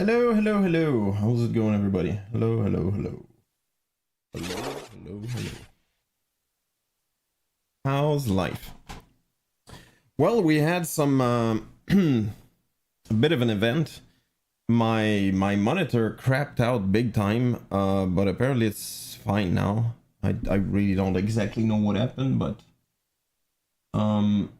Hello, hello, hello. How's it going, everybody? Hello, hello, hello. Hello, hello, hello. How's life? Well, we had some a bit of an event. My monitor crapped out big time, but apparently it's fine now. I really don't exactly know what happened, but um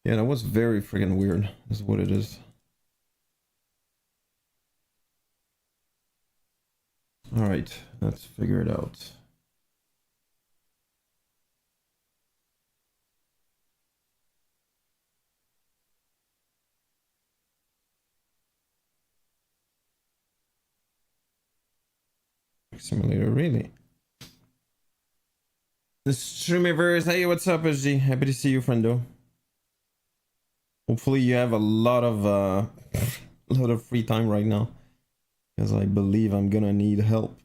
yeah, that was very freaking weird. Is what it is. All right, let's figure it out. Simulator, really? The streamiverse. Hey, what's up, SG? Happy to see you, friendo. Hopefully you have a lot of a lot of free time right now, because I believe I'm gonna need help.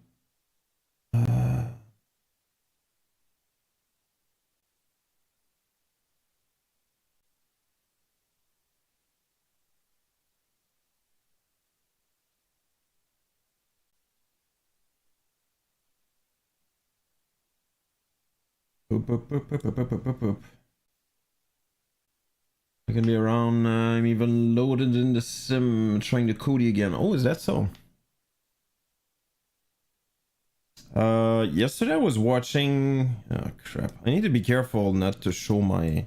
Boop, boop, boop, boop, boop, boop, boop, boop. I can be around. I'm even loaded in the sim, trying to Cody again. Oh, is that so? Yesterday I was watching. Oh crap! I need to be careful not to show my.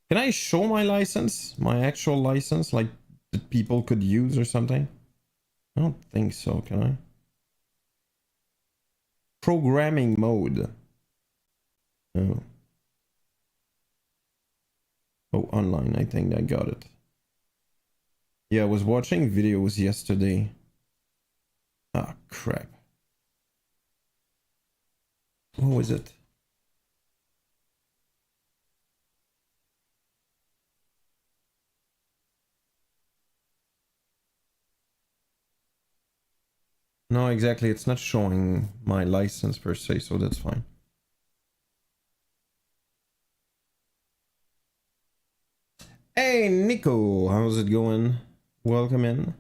Can I show my license? My actual license, like that people could use or something? I don't think so. Can I? Programming mode. Oh. Oh, online. I think I got it. Yeah, I was watching videos yesterday. Ah, crap. What was it? No, exactly. It's not showing my license per se, so that's fine. Hey, Nico. How's it going? Welcome in.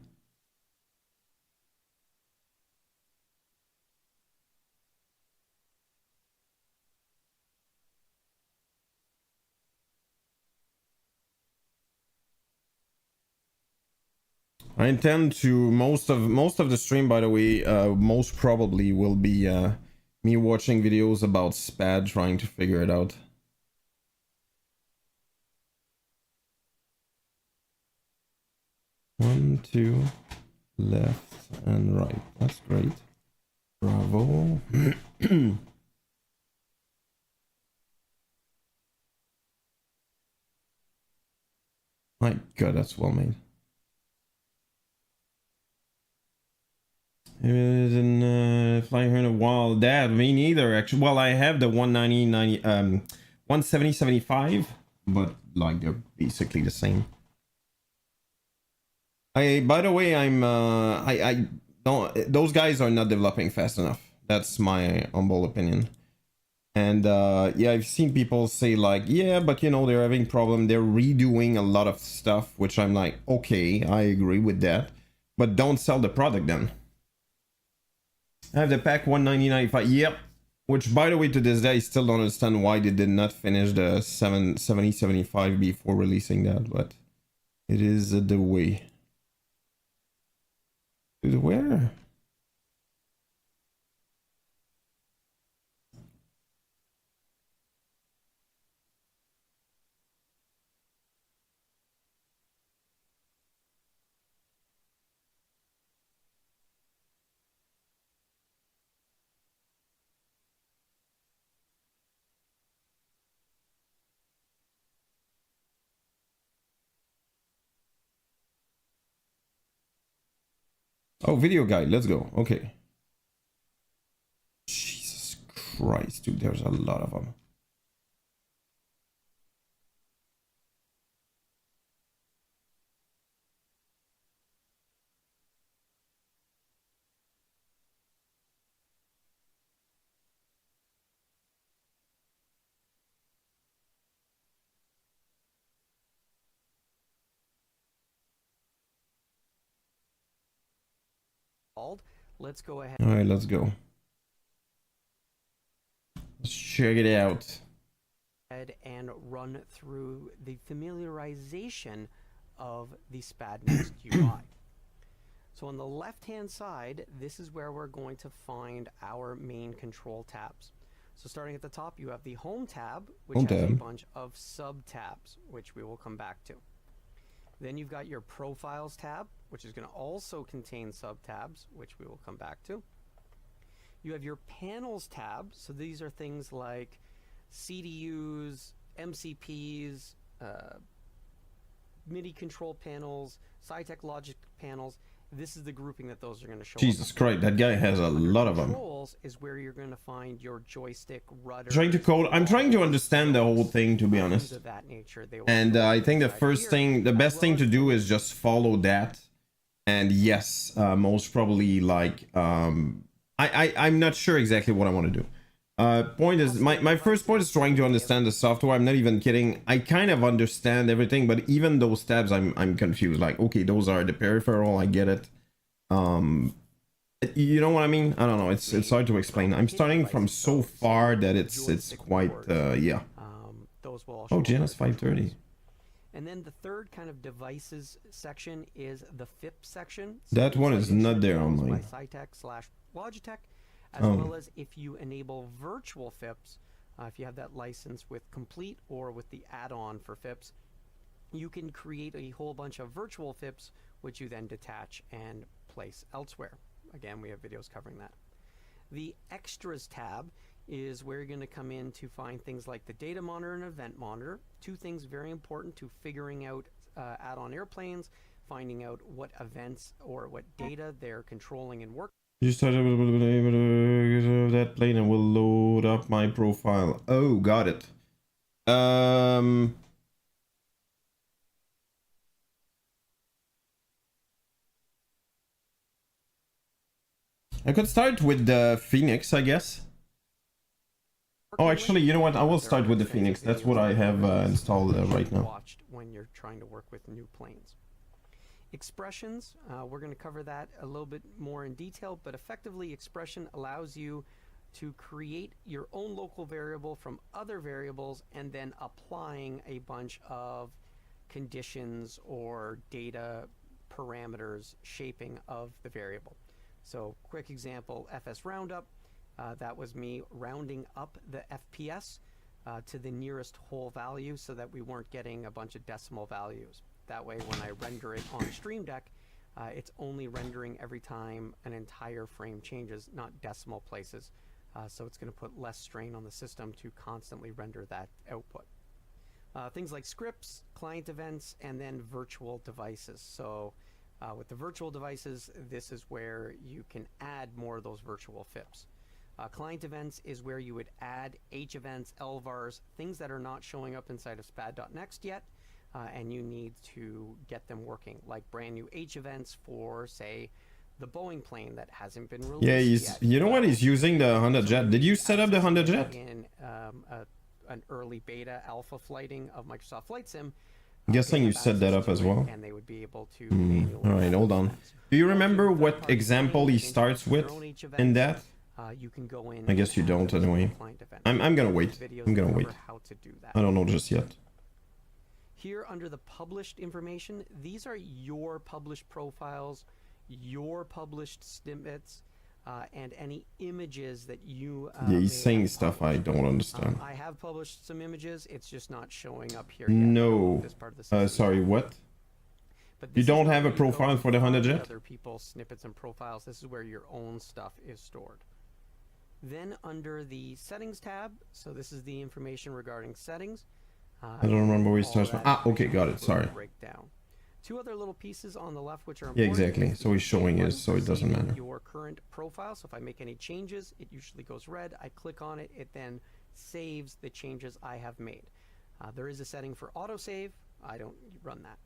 I intend to most of the stream, by the way, most probably will be me watching videos about SPAD, trying to figure it out. One, two, left and right. That's great. Bravo. My god, that's well made. Flying here in a while. That me neither, actually. Well, I have the 170 75, but like they're basically the same. By the way, I don't, those guys are not developing fast enough. That's my humble opinion. And yeah, I've seen people say like, yeah, but you know, they're having problem. They're redoing a lot of stuff, which I'm like, okay, I agree with that, but don't sell the product then. I have the pack 190.95. Yep. Which, by the way, to this day, I still don't understand why they did not finish the 770-75 before releasing that, but it is the way. Dude, where? Oh, video guide. Let's go. Okay. Jesus Christ, dude. There's a lot of them. Let's go ahead. All right, let's go. Let's check it out. And run through the familiarization of the SPAD Next UI. So on the left-hand side, this is where we're going to find our main control tabs. So starting at the top, you have the Home tab, which has a bunch of sub-tabs, which we will come back to. Then you've got your Profiles tab, which is going to also contain sub-tabs, which we will come back to. You have your Panels tab, so these are things like CDUs, MCPs, MIDI control panels, Cytec Logic panels. This is the grouping that those are going to show. Jesus Christ, that guy has a lot of them. Controls is where you're going to find your joystick, rudder. I'm trying to understand the whole thing, to be honest. Of that nature, and I think the best thing to do is just follow that. And yes, most probably like I'm not sure exactly what I want to do. Point is, my first point is trying to understand the software. I'm not even kidding. I kind of understand everything, but even those tabs, I'm confused. Like, okay, those are the peripheral. I get it. You know what I mean? I don't know. It's hard to explain. I'm starting from so far that it's quite yeah. Oh, GNS 530. And then the third kind of devices section is the FIP section. That one is not there online. Cytec/Logitech. As well as if you enable virtual FIPS, if you have that license with Complete or with the add-on for FIPS, you can create a whole bunch of virtual FIPS, which you then detach and place elsewhere. Again, we have videos covering that. The Extras tab is where you're going to come in to find things like the data monitor and event monitor. Two things very important to figuring out add-on airplanes, finding out what events or what data they're controlling and working. You started with that plane and will load up my profile. Oh, got it. I could start with the Phoenix, I guess. Oh, actually, you know what? I will start with the Phoenix. That's what I have installed right now. When you're trying to work with new planes. Expressions, we're going to cover that a little bit more in detail, but effectively expression allows you to create your own local variable from other variables and then applying a bunch of conditions or data parameters shaping of the variable. So quick example, FS roundup, that was me rounding up the FPS to the nearest whole value so that we weren't getting a bunch of decimal values. That way, when I render it on Stream Deck, it's only rendering every time an entire frame changes, not decimal places. So it's going to put less strain on the system to constantly render that output. Things like scripts, client events, and then virtual devices. So with the virtual devices, this is where you can add more of those virtual FIPS. Client events is where you would add H events, LVARs, things that are not showing up inside of SPAD.next yet. And you need to get them working, like brand new H events for, say, the Boeing plane that hasn't been released yet. You know what? He's using the Honda Jet. Did you set up the Honda Jet? In an early beta alpha flighting of Microsoft Flight Sim. I'm guessing you set that up as well. And they would be able to all right, hold on. Do you remember what example he starts with in that? You can go in. I guess you don't anyway. I'm gonna wait. I'm gonna wait. I don't know just yet. Here under the published information, these are your published profiles, your published snippets, and any images that you yeah, he's saying stuff I don't understand. I have published some images, it's just not showing up here no. yet. This part of the sorry, what? But you don't have a profile for the Honda Jet? Other people's snippets and profiles, this is where your own stuff is stored. Then under the settings tab, so this is the information regarding settings. I don't remember where he starts from. Ah, okay, got it. Sorry. Breakdown. Two other little pieces on the left which are important. Yeah, exactly. So he's showing his, so it doesn't matter. Your current profile. So if I make any changes, it usually goes red. I click on it. It then saves the changes I have made. There is a setting for autosave. I don't run that.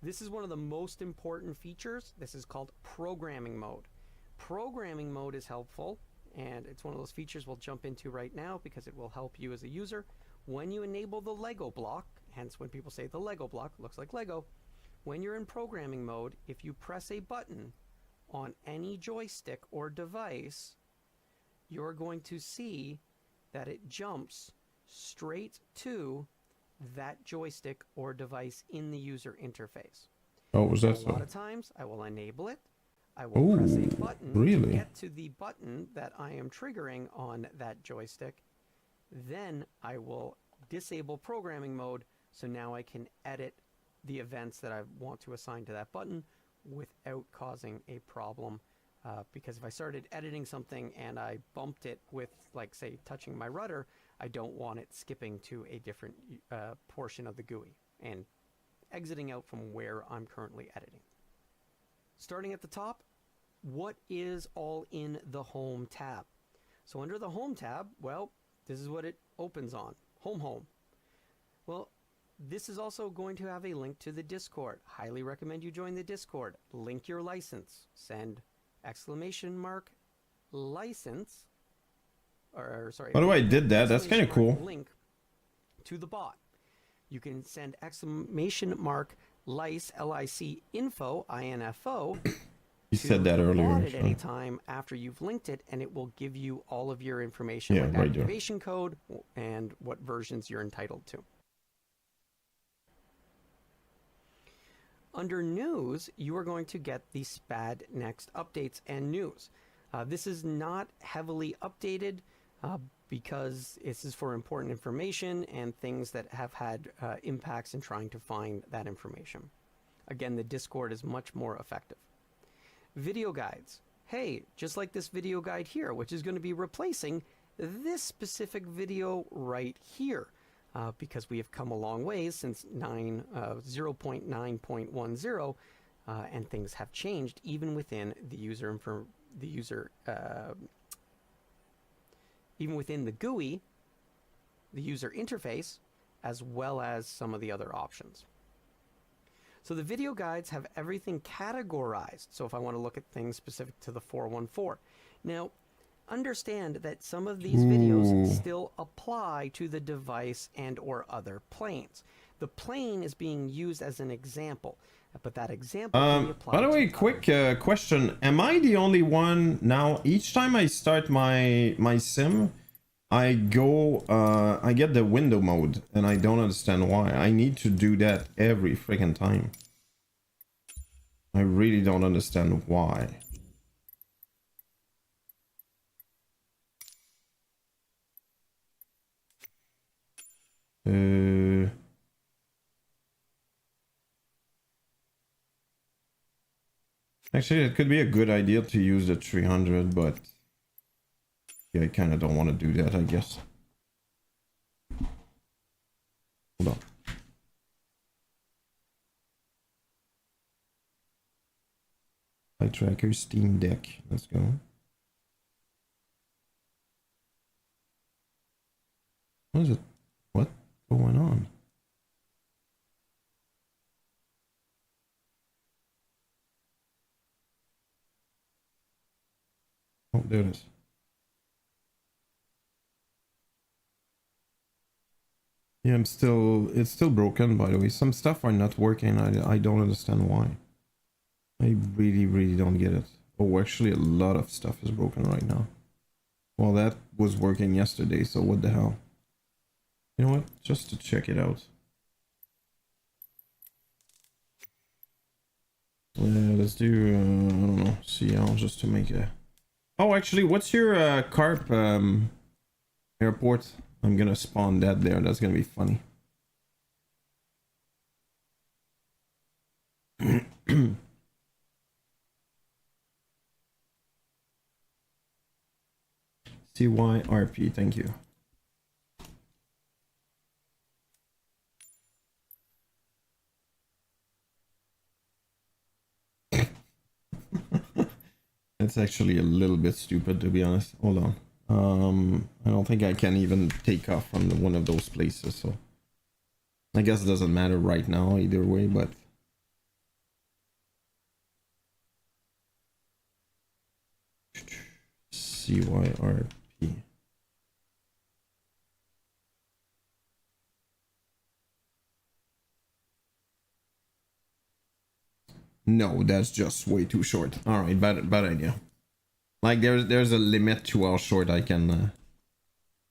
This is one of the most important features. This is called programming mode. Programming mode is helpful, and it's one of those features we'll jump into right now because it will help you as a user. When you enable the Lego block, hence when people say the Lego block looks like Lego, when you're in programming mode, if you press a button on any joystick or device, you're going to see that it jumps straight to that joystick or device in the user interface. Oh, was that A so? lot of times I will enable it. I will press a button to really? get to the button that I am triggering on that joystick. Then I will disable programming mode, so now I can edit the events that I want to assign to that button without causing a problem. Because if I started editing something and I bumped it with, like, say, touching my rudder, I don't want it skipping to a different portion of the GUI and exiting out from where I'm currently editing. Starting at the top, what is all in the Home tab? So under the Home tab, well, this is what it opens on. Home. Well, this is also going to have a link to the Discord. Highly recommend you join the Discord. Link your license. Send !license, or sorry. By the way, I did that. That's kind of cool. Link to the bot. You can send !lice, L-I-C, info, I-N-F-O. You said that earlier. At any time after you've linked it, and it will give you all of your information, Yeah, like right activation code and what versions you're entitled to. Under news, you are going to get the SPAD Next updates and news. This is not heavily updated because this is for important information and things that have had impacts in trying to find that information. Again, the Discord is much more effective. Video guides. Hey, just like this video guide here, which is going to be replacing this specific video right here. Because we have come a long ways since 0.9.10, and things have changed even within the even within the GUI, the user interface, as well as some of the other options. So the video guides have everything categorized. So if I want to look at things specific to the 414. Now, understand that some of these videos still apply to the device and or other planes. The plane is being used as an example, but that example can be applied. By the way, quick question. Am I the only one now? Each time I start my sim, I get the window mode, and I don't understand why. I need to do that every freaking time. I really don't understand why. Actually, it could be a good idea to use the 300, but yeah, I kind of don't want to do that, I guess. Hold on. Flight tracker, Steam Deck. Let's go. What is it? What's going on? Oh, there it is. Yeah, it's still broken, by the way. Some stuff are not working. I don't understand why. I really don't get it. Oh, actually a lot of stuff is broken right now. Well, that was working yesterday, so what the hell? You know what? Just to check it out. Let's do, I don't know, CL just to make a... Oh, actually, what's your carp airport? I'm gonna spawn that there. That's gonna be funny. CYRP, thank you. That's actually a little bit stupid, to be honest. Hold on. I don't think I can even take off from one of those places, so I guess it doesn't matter right now either way, but CYRP. No, that's just way too short. All right, bad idea. Like there's a limit to how short I can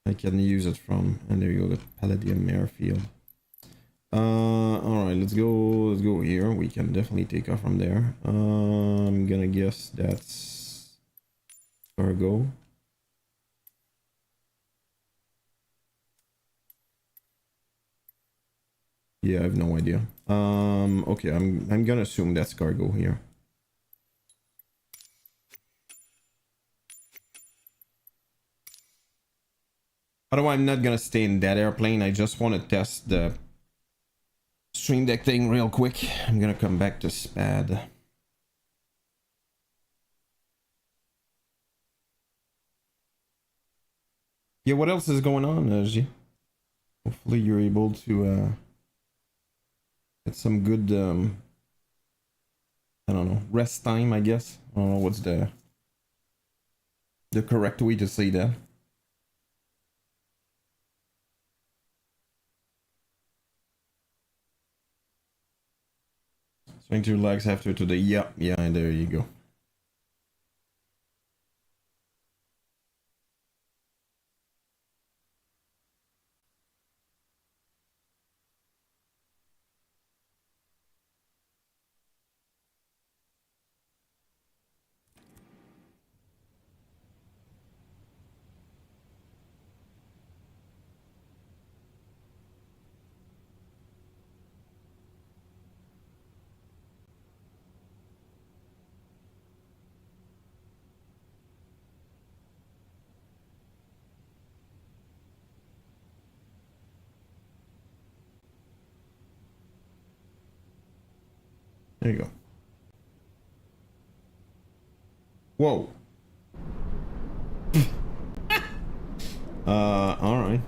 use it from. And there you go, the Palladium airfield. All right, let's go here. We can definitely take off from there. I'm gonna guess that's cargo. Yeah, I have no idea. Okay, I'm gonna assume that's cargo here. Otherwise, I'm not gonna stay in that airplane. I just want to test the Stream Deck thing real quick. I'm gonna come back to SPAD. Yeah, what else is going on, G? Hopefully you're able to get some good I don't know, rest time, I guess. I don't know what's the correct way to say that. Trying to relax after today. Yeah, and there you go. There you go. Whoa. All right.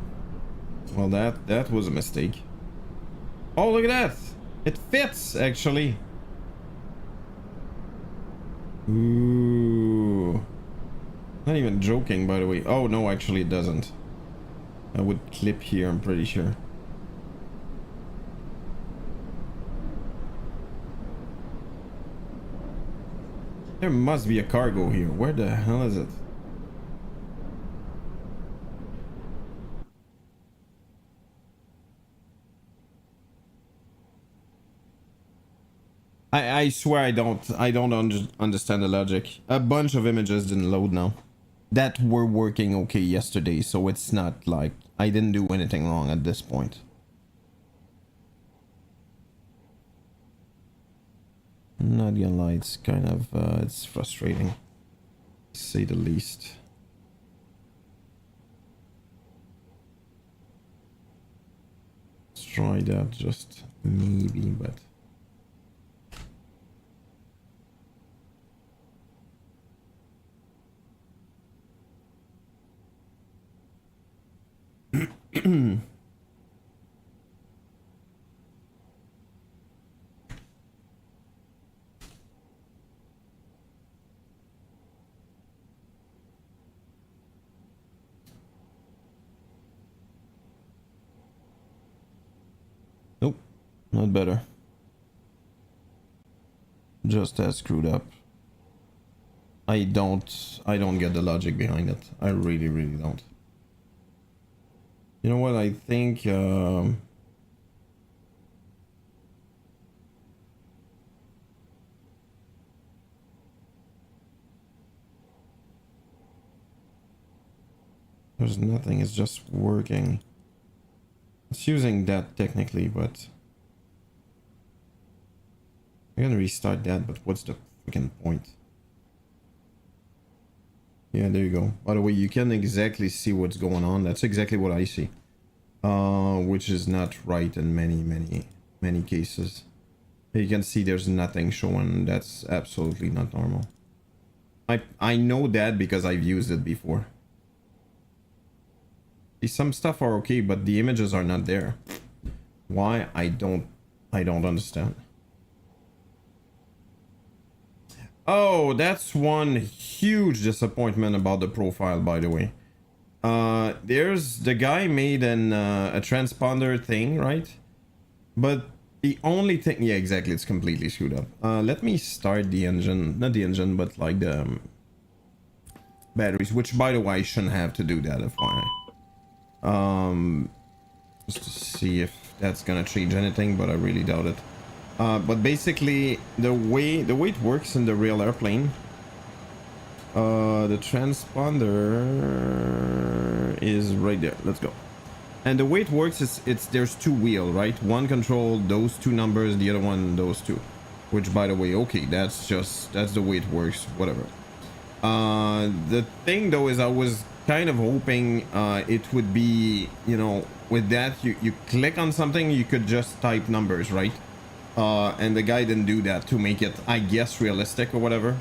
Well, that was a mistake. Oh, look at that! It fits, actually. Ooh. Not even joking, by the way. Oh, no, actually it doesn't. I would clip here, I'm pretty sure. There must be a cargo here. Where the hell is it? I swear I don't understand the logic. A bunch of images didn't load now. That were working okay yesterday, so it's not like I didn't do anything wrong at this point. Not gonna lie, it's kind of it's frustrating, to say the least. Let's try that, just maybe, but nope, not better. Just as screwed up. I don't get the logic behind it. I really don't. You know what? I think there's nothing. It's just working. It's using that technically, but I'm gonna restart that. But what's the freaking point? Yeah, there you go. By the way, you can exactly see what's going on. That's exactly what I see. Which is not right in many cases. You can see there's nothing showing. That's absolutely not normal. I know that because I've used it before. See, some stuff are okay, but the images are not there. Why? I don't understand. Oh, that's one huge disappointment about the profile, by the way. There's the guy made a transponder thing, right? But The only thing, yeah, exactly, it's completely screwed up. Let me start the engine, not the engine, but like the batteries, which by the way, I shouldn't have to do that, FYI. Just to see if that's gonna change anything, but I really doubt it. But basically, the way it works in the real airplane, the transponder is right there. Let's go. And the way it works is there's two wheels, right? One control those two numbers, the other one those two. Which, by the way, okay, that's the way it works. Whatever. The thing though is I was kind of hoping it would be, you know, with that you click on something, you could just type numbers, right? And the guy didn't do that to make it, I guess, realistic or whatever.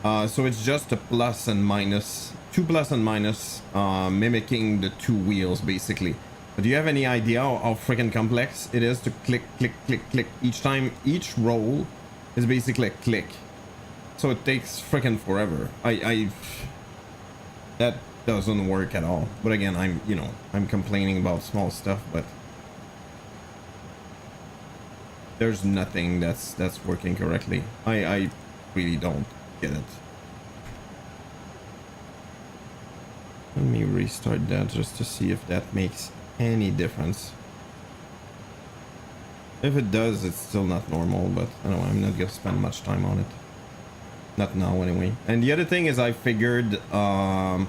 So it's just a plus and minus, two plus and minus, mimicking the two wheels basically. But do you have any idea how freaking complex it is to click, click, click, click each time? Each roll is basically a click. So it takes freaking forever. That doesn't work at all. But again, I'm complaining about small stuff, but there's nothing that's working correctly. I really don't get it. Let me restart that just to see if that makes any difference. If it does, it's still not normal, but I don't know, I'm not gonna spend much time on it. Not now anyway. And the other thing is I figured I'm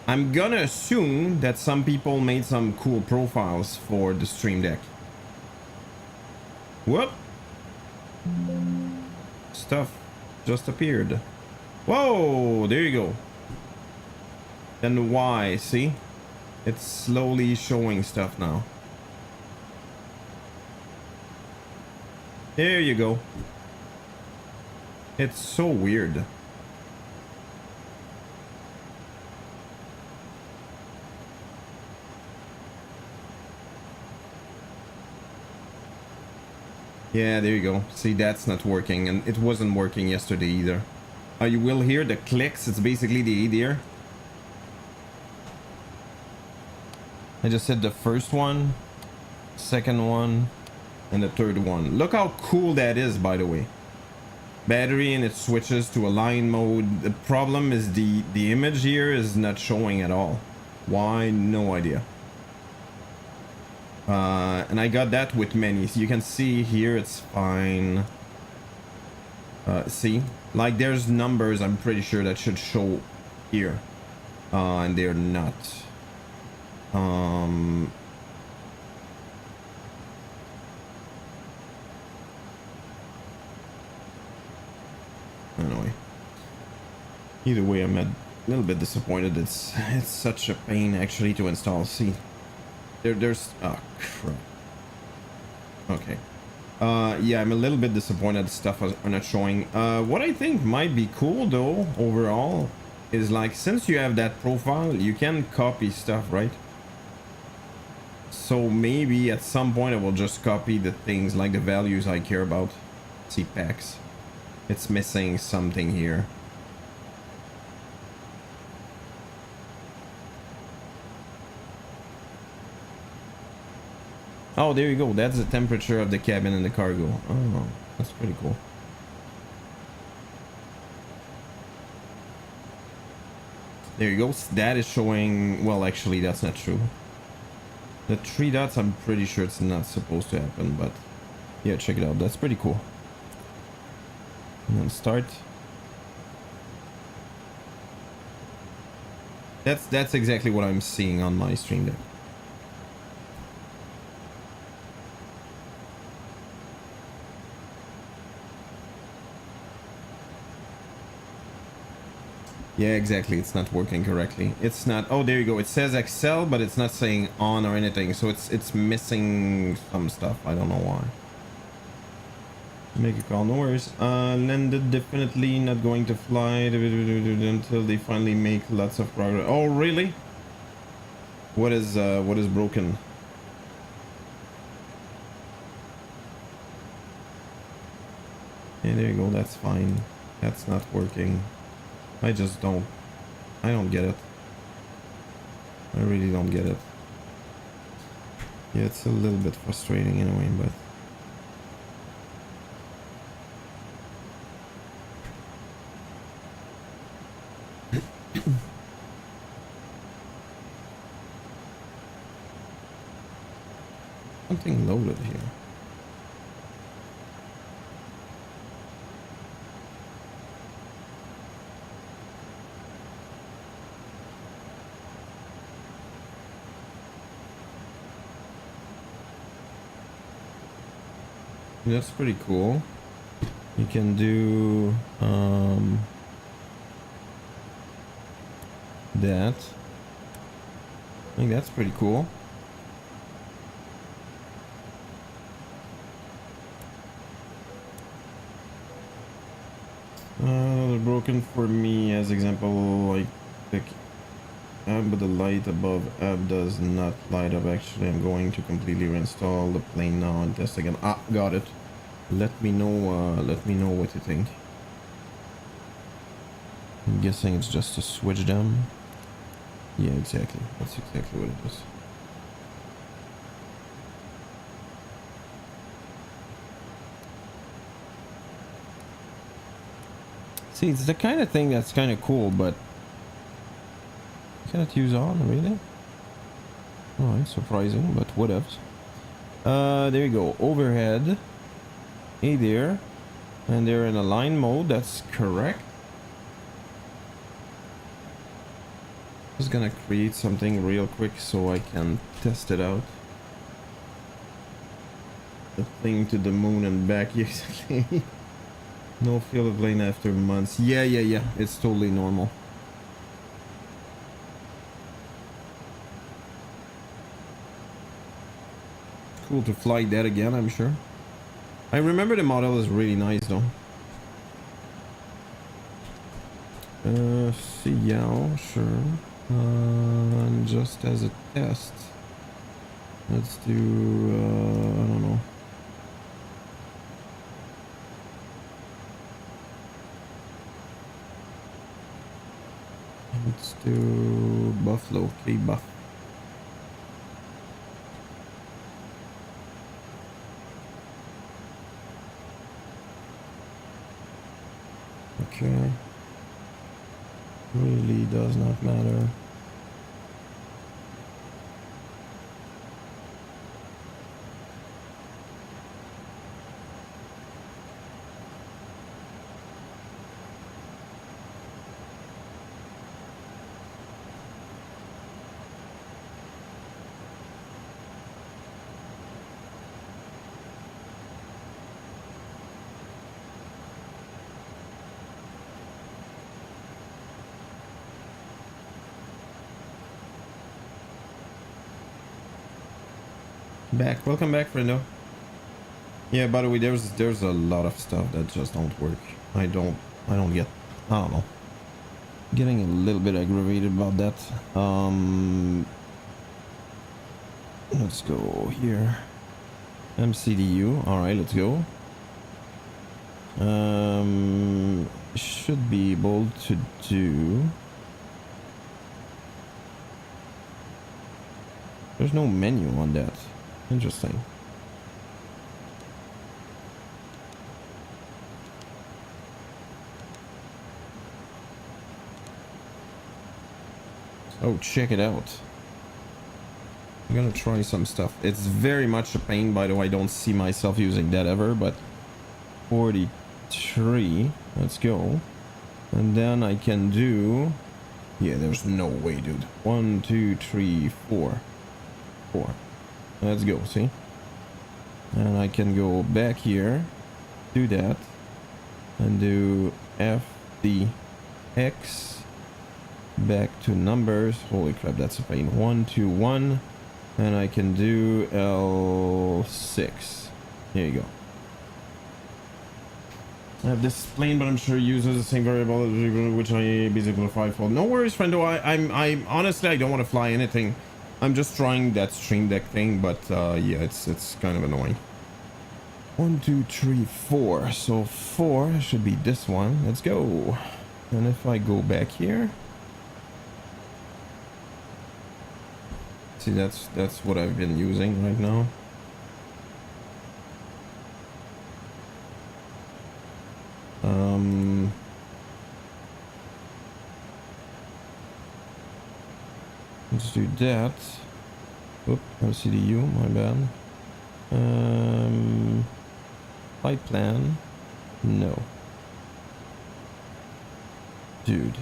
gonna assume that some people made some cool profiles for the stream deck. Whoop! Stuff just appeared. Whoa, there you go. Then why? See? It's slowly showing stuff now. There you go. It's so weird. Yeah, there you go. See, that's not working, and it wasn't working yesterday either. You will hear the clicks. It's basically the ADR. I just hit the first one, second one, and the third one. Look how cool that is, by the way. Battery, and it switches to align mode. The problem is the image here is not showing at all. Why? No idea. And I got that with many. So you can see here it's fine. See, like there's numbers I'm pretty sure that should show here, and they're not. Anyway, either way, I'm a little bit disappointed. It's such a pain actually to install. See, there's oh crap. Okay. Yeah, I'm a little bit disappointed stuff are not showing. What I think might be cool though overall is like, since you have that profile, you can copy stuff, right? So maybe at some point I will just copy the things like the values I care about. See, packs. It's missing something here. Oh, there you go. That's the temperature of the cabin and the cargo. Oh, that's pretty cool. There you go. That is showing... Well, actually, that's not true. The 3 dots, I'm pretty sure it's not supposed to happen, but... Yeah, check it out. That's pretty cool. And then start. That's exactly what I'm seeing on my stream deck. Yeah, exactly. It's not working correctly. It's not... Oh, there you go. It says Excel, but it's not saying on or anything. So it's missing some stuff. I don't know why. Make a call. No worries. Landed, definitely not going to fly until they finally make lots of progress. Oh, really? What is broken? Yeah, there you go. That's fine. That's not working. I don't get it. I really don't get it. Yeah, it's a little bit frustrating anyway, but Something loaded here. That's pretty cool. You can do that. I think that's pretty cool. They're broken for me as example, like pick app, but the light above app does not light up. Actually, I'm going to completely reinstall the plane now and test again. Ah, got it. Let me know what you think. I'm guessing it's just to switch them. Yeah, exactly. That's exactly what it is. See, it's the kind of thing that's kind of cool, but cannot use on, really? Alright, surprising, but whatevs. There you go. Overhead. Hey there. And they're in align mode, that's correct. Just gonna create something real quick so I can test it out. The thing to the moon and back, exactly. No field of lane after months. Yeah. It's totally normal. Cool to fly that again, I'm sure. I remember the model is really nice though. Ciao, sure. And just as a test, let's do, I don't know. Let's do Buffalo, K-Buff. Okay. Really does not matter. Back. Welcome back, friendo. Yeah, by the way, there's a lot of stuff that just don't work. I don't get, I don't know. Getting a little bit aggravated about that. Let's go here. MCDU. All right, let's go. Should be able to do. There's no menu on that. Interesting. Oh, check it out. I'm gonna try some stuff. It's very much a pain, by the way. I don't see myself using that ever, but 43. Let's go. And then I can do, yeah, there's no way, dude. 1, 2, 3, 4. 4. Let's go, see? And I can go back here, do that, and do FDX, back to numbers. Holy crap, that's a pain. 1, 2, 1, and I can do L6. Here you go. I have this plane, but I'm sure it uses the same variable which I basically fly for. No worries, friendo. I'm honestly, I don't want to fly anything. I'm just trying that Stream Deck thing, but yeah, it's kind of annoying. 1, 2, 3, 4. So 4 should be this one. Let's go. And if I go back here, see, that's what I've been using right now. Let's do that. Oop, MCDU, my bad. Flight plan. No. Dude.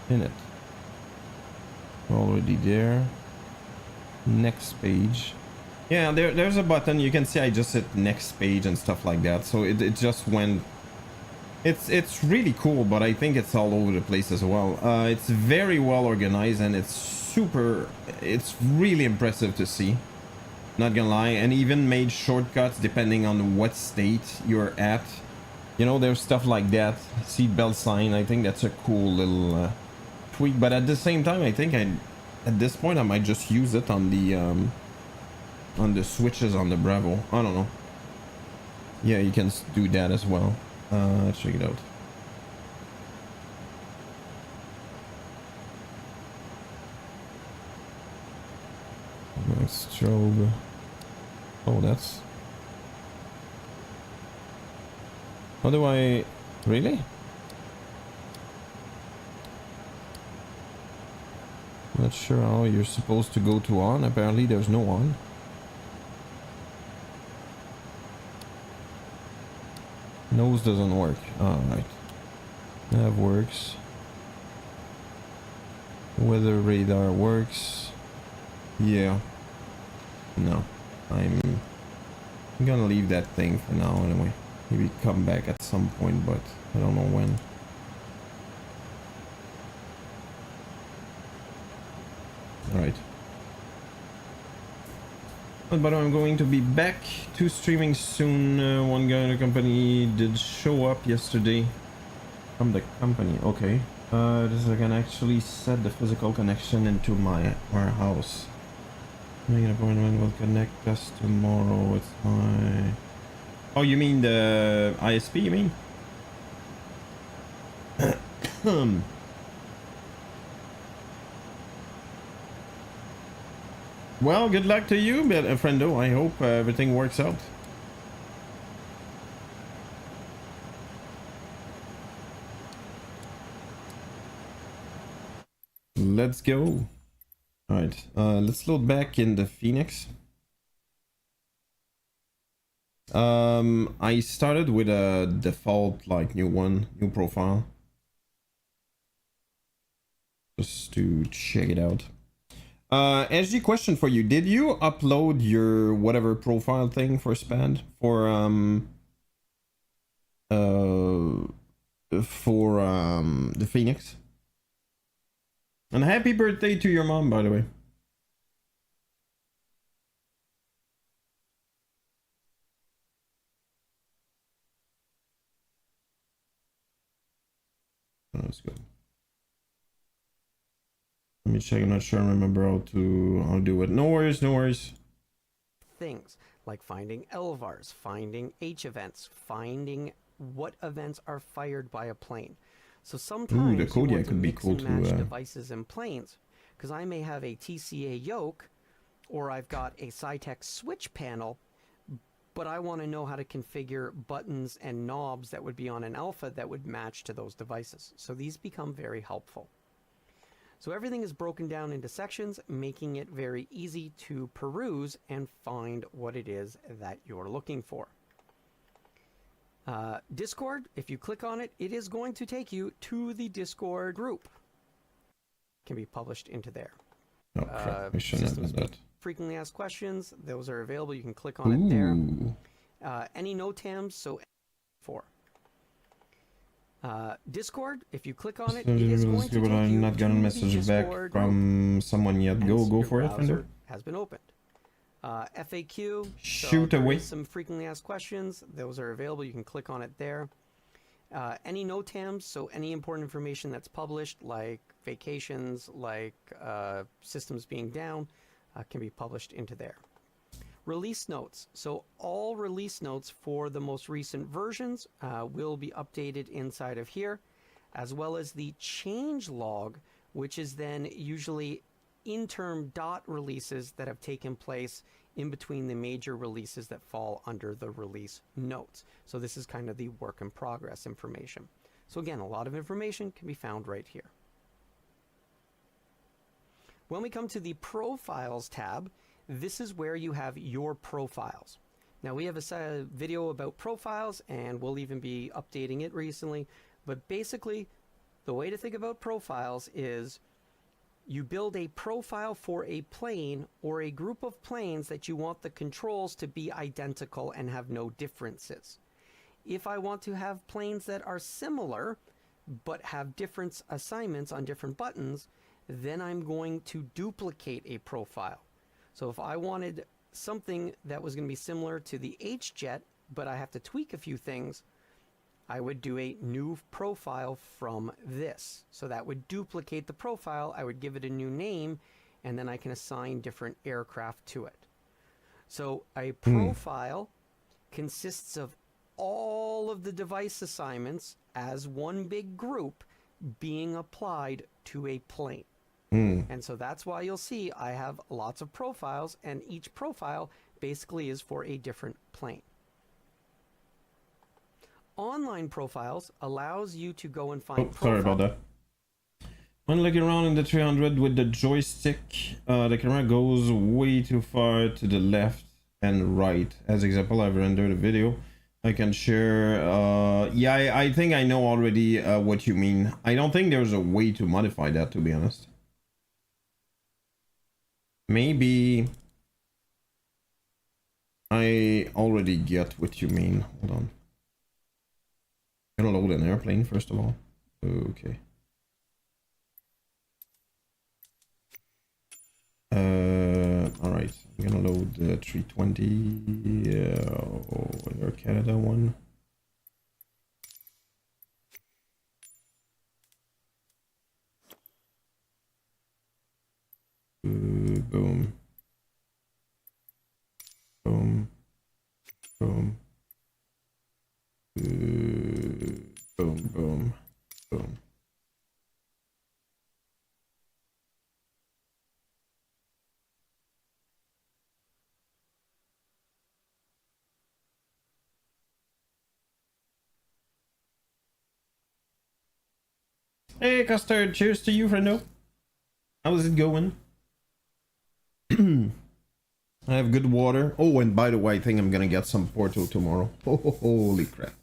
In it. Already there. Next page. Yeah, there's a button. You can see I just hit next page and stuff like that. So it just went. It's really cool, but I think it's all over the place as well. It's very well organized and it's really impressive to see. Not gonna lie, and even made shortcuts depending on what state you're at. You know, there's stuff like that. Seatbelt sign. I think that's a cool little tweak. But at the same time, I think at this point I might just use it on the switches on the Bravo. I don't know. Yeah, you can do that as well. Let's check it out. Strobe. Oh, that's. How do I really? Not sure how you're supposed to go to on. Apparently, there's no on. Nose doesn't work. Alright. That works. Weather radar works. Yeah. No. I'm gonna leave that thing for now anyway. Maybe come back at some point, but I don't know when. Alright. But I'm going to be back to streaming soon. One guy in the company did show up yesterday. From the company, okay. This I can actually set the physical connection into our house. Make an appointment, will connect us tomorrow. It's my... Oh, you mean the ISP, you mean? Well, good luck to you, friendo. I hope everything works out. Let's go. Alright, let's load back in the Phoenix. I started with a default, like, new profile. Just to check it out. SG, question for you. Did you upload your whatever profile thing for SPAD? For the Phoenix? And happy birthday to your mom, by the way. Let's go. Let me check. I'm not sure I remember how to do it. No worries, no worries. Things like finding LVARs, finding H events, finding what events are fired by a plane. So sometimes the Kodiak you want to could be mix cool and match to, devices and planes, because I may have a TCA yoke, or I've got a Cytec switch panel, but I want to know how to configure buttons and knobs that would be on an Alpha that would match to those devices. So these become very helpful. So everything is broken down into sections, making it very easy to peruse and find what it is that you're looking for. Discord, if you click on it, it is going to take you to the Discord group. It can be published into there. Oh crap, I shouldn't have done that. Frequently asked questions, those are available. You can click on it there. Any NOTAMs, so for. Discord, if you click on it, it is going to take you I'm not gonna to message the back Discord from someone yet. Go for it, friendo. Has been opened. FAQ. Shoot so away. Some frequently asked questions. Those are available. You can click on it there. Any NOTAMs, so any important information that's published, like vacations, like systems being down, can be published into there. Release notes. So all release notes for the most recent versions will be updated inside of here, as well as the change log, which is then usually interim dot releases that have taken place in between the major releases that fall under the release notes. So this is kind of the work in progress information. So again, a lot of information can be found right here. When we come to the Profiles tab, this is where you have your profiles. Now we have a video about profiles, and we'll even be updating it recently. But basically, the way to think about profiles is you build a profile for a plane or a group of planes that you want the controls to be identical and have no differences. If I want to have planes that are similar but have different assignments on different buttons, then I'm going to duplicate a profile. So if I wanted something that was going to be similar to the H-Jet, but I have to tweak a few things, I would do a new profile from this. So that would duplicate the profile, I would give it a new name, and then I can assign different aircraft to it. So a profile consists of all of the device assignments as one big group being applied to a plane. And so that's why you'll see I have lots of profiles, and each profile basically is for a different plane. Online profiles allows you to go and find sorry about that. When looking around in the 300 with the joystick, the camera goes way too far to the left and right. As example, I've rendered a video I can share. Yeah, I think I know already what you mean. I don't think there's a way to modify that, to be honest. Maybe I already get what you mean. Hold on. I'm gonna load an airplane first of all. Okay. All right. I'm gonna load the 320 Air Canada one. Boom. Boom. Boom. Boom. Boom. Boom. Hey, Custard, cheers to you, friendo. How's it going? I have good water. Oh, and by the way, I think I'm gonna get some Porto tomorrow. Oh, holy crap.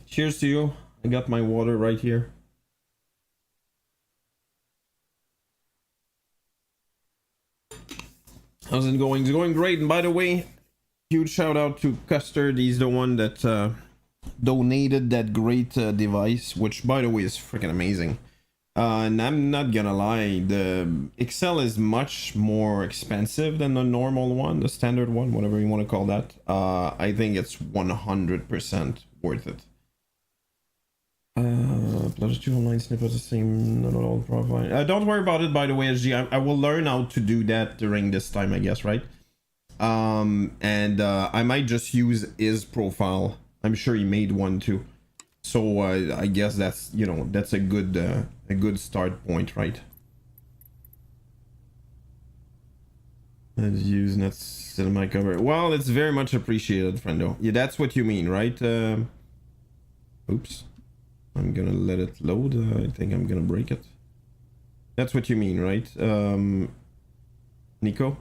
Cheers to you. I got my water right here. How's it going? It's going great. And by the way, huge shout out to Custard. He's the one that donated that great device, which by the way is freaking amazing. And I'm not gonna lie, the Excel is much more expensive than the normal one, the standard one, whatever you want to call that. I think it's 100% worth it. Plus 2 online snippets, the same, not all profile. Don't worry about it, by the way, SG. I will learn how to do that during this time, I guess, right? I might just use his profile. I'm sure he made one too. So I guess that's, you know, that's a good start point, right? Let's use net cinema cover. Well, it's very much appreciated, friendo. Yeah, that's what you mean, right? Oops. I'm gonna let it load. I think I'm gonna break it. That's what you mean, right? Nico?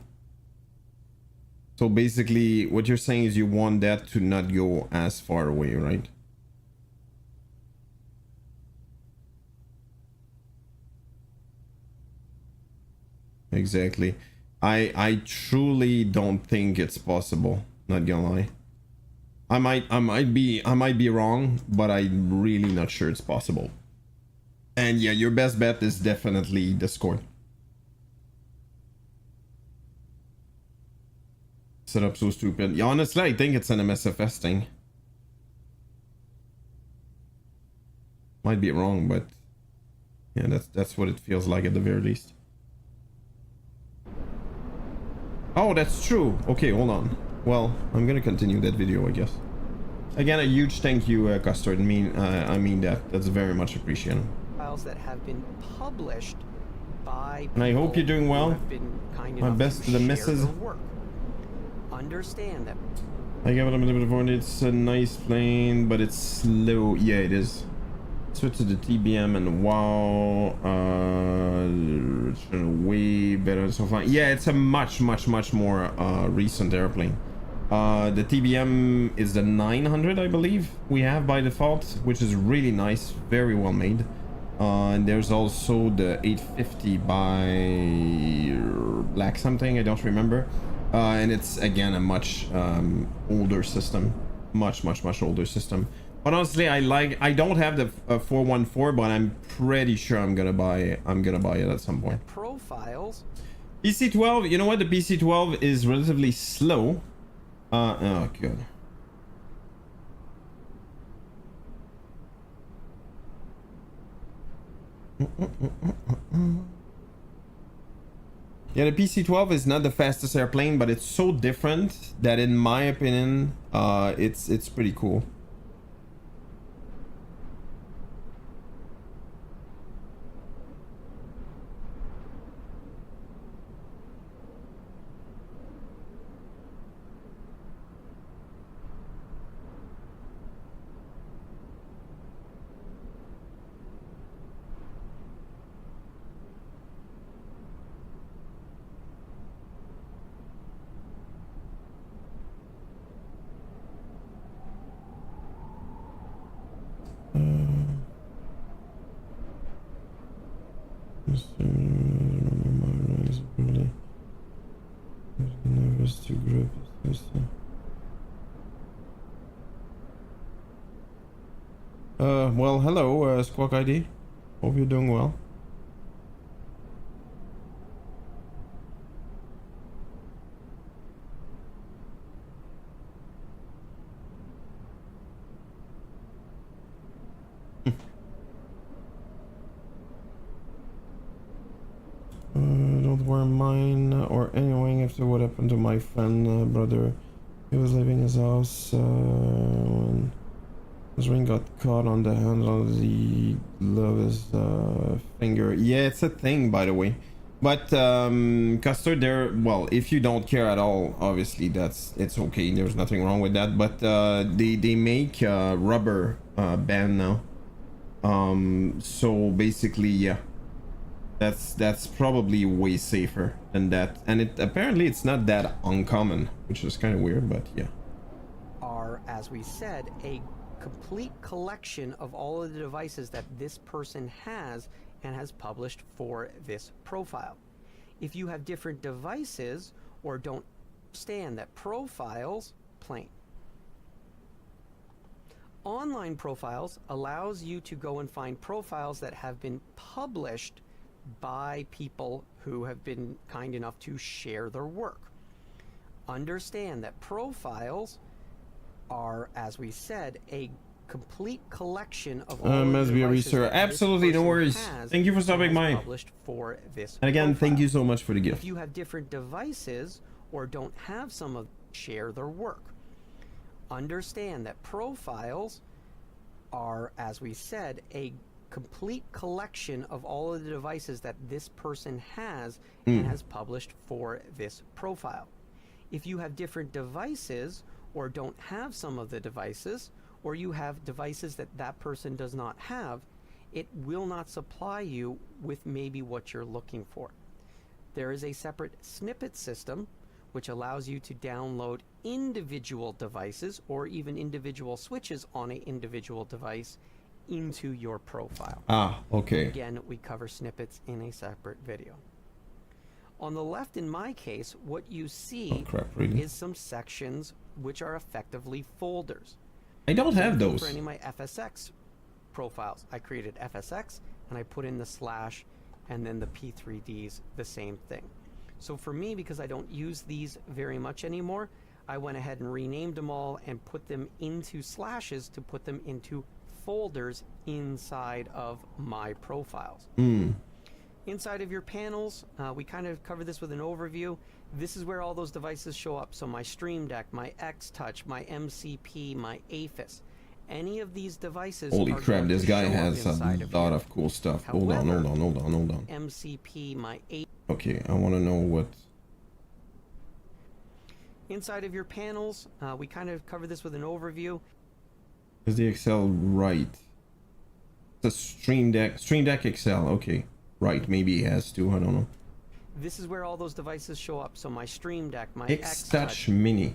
So basically, what you're saying is you want that to not go as far away, right? Exactly. I truly don't think it's possible. Not gonna lie. I might be wrong, but I'm really not sure it's possible. And yeah, your best bet is definitely Discord. Set up so stupid. Yeah, honestly, I think it's an MSFS thing. Might be wrong, but yeah, that's what it feels like at the very least. Oh, that's true. Okay, hold on. Well, I'm gonna continue that video, I guess. Again, a huge thank you, Custard. I mean that's very much appreciated. Files that have been published by. And I hope you're doing well. My best to the missus. Understand that. I give it a little bit of warning. It's a nice plane, but it's slow. Yeah, it is. Switch to the TBM and wow, it's way better so far. Yeah, it's a much more recent airplane. The TBM is the 900, I believe we have by default, which is really nice, very well made. And there's also the 850 by Black something, I don't remember. And it's again a much older system, much older system. But honestly, I don't have the 414, but I'm pretty sure I'm gonna buy it at some point. Profiles. PC-12, you know what? The PC-12 is relatively slow. Oh, good. Yeah, the PC-12 is not the fastest airplane, but it's so different that, in my opinion, it's pretty cool. Well, hello, Squawk ID. Hope you're doing well. Don't wear mine or anything after what happened to my friend, brother. He was leaving his house when his ring got caught on the handle of the glove, finger. Yeah, it's a thing, by the way. But Custer, there. Well, if you don't care at all, obviously it's okay. There's nothing wrong with that. But they make rubber band now. So basically, yeah. That's probably way safer than that, and apparently it's not that uncommon, which is kind of weird, but yeah. Are, as we said, a complete collection of all of the devices that this person has and has published for this profile. If you have different devices or don't understand that profiles, plain. Online profiles allows you to go and find profiles that have been published by people who have been kind enough to share their work. Understand that profiles are, as we said, a complete collection of all Must be a researcher. Absolutely, no worries. Thank you for stopping by. Published for this and again, profile. thank you so much for the gift. If you have different devices or don't have some of them, share their work. Understand that profiles are, as we said, a complete collection of all of the devices that this person has and has published for this profile. If you have different devices or don't have some of the devices, or you have devices that that person does not have, it will not supply you with maybe what you're looking for. There is a separate snippet system which allows you to download individual devices or even individual switches on an individual device into your profile. Okay. Again, we cover snippets in a separate video. On the left, in my case, what you see is some sections which are effectively folders. I don't have those. For any of my FSX profiles, I created FSX and I put in the slash and then the P3Ds, the same thing. So for me, because I don't use these very much anymore, I went ahead and renamed them all and put them into slashes to put them into folders inside of my profiles. Inside of your panels, we kind of cover this with an overview. This is where all those devices show up. So my Stream Deck, my X-Touch, my MCP, my APHIS. Any of these devices. Holy crap, this guy has a lot of cool stuff. However, hold on. MCP, my APHIS. Okay, I want to know what. Inside of your panels, we kind of cover this with an overview. Is the Excel right? The Stream Deck. Stream Deck XL. Okay. Right. Maybe he has two. I don't know. This is where all those devices show up. So my Stream Deck, my X-Touch Mini.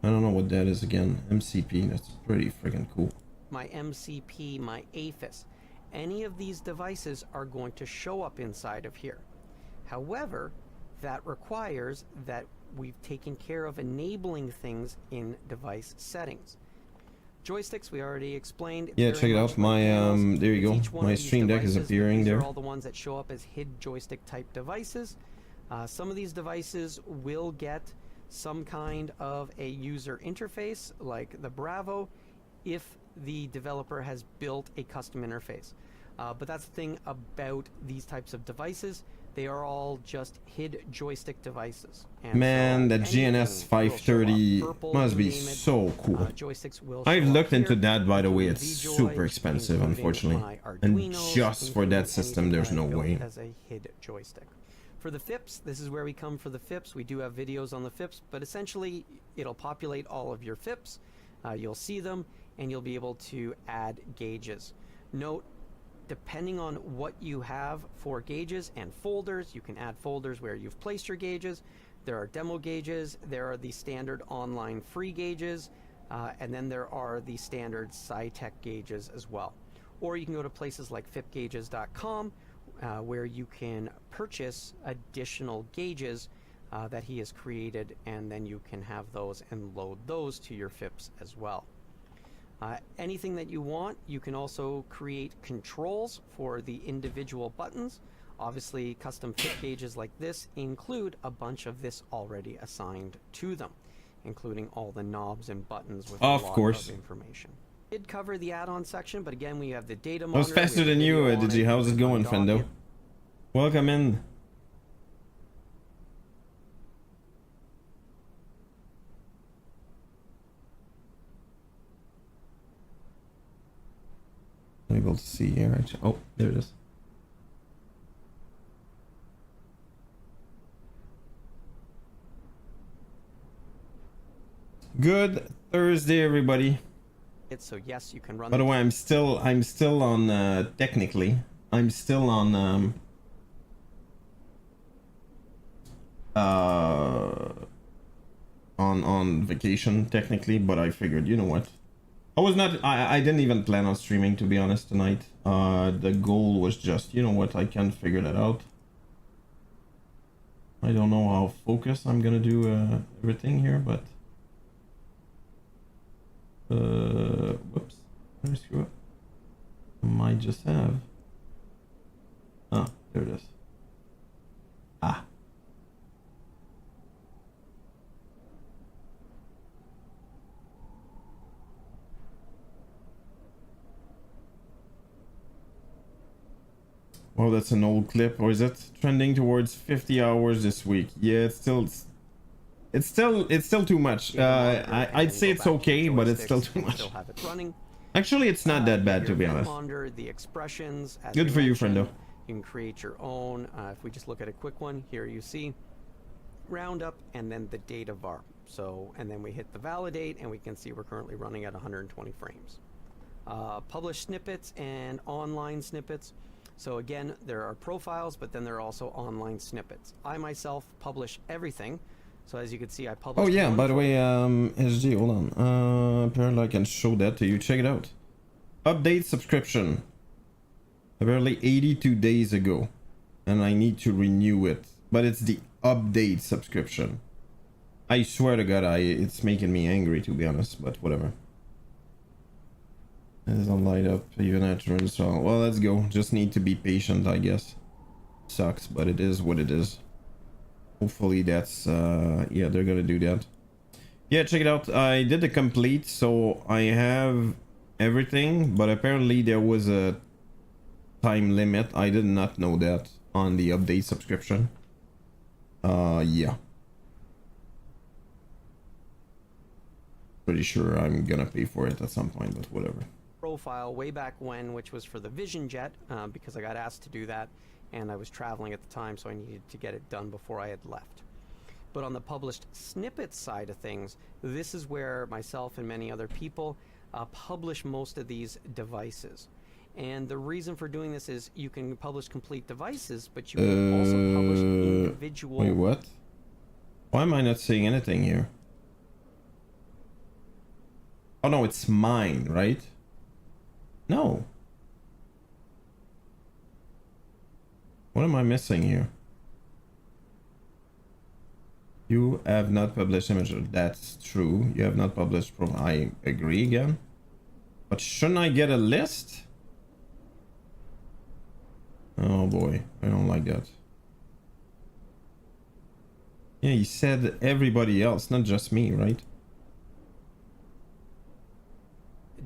I don't know what that is again. MCP. That's pretty freaking cool. my MCP, my APHIS. Any of these devices are going to show up inside of here. However, that requires that we've taken care of enabling things in device settings. Joysticks, we already explained. Yeah, check it out. My there you go. My Stream Deck is appearing there. These are all the ones that show up as HID joystick type devices. Some of these devices will get some kind of a user interface, like the Bravo, if the developer has built a custom interface. But that's the thing about these types of devices. They are all just HID joystick devices. And man, so that GNS 530 must be so cool. Joysticks will I've looked into here, that, by the way. It's VJoy, super expensive, unfortunately. And just for that system, there's no way. As a HID joystick. For the FIPS, this is where we come for the FIPS. We do have videos on the FIPS, but essentially it'll populate all of your FIPS. You'll see them, and you'll be able to add gauges. Note, depending on what you have for gauges and folders, you can add folders where you've placed your gauges. There are demo gauges, there are the standard online free gauges, and then there are the standard SciTech gauges as well. Or you can go to places like fipgauges.com, where you can purchase additional gauges that he has created, and then you can have those and load those to your FIPS as well. Anything that you want, you can also create controls for the individual buttons. Obviously, custom fit gauges like this include a bunch of this already assigned to them, including all the knobs and buttons with a lot of information. Did cover the add-on section, but again, we have the data monitor. I was faster than you, Digi. How's it going, Fendo? Welcome in. I'm able to see here. Actually. Oh, there it is. Good Thursday, everybody. So yes, you can run. By the way, I'm still on technically. I'm still on vacation technically, but I figured, you know what? I didn't even plan on streaming, to be honest, tonight. The goal was just, you know what, I can figure that out. I don't know how focused I'm gonna do everything here, but whoops, let me screw up. I might just have. Ah, there it is. Ah. Well, that's an old clip, or is it trending towards 50 hours this week? Yeah, it's still too much. I'd say it's okay, but it's still too much. Actually, it's not that bad, to be honest. The expressions, good for you, friendo. You can create your own. If we just look at a quick one, here you see roundup and then the data var. So, and then we hit the validate, and we can see we're currently running at 120 frames. Publish snippets and online snippets. So again, there are profiles, but then there are also online snippets. I myself publish everything. So as you can see, I publish. Oh yeah, by the way, SG, hold on. Apparently I can show that to you. Check it out. Update subscription. Apparently 82 days ago. And I need to renew it. But it's the update subscription. I swear to God, it's making me angry, to be honest, but whatever. It doesn't light up even after install. Well, let's go. Just need to be patient, I guess. Sucks, but it is what it is. Hopefully that's yeah, they're gonna do that. Yeah, check it out. I did the complete, so I have everything, but apparently there was a time limit. I did not know that on the update subscription. Yeah. Pretty sure I'm gonna pay for it at some point, but whatever. Profile way back when, which was for the Vision Jet, because I got asked to do that, and I was traveling at the time, so I needed to get it done before I had left. But on the published snippets side of things, this is where myself and many other people publish most of these devices. And the reason for doing this is you can publish complete devices, but you can also publish individual... Wait, what? Why am I not seeing anything here? Oh no, it's mine, right? No. What am I missing here? You have not published images. That's true. You have not published I agree again. But shouldn't I get a list? Oh boy, I don't like that. Yeah, he said everybody else, not just me, right?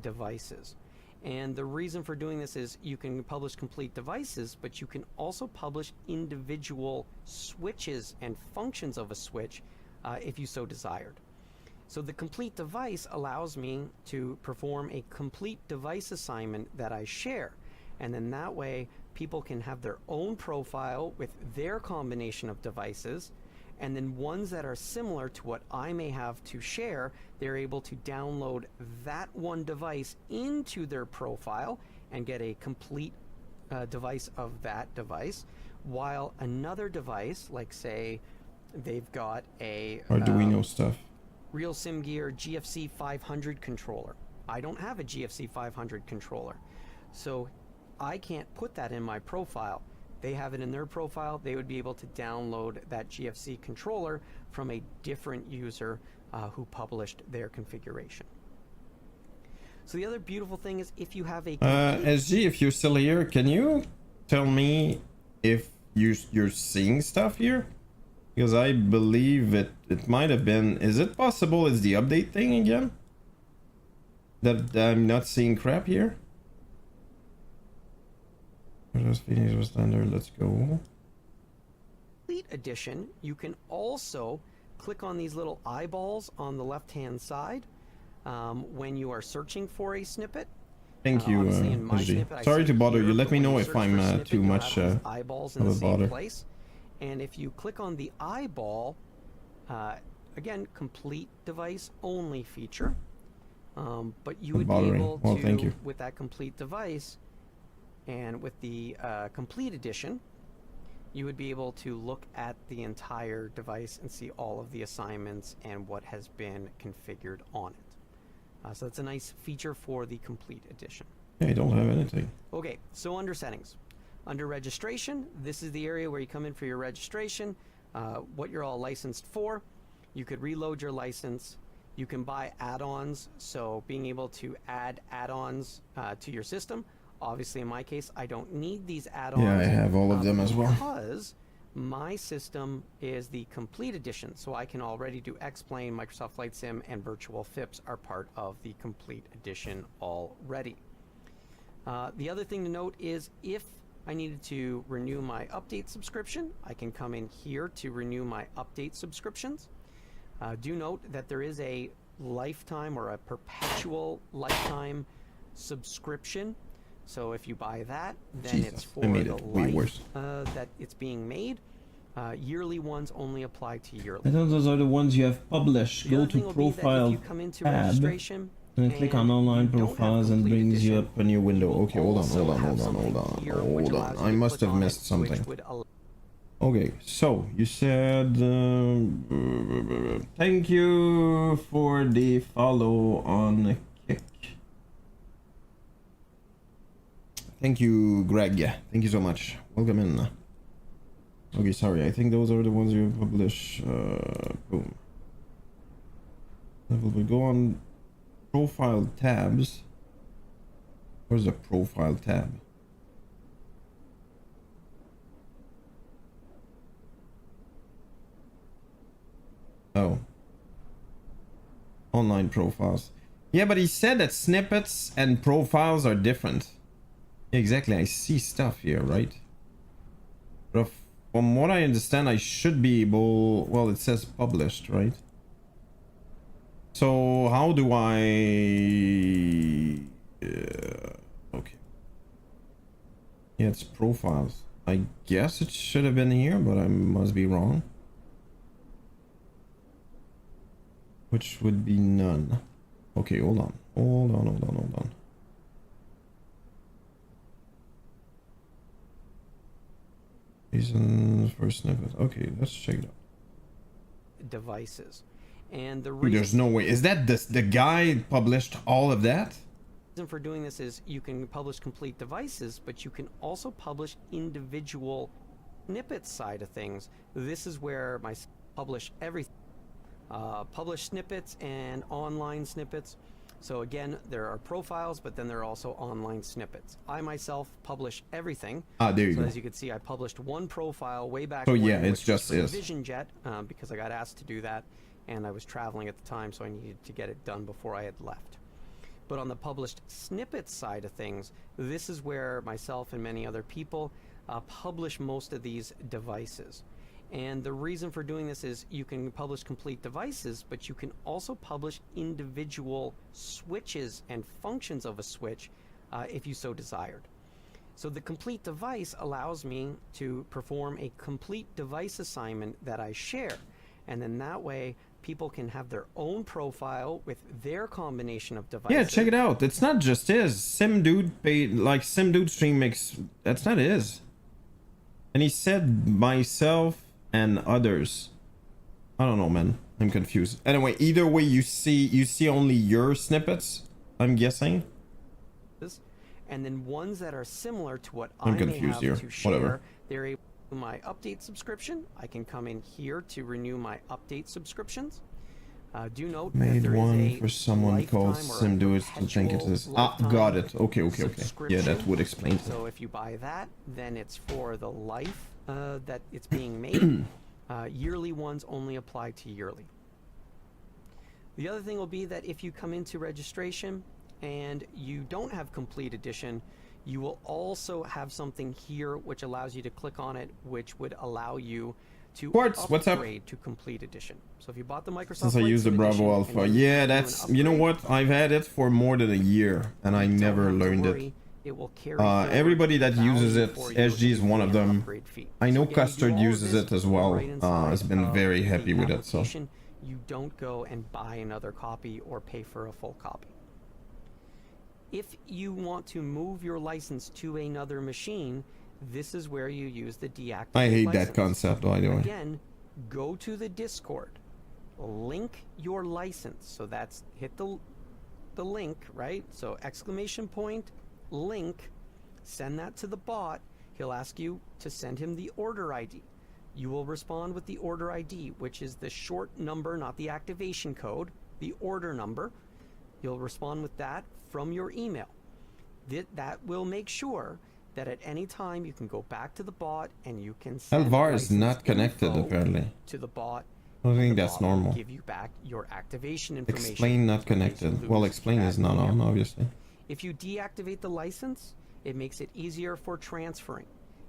Devices. And the reason for doing this is you can publish complete devices, but you can also publish individual switches and functions of a switch if you so desired. So the complete device allows me to perform a complete device assignment that I share. And then that way people can have their own profile with their combination of devices, and then ones that are similar to what I may have to share, they're able to download that one device into their profile and get a complete device of that device, while another device, like say they've got a Arduino stuff. Real Sim Gear GFC 500 controller. I don't have a GFC 500 controller, so I can't put that in my profile. They have it in their profile. They would be able to download that GFC controller from a different user who published their configuration. So the other beautiful thing is if you have a SG, if you're still here, can you tell me if you're seeing stuff here? Because I believe it might have been. Is it possible it's the update thing again? That I'm not seeing crap here? Just finish with standard. Let's go. Complete edition, you can also click on these little eyeballs on the left-hand side when you are searching for a snippet. Thank you, SG. Sorry to bother you. Let me know if I'm too much eyeballs in the same place. And if you click on the eyeball, again, complete device only feature. But you would be able to, thank you. with that complete device, and with the complete edition, you would be able to look at the entire device and see all of the assignments and what has been configured on it. So that's a nice feature for the complete edition. I don't have anything. Okay, so under settings, under registration, this is the area where you come in for your registration, what you're all licensed for. You could reload your license. You can buy add-ons, so being able to add add-ons to your system. Obviously, in my case, I don't need these add-ons. Yeah, I have all of them as well. Because my system is the complete edition, so I can already do X-Plane, Microsoft Flight Sim, and Virtual FIPS are part of the complete edition already. The other thing to note is if I needed to renew my update subscription, I can come in here to renew my update subscriptions. Do note that there is a lifetime or a perpetual lifetime subscription. So if you buy that, then it's for the life that it's being made. Yearly ones only apply to yearly. I thought those are the ones you have published. Go to Profile tab and click on Online Profiles and brings you up a new window. Okay, hold on. I must have missed something. Okay, so you said thank you for the follow on Kick. Thank you, Greg. Thank you so much. Welcome in. Okay, sorry. I think those are the ones you publish. Boom. We go on profile tabs. Where's the profile tab? Oh. Online profiles. Yeah, but he said that snippets and profiles are different. Exactly, I see stuff here, right? But from what I understand, I should be able... Well, it says published, right? So, how do I... okay. Yeah, it's profiles. I guess it should have been here, but I must be wrong. Which would be none. Okay, hold on. Reasons for snippet. Okay, let's check it out. Devices. And the Dude, there's no way. Is that the guy published all of that? reason for doing this is you can publish complete devices, but you can also publish individual snippets side of things. This is where my publish everything. Publish snippets and online snippets. So again, there are profiles, but then there are also online snippets. I myself publish everything. Ah, there you go. As you can see, I published one profile way back. So when, yeah, it's which just was is. Vision Jet, because I got asked to do that, and I was traveling at the time, so I needed to get it done before I had left. But on the published snippets side of things, this is where myself and many other people publish most of these devices. And the reason for doing this is you can publish complete devices, but you can also publish individual switches and functions of a switch if you so desired. So the complete device allows me to perform a complete device assignment that I share. And then that way, people can have their own profile with their combination of devices. Yeah, check it out. It's not just his. SimDude paid, like SimDude stream makes. That's not his. And he said myself and others. I don't know, man. I'm confused. Anyway, either way, you see only your snippets, I'm guessing. And then ones that are similar to what I'm I may confused have here. to share. Whatever. They're able to my update subscription. I can come in here to renew my update subscriptions. Do note that Made there is one a for someone called lifetime or a SimDude to think it is. Ah, perpetual got it. Okay. Yeah, that subscription. would explain it. So if you buy that, then it's for the life that it's being made. Yearly ones only apply to yearly. The other thing will be that if you come into registration and you don't have complete edition, you will also have something here which allows you to click on it, which would allow you to Quartz, what's up? upgrade to complete edition. So if you bought the Microsoft Since I Flight use the Sim Bravo edition and Alpha. you Yeah, do an that's, you know upgrade, what? I've had it for more than a year and I you don't never have to learned it. worry. It will carry forward Everybody that value uses it, for you SG is and one of pay an them. upgrade fee. I know So again, you do Custard all of uses this it as well. right inside Has been of very the happy with it, so. application. You don't go and buy another copy or pay for a full copy. If you want to move your license to another machine, this is where you use the deactivate I hate license. that concept, by the way. Again, go to the Discord, link your license. So that's hit the link, right? So exclamation point, link, send that to the bot. He'll ask you to send him the order ID. You will respond with the order ID, which is the short number, not the activation code, the order number. You'll respond with that from your email. That will make sure that at any time you can go back to the bot and you can send Elvar is not license connected, info apparently. to the bot. I don't think The that's bot will normal. give you back your activation information. Explain not in case you connected. lose Well, explain that is not email. on, obviously. If you deactivate the license, it makes it easier for transferring.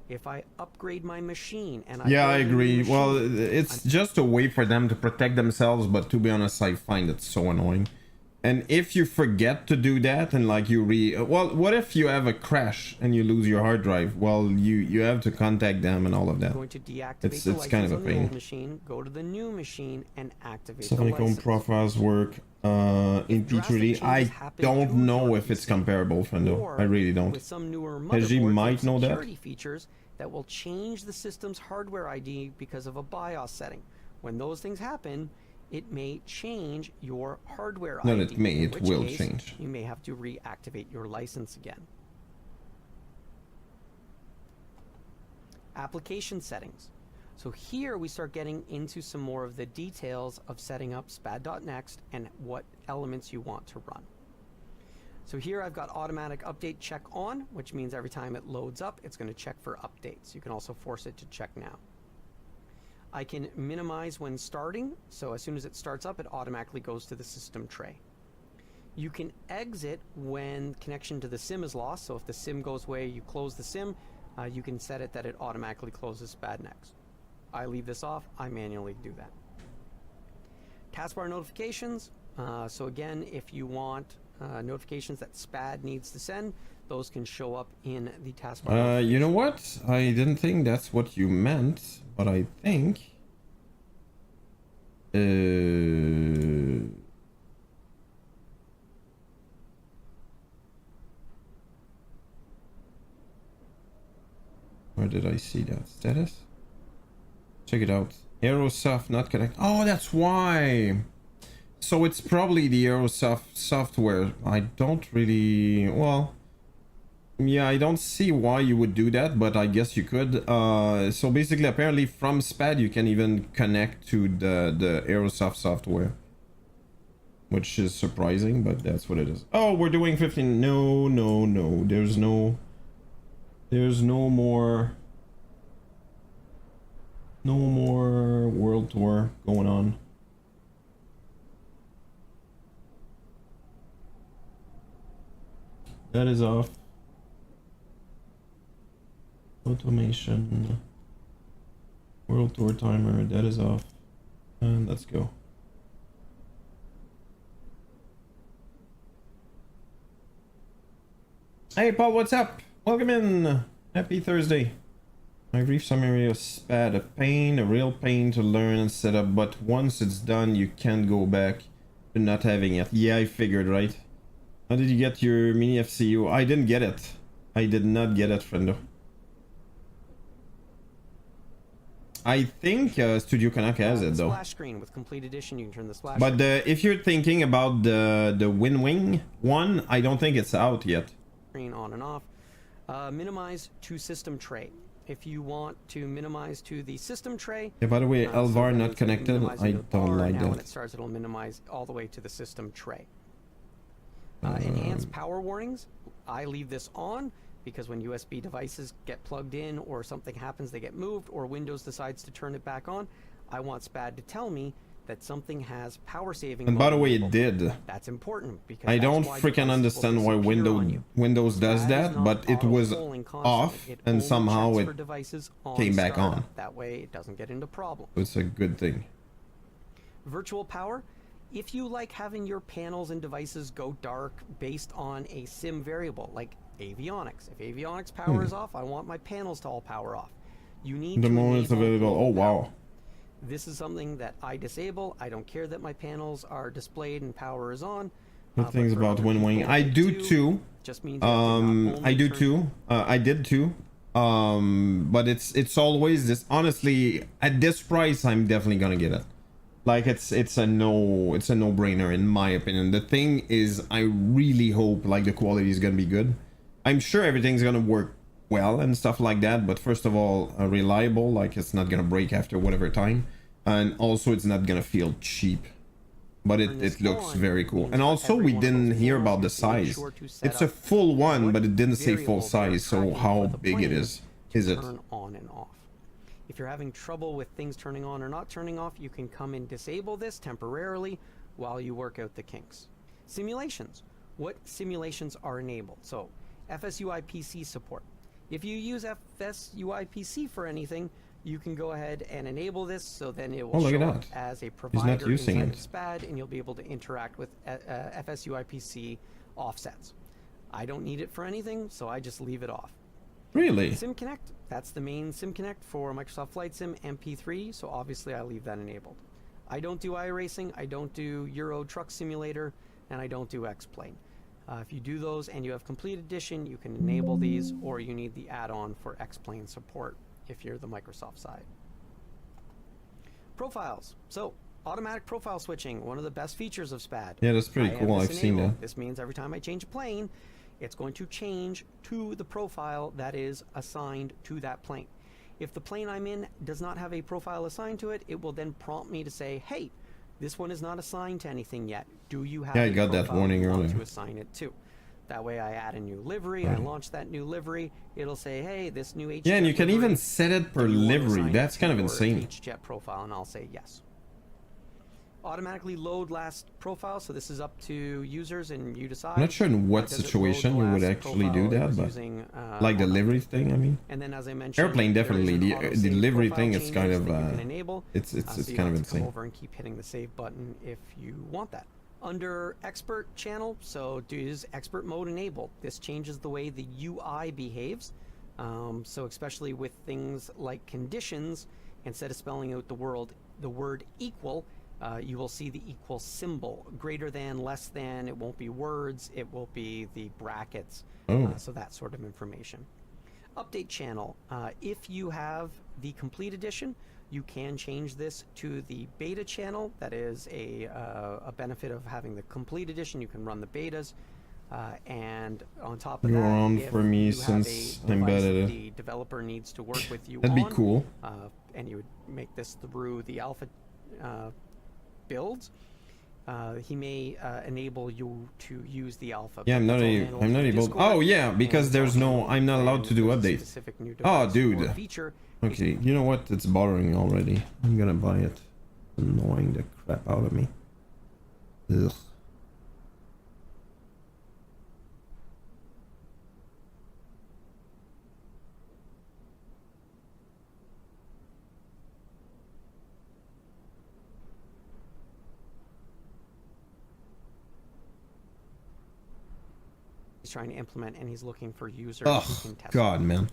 If I upgrade my machine and Yeah, I build a new agree. machine, Well, it's just a way for them to protect themselves, but to be honest, I find it so annoying. And if you forget to do that and like you well, what if you have a crash and you lose your hard drive? Well, you have to contact them and all of that. going to deactivate It's the license kind of a on the pain. old machine, go to the new machine and activate the Safaricom license. profiles work in P3D. I don't know if it's comparable, Fendo. Or I really don't. with some newer SG motherboards, might with know that. security features that will change the system's hardware ID because of a BIOS setting. When those things happen, it may change your hardware Not ID. it may, in it which will case, change. You may have to reactivate your license again. Application settings. So here we start getting into some more of the details of setting up SPAD.next and what elements you want to run. So here I've got automatic update check on, which means every time it loads up, it's going to check for updates. You can also force it to check now. I can minimize when starting, so as soon as it starts up, it automatically goes to the system tray. You can exit when connection to the SIM is lost, so if the SIM goes away, you close the SIM, you can set it that it automatically closes SPAD.next. I leave this off, I manually do that. Taskbar notifications, so again, if you want notifications that SPAD needs to send, those can show up in the taskbar. You know what? I didn't think that's what you meant, but I think... Where did I see that? Status? Check it out. Aerosoft not connect. Oh, that's why. So it's probably the Aerosoft software. I don't really... Well... Yeah, I don't see why you would do that, but I guess you could. So basically, apparently from SPAD, you can even connect to the Aerosoft software. Which is surprising, but that's what it is. Oh, we're doing 15. No, no, no. There's no more... No more world tour going on. That is off. Automation. World tour timer, that is off. And let's go. Hey Paul, what's up? Welcome in. Happy Thursday. My brief summary of SPAD, a pain, a real pain to learn and set up, but once it's done, you can't go back to not having it. Yeah, I figured, right? How did you get your mini FCU? I didn't get it. I did not get it, friendo. I think Studio Connect has it though. Splash screen with complete edition. You can turn the splash. But if you're thinking about the WinWing one, I don't think it's out yet. Screen on and off. Minimize to system tray. If you want to minimize to the system tray. Yeah, by the way, Alvar so not connected. I don't like that. When it starts, it'll minimize all the way to the system tray. Enhanced power warnings. I leave this on because when USB devices get plugged in or something happens, they get moved, or Windows decides to turn it back on, I want SPAD to tell me that something has power saving. And by the way, it did. That's important because I don't freaking understand why Windows does that, but it was off and somehow it came back on. That way it doesn't get into problems. It's a good thing. Virtual power. If you like having your panels and devices go dark based on a sim variable, like avionics. If avionics power is off, I want my panels to all power off. You need the moment it's available. Oh wow. This is something that I disable. I don't care that my panels are displayed and power is on. Good things about WinWing. I do too. Just means I do too. I did too. But it's always this. Honestly, at this price, I'm definitely gonna get it. Like it's a no-brainer in my opinion. The thing is, I really hope like the quality is gonna be good. I'm sure everything's gonna work well and stuff like that, but first of all, reliable, like it's not gonna break after whatever time, and also it's not gonna feel cheap, but it looks very cool. And also we didn't hear about the size. It's a full one, but it didn't say full size, so how big it is it? Turn on and off. If you're having trouble with things turning on or not turning off, you can come and disable this temporarily while you work out the kinks. Simulations. What simulations are enabled? So FSUI PC support. If you use FSUI PC for anything, you can go ahead and enable this, so then it will show up as a provider inside of SPAD, and you'll be able to interact with FSUI PC offsets. I don't need it for anything, so I just leave it off. Really? SimConnect, that's the main SimConnect for Microsoft Flight Sim MP3, so obviously I leave that enabled. I don't do iRacing, I don't do Euro Truck Simulator, and I don't do X-Plane. If you do those and you have Complete Edition, you can enable these, or you need the add-on for X-Plane support if you're the Microsoft side. Profiles. So, automatic profile switching, one of the best features of SPAD. Yeah, that's pretty cool. I've seen that. This means every time I change a plane, it's going to change to the profile that is assigned to that plane. If the plane I'm in does not have a profile assigned to it, it will then prompt me to say, hey, this one is not assigned to anything yet. Do you have I got that warning earlier. to assign it to? That way I add a new livery, I launch that new livery, it'll say, hey, this new HJet Yeah, and you can livery, even set it per livery. That's kind of insane. HJet profile, and I'll say yes. Automatically load last profile, so this is up to users and you decide. I'm not sure in what situation you would actually do that, but using, like the livery thing, I mean. And then, as I mentioned, airplane definitely. The livery thing is kind of it's so kind of insane. Come over and keep hitting the save button if you want that. Under expert channel, so is expert mode enabled. This changes the way the UI behaves. So especially with things like conditions, instead of spelling out the word equal, you will see the equal symbol. Greater than, less than, it won't be words, it will be the brackets. So that sort of information. Update channel. If you have the complete edition, you can change this to the beta channel. That is a benefit of having the complete edition. You can run the betas. And on top of You're that, on if for me you since have a I'm device bad at that it. the developer needs to work with you That'd be on, cool. and you would make this through the alpha builds, he may enable you to use the alpha. Yeah, I'm not able. Oh yeah, because there's no. I'm not allowed to do updates. Oh, dude. Okay, you know what? It's bothering already. I'm gonna buy it. Annoying the crap out of me. Ugh. He's trying to implement, and he's looking for users Oh who can test. God, man.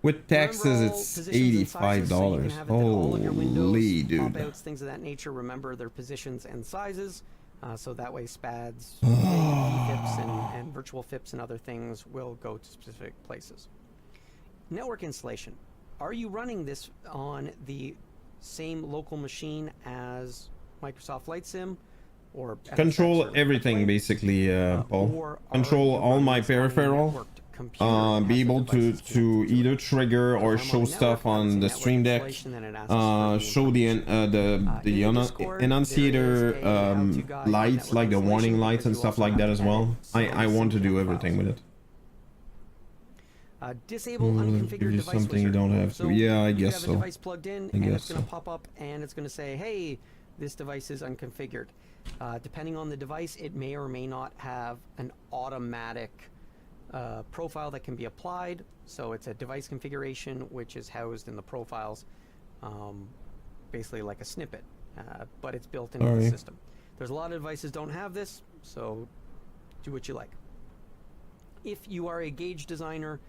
With taxes, it's $85. Holy dude. Pop-outs, things of that nature. Remember their positions and sizes, so that way SPADs, VFIPs, and virtual FIPs and other things will go to specific places. Network installation. Are you running this on the same local machine as Microsoft Flight Sim? Or control everything basically, Paul. Control all my peripheral. Be able to either trigger or show stuff on the Stream Deck. Show the enunciator lights, like the warning lights and stuff like that as well. I want to do everything with it. Disable unconfigured device something you don't have to. So yeah, I guess you have so. a device plugged in, and it's going to pop up, and it's going to say, "Hey, this device is unconfigured." Depending on the device, it may or may not have an automatic profile that can be applied. So it's a device configuration which is housed in the profiles, basically like a snippet, but it's built into the system. There's a lot of devices don't have this, so do what you like. If you are a gauge designer,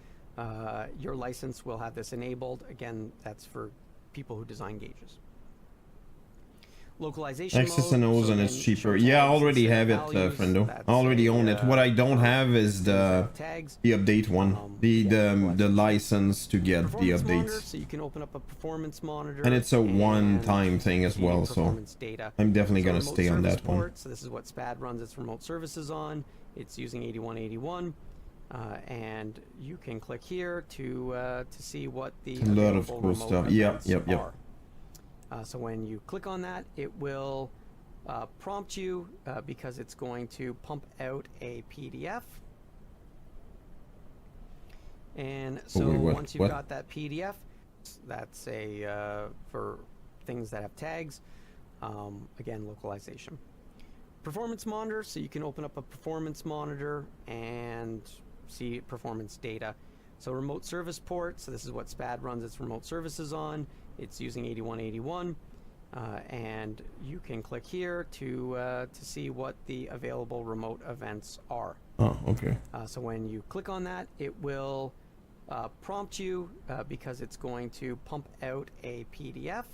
your license will have this enabled. Again, that's for people who design gauges. Localization Access mode, and O's, and it's cheaper. Yeah, I already have it, friendo. I already own it. What I don't have is the update one, the license to get the updates. So you can open up a performance monitor, and it's a one-time thing as well, so I'm definitely gonna stay on that one. So this is what SPAD runs its remote services on. It's using 8181, and you can click here to see what the a lot of cool stuff. Yep. So when you click on that, it will prompt you because it's going to pump out a PDF. And so once you've got that PDF, that's a for things that have tags. Again, localization. Performance monitor, so you can open up a performance monitor and see performance data. So remote service port, so this is what SPAD runs its remote services on. It's using 8181, and you can click here to see what the available remote events are. Oh, okay. So when you click on that, it will prompt you because it's going to pump out a PDF.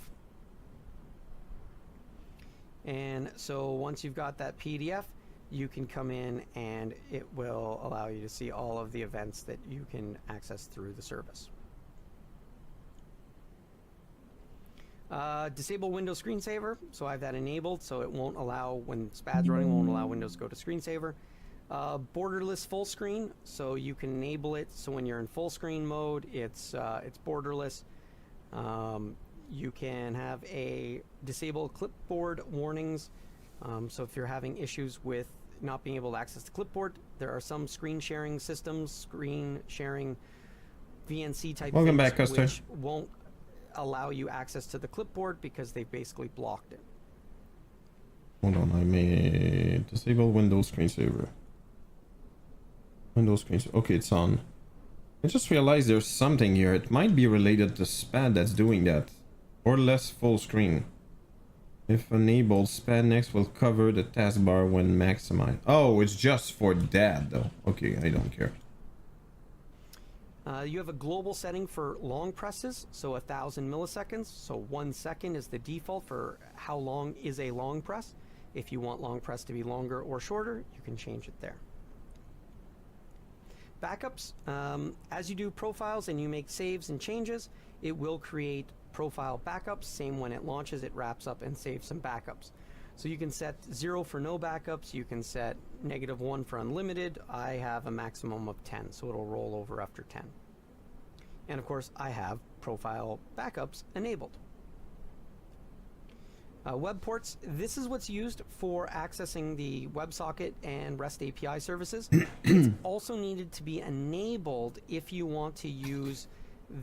And so once you've got that PDF, you can come in and it will allow you to see all of the events that you can access through the service. Disable Windows screensaver, so I have that enabled, so it won't allow, when SPAD's running, won't allow Windows to go to screensaver. Borderless full screen, so you can enable it, so when you're in full screen mode, it's borderless. You can have a disable clipboard warnings, so if you're having issues with not being able to access the clipboard, there are some screen sharing systems, screen sharing VNC type things, which won't allow you access to the clipboard because they basically blocked it. Hold on, I may disable Windows screensaver. Windows screensaver. Okay, it's on. I just realized there's something here. It might be related to SPAD that's doing that. Or less full screen. If enabled, SPAD next will cover the taskbar when maximized. Oh, it's just for that though. Okay, I don't care. You have a global setting for long presses, so 1,000 milliseconds. So 1 second is the default for how long is a long press. If you want long press to be longer or shorter, you can change it there. Backups. As you do profiles and you make saves and changes, it will create profile backups. Same when it launches, it wraps up and saves some backups. So you can set 0 for no backups. You can set -1 for unlimited. I have a maximum of 10, so it'll roll over after 10. And of course, I have profile backups enabled. Web ports, this is what's used for accessing the WebSocket and REST API services. It's also needed to be enabled if you want to use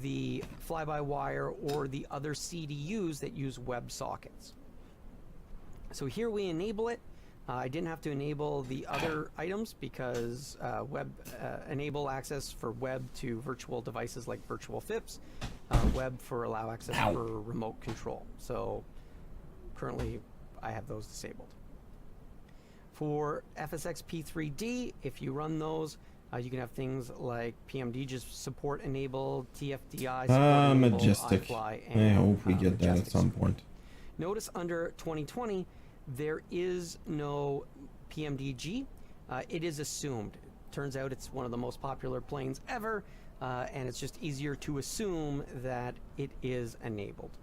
the fly-by-wire or the other CDUs that use WebSockets. So here we enable it. I didn't have to enable the other items because enable access for web to virtual devices like virtual FIPS, web for allow access for remote control. So currently I have those disabled. For FSX P3D, if you run those, you can have things like PMD just support enabled, TFDI support enabled, Majestic. iFly, I and hope we get that at Majestic some support. point. Notice under 2020, there is no PMDG. It is assumed. Turns out it's one of the most popular planes ever, and it's just easier to assume that it is enabled.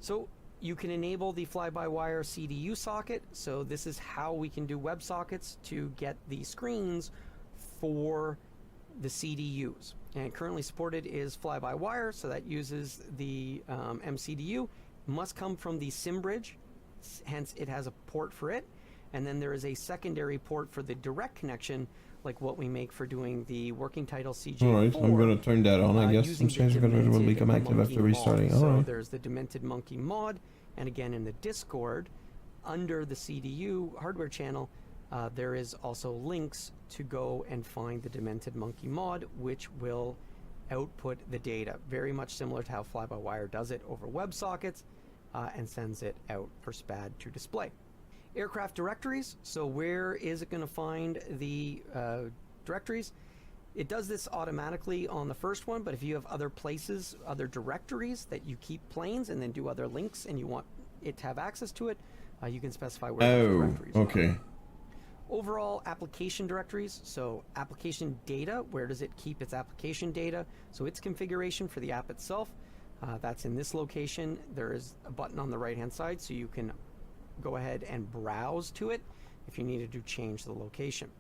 So you can enable the fly-by-wire CDU socket. So this is how we can do WebSockets to get the screens for the CDUs. And currently supported is fly-by-wire, so that uses the MCDU. Must come from the SIM bridge, hence it has a port for it. And then there is a secondary port for the direct connection, like what we make for doing the working title CJ4. Alright, I'm gonna turn that on, I guess. Some strange configuration will become active after restarting. So Alright. there's the Demented Monkey mod, and again in the Discord, under the CDU hardware channel, there is also links to go and find the Demented Monkey mod, which will output the data, very much similar to how fly-by-wire does it over WebSockets, and sends it out for SPAD to display. Aircraft directories, so where is it going to find the directories? It does this automatically on the first one, but if you have other places, other directories that you keep planes and then do other links and you want it to have access to it, you can specify where those directories okay. are. Overall application directories, so application data, where does it keep its application data? So its configuration for the app itself, that's in this location. There is a button on the right hand side, so you can go ahead and browse to it if you needed to change the location.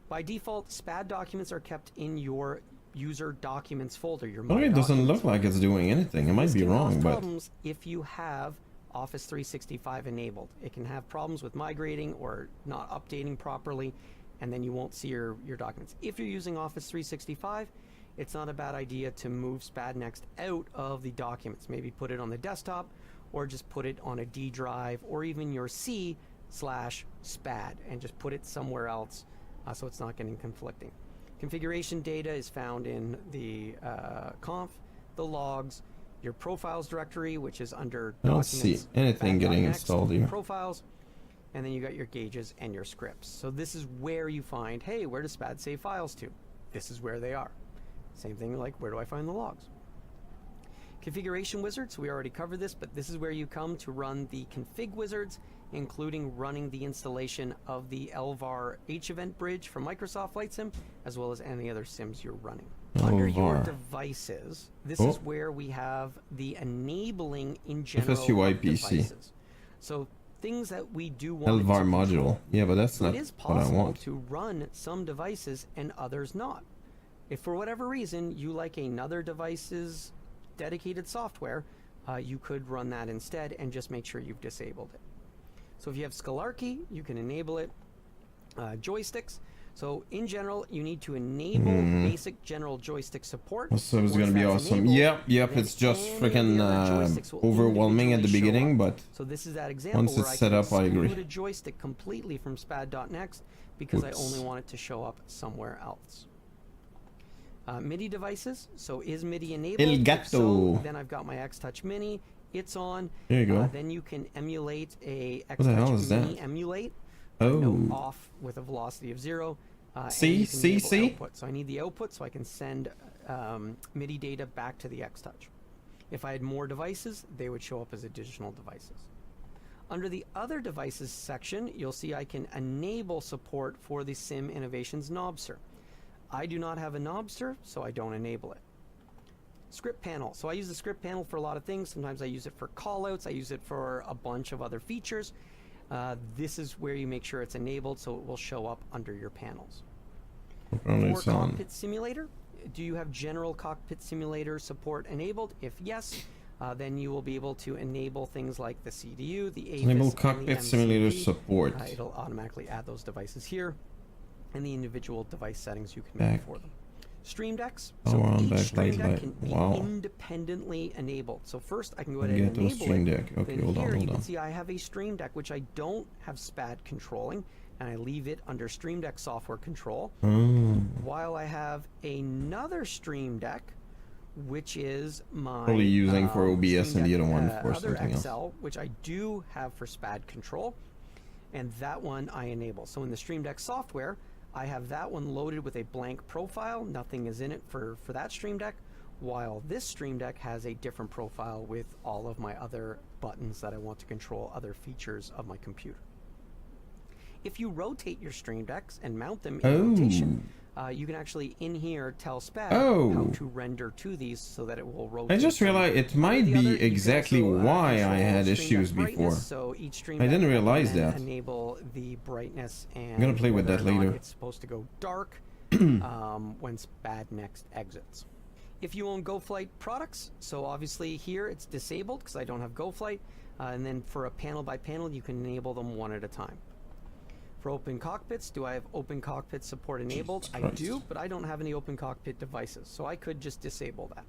By default, SPAD documents are kept in your user documents folder. Your it doesn't look like it's doing anything. It might be wrong, but problems if you have Office 365 enabled. It can have problems with migrating or not updating properly, and then you won't see your documents. If you're using Office 365, it's not a bad idea to move SPAD Next out of the documents. Maybe put it on the desktop, or just put it on a D drive, or even your C/SPAD, and just put it somewhere else so it's not getting conflicting. Configuration data is found in the conf, the logs, your profiles directory, which is under I don't documents, see anything getting installed here. profiles, and then you got your gauges and your scripts. So this is where you find, hey, where does SPAD save files to? This is where they are. Same thing like, where do I find the logs? Configuration wizards, we already covered this, but this is where you come to run the config wizards, including running the installation of the LVAR H-Event bridge from Microsoft Flight Sim, as well as any other sims you're running. Under your devices, this is where we have the enabling in general FSUI PC. devices. So things that we do want LVAR to module. control. Yeah, but that's not It is what I possible want. to run some devices and others not. If for whatever reason you like another device's dedicated software, you could run that instead and just make sure you've disabled it. So if you have Scholarkey, you can enable it. Joysticks. So in general, you need to enable basic general joystick support. So it's gonna Once be that's awesome. enabled, Yep, then it's just any of freaking the other joysticks will overwhelming at the individually show beginning, up. but So this is that example once where it's I set can up, I agree. exclude a joystick completely from SPAD.next because I Oops. only want it to show up somewhere else. MIDI devices. So is MIDI enabled? El If gato. so, then I've got my X-Touch Mini. It's on. there you go. Then you can emulate a the hell X-Touch is Mini that? emulate. Oh. Note off with a velocity of 0. See? and you can enable See? output. So I need the output so I can send MIDI data back to the X-Touch. If I had more devices, they would show up as additional devices. Under the Other Devices section, you'll see I can enable support for the Sim Innovations Knobser. I do not have a knobster, so I don't enable it. Script panel. So I use the script panel for a lot of things. Sometimes I use it for callouts. I use it for a bunch of other features. This is where you make sure it's enabled so it will show up under your panels. For Cockpit Simulator, do you have General Cockpit Simulator support enabled? If yes, then you will be able to enable things like the CDU, the AFIS, enable Cockpit Simulator support. It'll automatically add those devices here, and the individual device settings you can make for them. Stream Decks. So each Stream Deck can be independently enabled. So first I can go ahead and enable Stream Deck. Okay, hold on. You can see I have a Stream Deck which I don't have SPAD controlling, and I leave it under Stream Deck software control. While I have another Stream Deck, which is my probably using for OBS and the other one for something XL, else. Which I do have for SPAD control, and that one I enable. So in the Stream Deck software, I have that one loaded with a blank profile. Nothing is in it for that Stream Deck, while this Stream Deck has a different profile with all of my other buttons that I want to control other features of my computer. If you rotate your Stream Decks and mount them in rotation, you can actually in here tell SPAD how to render to these so that it will rotate. I just realized it might be exactly why I had issues before. So each Stream I didn't realize that. Enable the brightness, and I'm gonna play with that later. It's supposed to go dark when SPAD next exits. If you own GoFlight products, so obviously here it's disabled because I don't have GoFlight, and then for a panel by panel you can enable them one at a time. For Open Cockpits, do I have Open Cockpit support enabled? I do, but I don't have any Open Cockpit devices, so I could just disable that.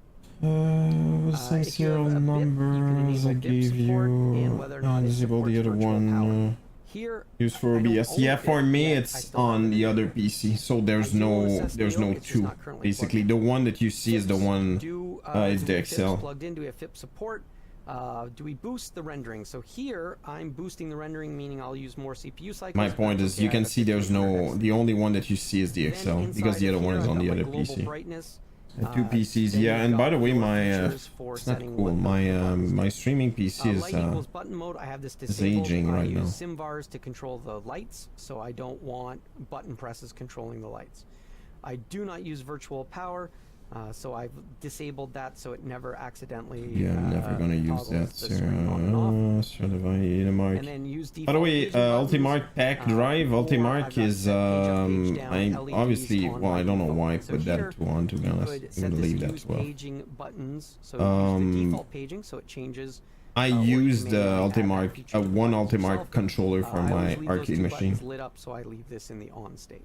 Serial numbers I gave you. And disable the other one. Here, use for OBS. Yeah, for me it's on the other PC, so there's no two. Basically, the one that you see is the one. It's the XL. Plugged in. Do we have FIP support? Do we boost the rendering? So here I'm boosting the rendering, meaning I'll use more CPU cycles. My point is, you can see there's no. The only one that you see is the XL because the other one is on the other PC. Two PCs, yeah. And by the way, my it's not cool. My streaming PC is aging right now. I use sim bars to control the lights, so I don't want button presses controlling the lights. I do not use virtual power. So I've disabled that so it never accidentally I'm never gonna use that, and then use by the way, Ultimark pack drive. Ultimark is I obviously, well, I don't know why I put that on, to be honest. I'm gonna leave that as well. Buttons, so use the default paging so it changes. I used Ultimark, one Ultimark controller for my arcade machine. Lit up, so I leave this in the on state.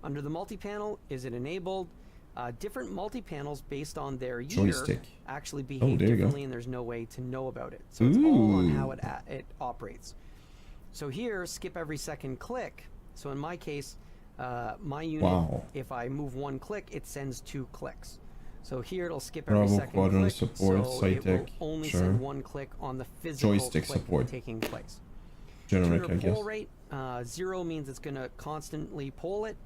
Under the multi-panel, is it enabled? Different multi-panels based on their year actually behave differently, and there's no way to know about it. So it's all on how it operates. So here, skip every second click. So in my case, my unit, if I move one click, it sends 2 clicks. So here it'll skip every second click, support, so it will only send 1 click on the physical joystick click support taking place. Generic, I guess. Poll rate, 0 means it's going to constantly poll it.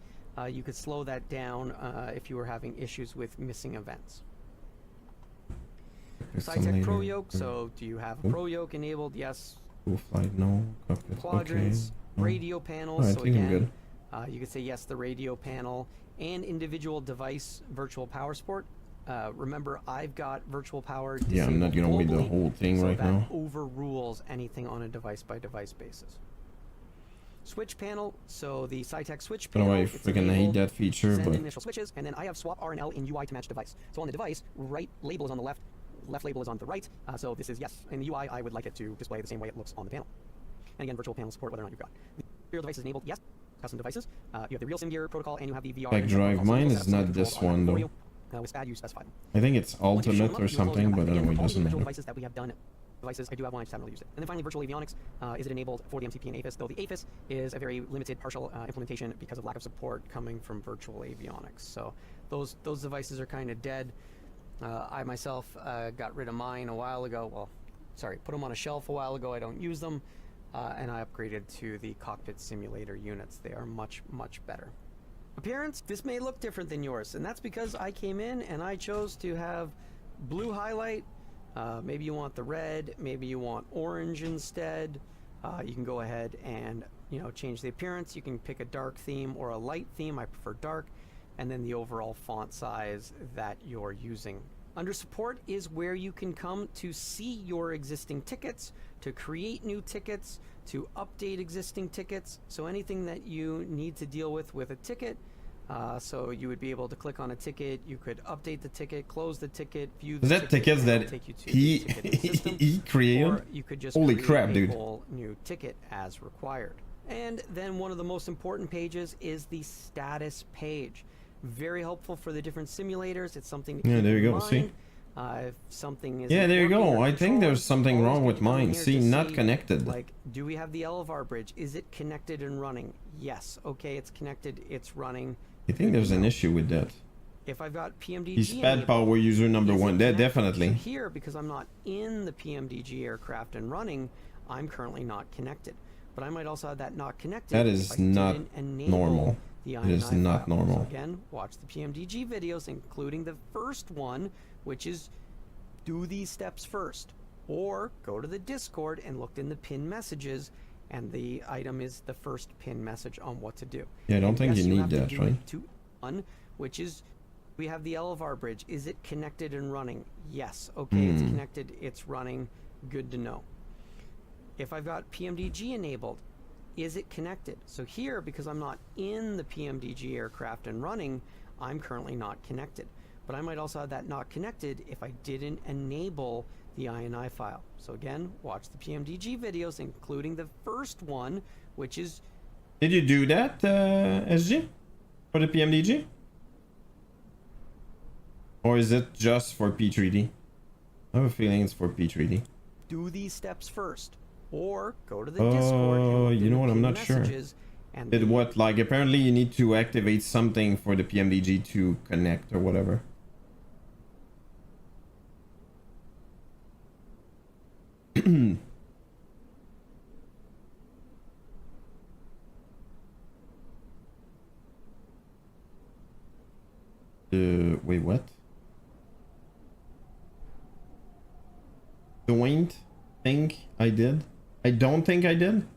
You could slow that down if you were having issues with missing events. SciTech Pro Yoke, so do you have a Pro Yoke enabled? Yes. Flight, no. Quadrants, radio panels, so again, you could say yes, the radio panel, and individual device virtual power support. Remember, I've got virtual power disabled. Yeah, I'm not going to read the whole thing right now. Overrules anything on a device-by-device basis. Switch panel, so the SciTech switch panel. I freaking hate that feature, but initial switches, and then I have swap RNL in UI to match device. So on the device, right label is on the left, left label is on the right. So this is yes. In the UI, I would like it to display the same way it looks on the panel. And again, virtual panel support, whether or not you've got the serial device is enabled. Yes. Custom devices. You have the real SIM gear protocol, and you have the VR. Back drive. Mine is not this one though. With SPAD, you specify them. I think it's Ultimate or something, but anyway, it doesn't matter. Devices that we have done. Devices, I do have one, I just haven't really used it. And then finally, virtual avionics. Is it enabled for the MCP and AFIS? Though the AFIS is a very limited partial implementation because of lack of support coming from virtual avionics. So those devices are kind of dead. I myself got rid of mine a while ago. Well, sorry, put them on a shelf a while ago. I don't use them. And I upgraded to the cockpit simulator units. They are much, much better. Appearance, this may look different than yours, and that's because I came in and I chose to have blue highlight. Maybe you want the red, maybe you want orange instead. You can go ahead and you know, change the appearance. You can pick a dark theme or a light theme. I prefer dark. And then the overall font size that you're using. Under support is where you can come to see your existing tickets, to create new tickets, to update existing tickets. So anything that you need to deal with a ticket. So you would be able to click on a ticket, you could update the ticket, close the ticket, view the ticket. Is that tickets that he created? Or you could just Holy create crap, a dude. whole new ticket as required. And then one of the most important pages is the status page. Very helpful for the different simulators. It's something to keep there you in go. mind. See? If something is Yeah, there you go. I think there's something wrong with mine. See, not connected. Like, do we have the Elevar bridge? Is it connected and running? Yes. Okay, it's connected. It's running. I think there's an issue with that. If I've got PMDG, He's SPAD power user number one. That definitely. So here, because I'm not in the PMDG aircraft and running, I'm currently not connected. But I might also have that not connected. That is not normal. It is not normal. So again, watch the PMDG videos, including the first one, which is do these steps first. Or go to the Discord and look in the pin messages, and the item is the first pin message on what to do. Yeah, I don't think yes, you need have to that, do right? it to one, which is we have the Elevar bridge. Is it connected and running? Yes. Okay, it's connected. It's running. Good to know. If I've got PMDG enabled, is it connected? So here, because I'm not in the PMDG aircraft and running, I'm currently not connected. But I might also have that not connected if I didn't enable the INI file. So again, watch the PMDG videos, including the first one, which is... Did you do that, SG? For the PMDG? Or is it just for P3D? I have a feeling it's for P3D. Do these steps first. Or go to the Discord. Oh, you know what? I'm not sure. And Did what? Like, apparently you need to activate something for the PMDG to connect or whatever. Wait, what? Don't think I did? I don't think I did?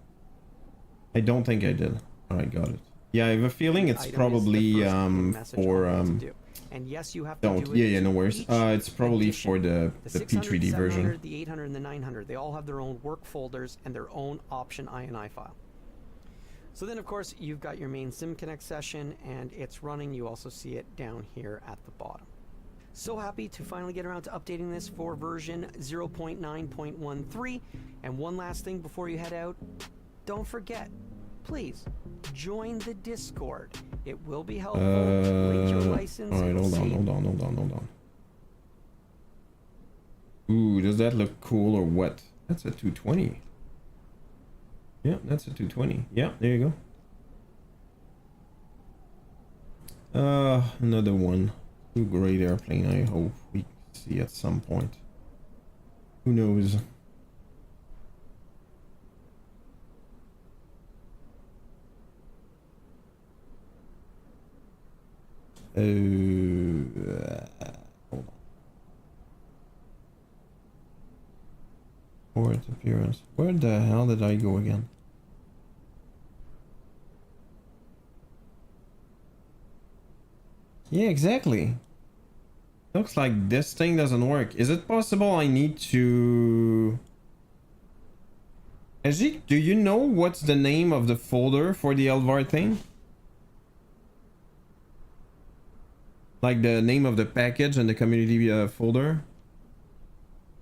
I don't think I did. Alright, got it. Yeah, I have a feeling it's probably for and yes, you have to don't. do it Yeah, no worries. It's probably edition. for the The P3D version. The 800 and the 900, they all have their own work folders and their own option INI file. So then, of course, you've got your main SimConnect session, and it's running. You also see it down here at the bottom. So happy to finally get around to updating this for version 0.9.13. And one last thing before you head out, don't forget, please join the Discord. It will be helpful. Link your license. Alright, hold on. Ooh, does that look cool or what? That's a 220. Yeah, that's a 220. Yeah, there you go. Another one. Two great airplane, I hope we see at some point. Who knows? Hold on. For its appearance. Where the hell did I go again? Yeah, exactly. Looks like this thing doesn't work. Is it possible I need to... Ajik, do you know what's the name of the folder for the Elvar thing? Like the name of the package and the community folder?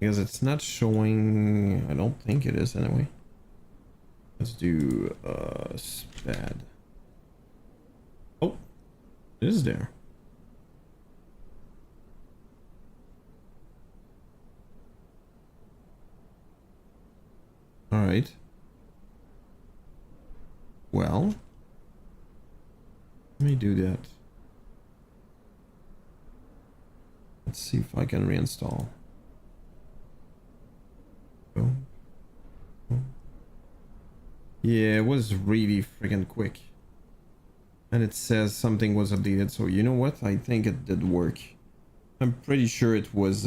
Because it's not showing... I don't think it is anyway. Let's do SPAD. Oh, it is there. All right. Well, let me do that. Let's see if I can reinstall. Go. Yeah, it was really freaking quick. And it says something was updated, so you know what? I think it did work. I'm pretty sure it was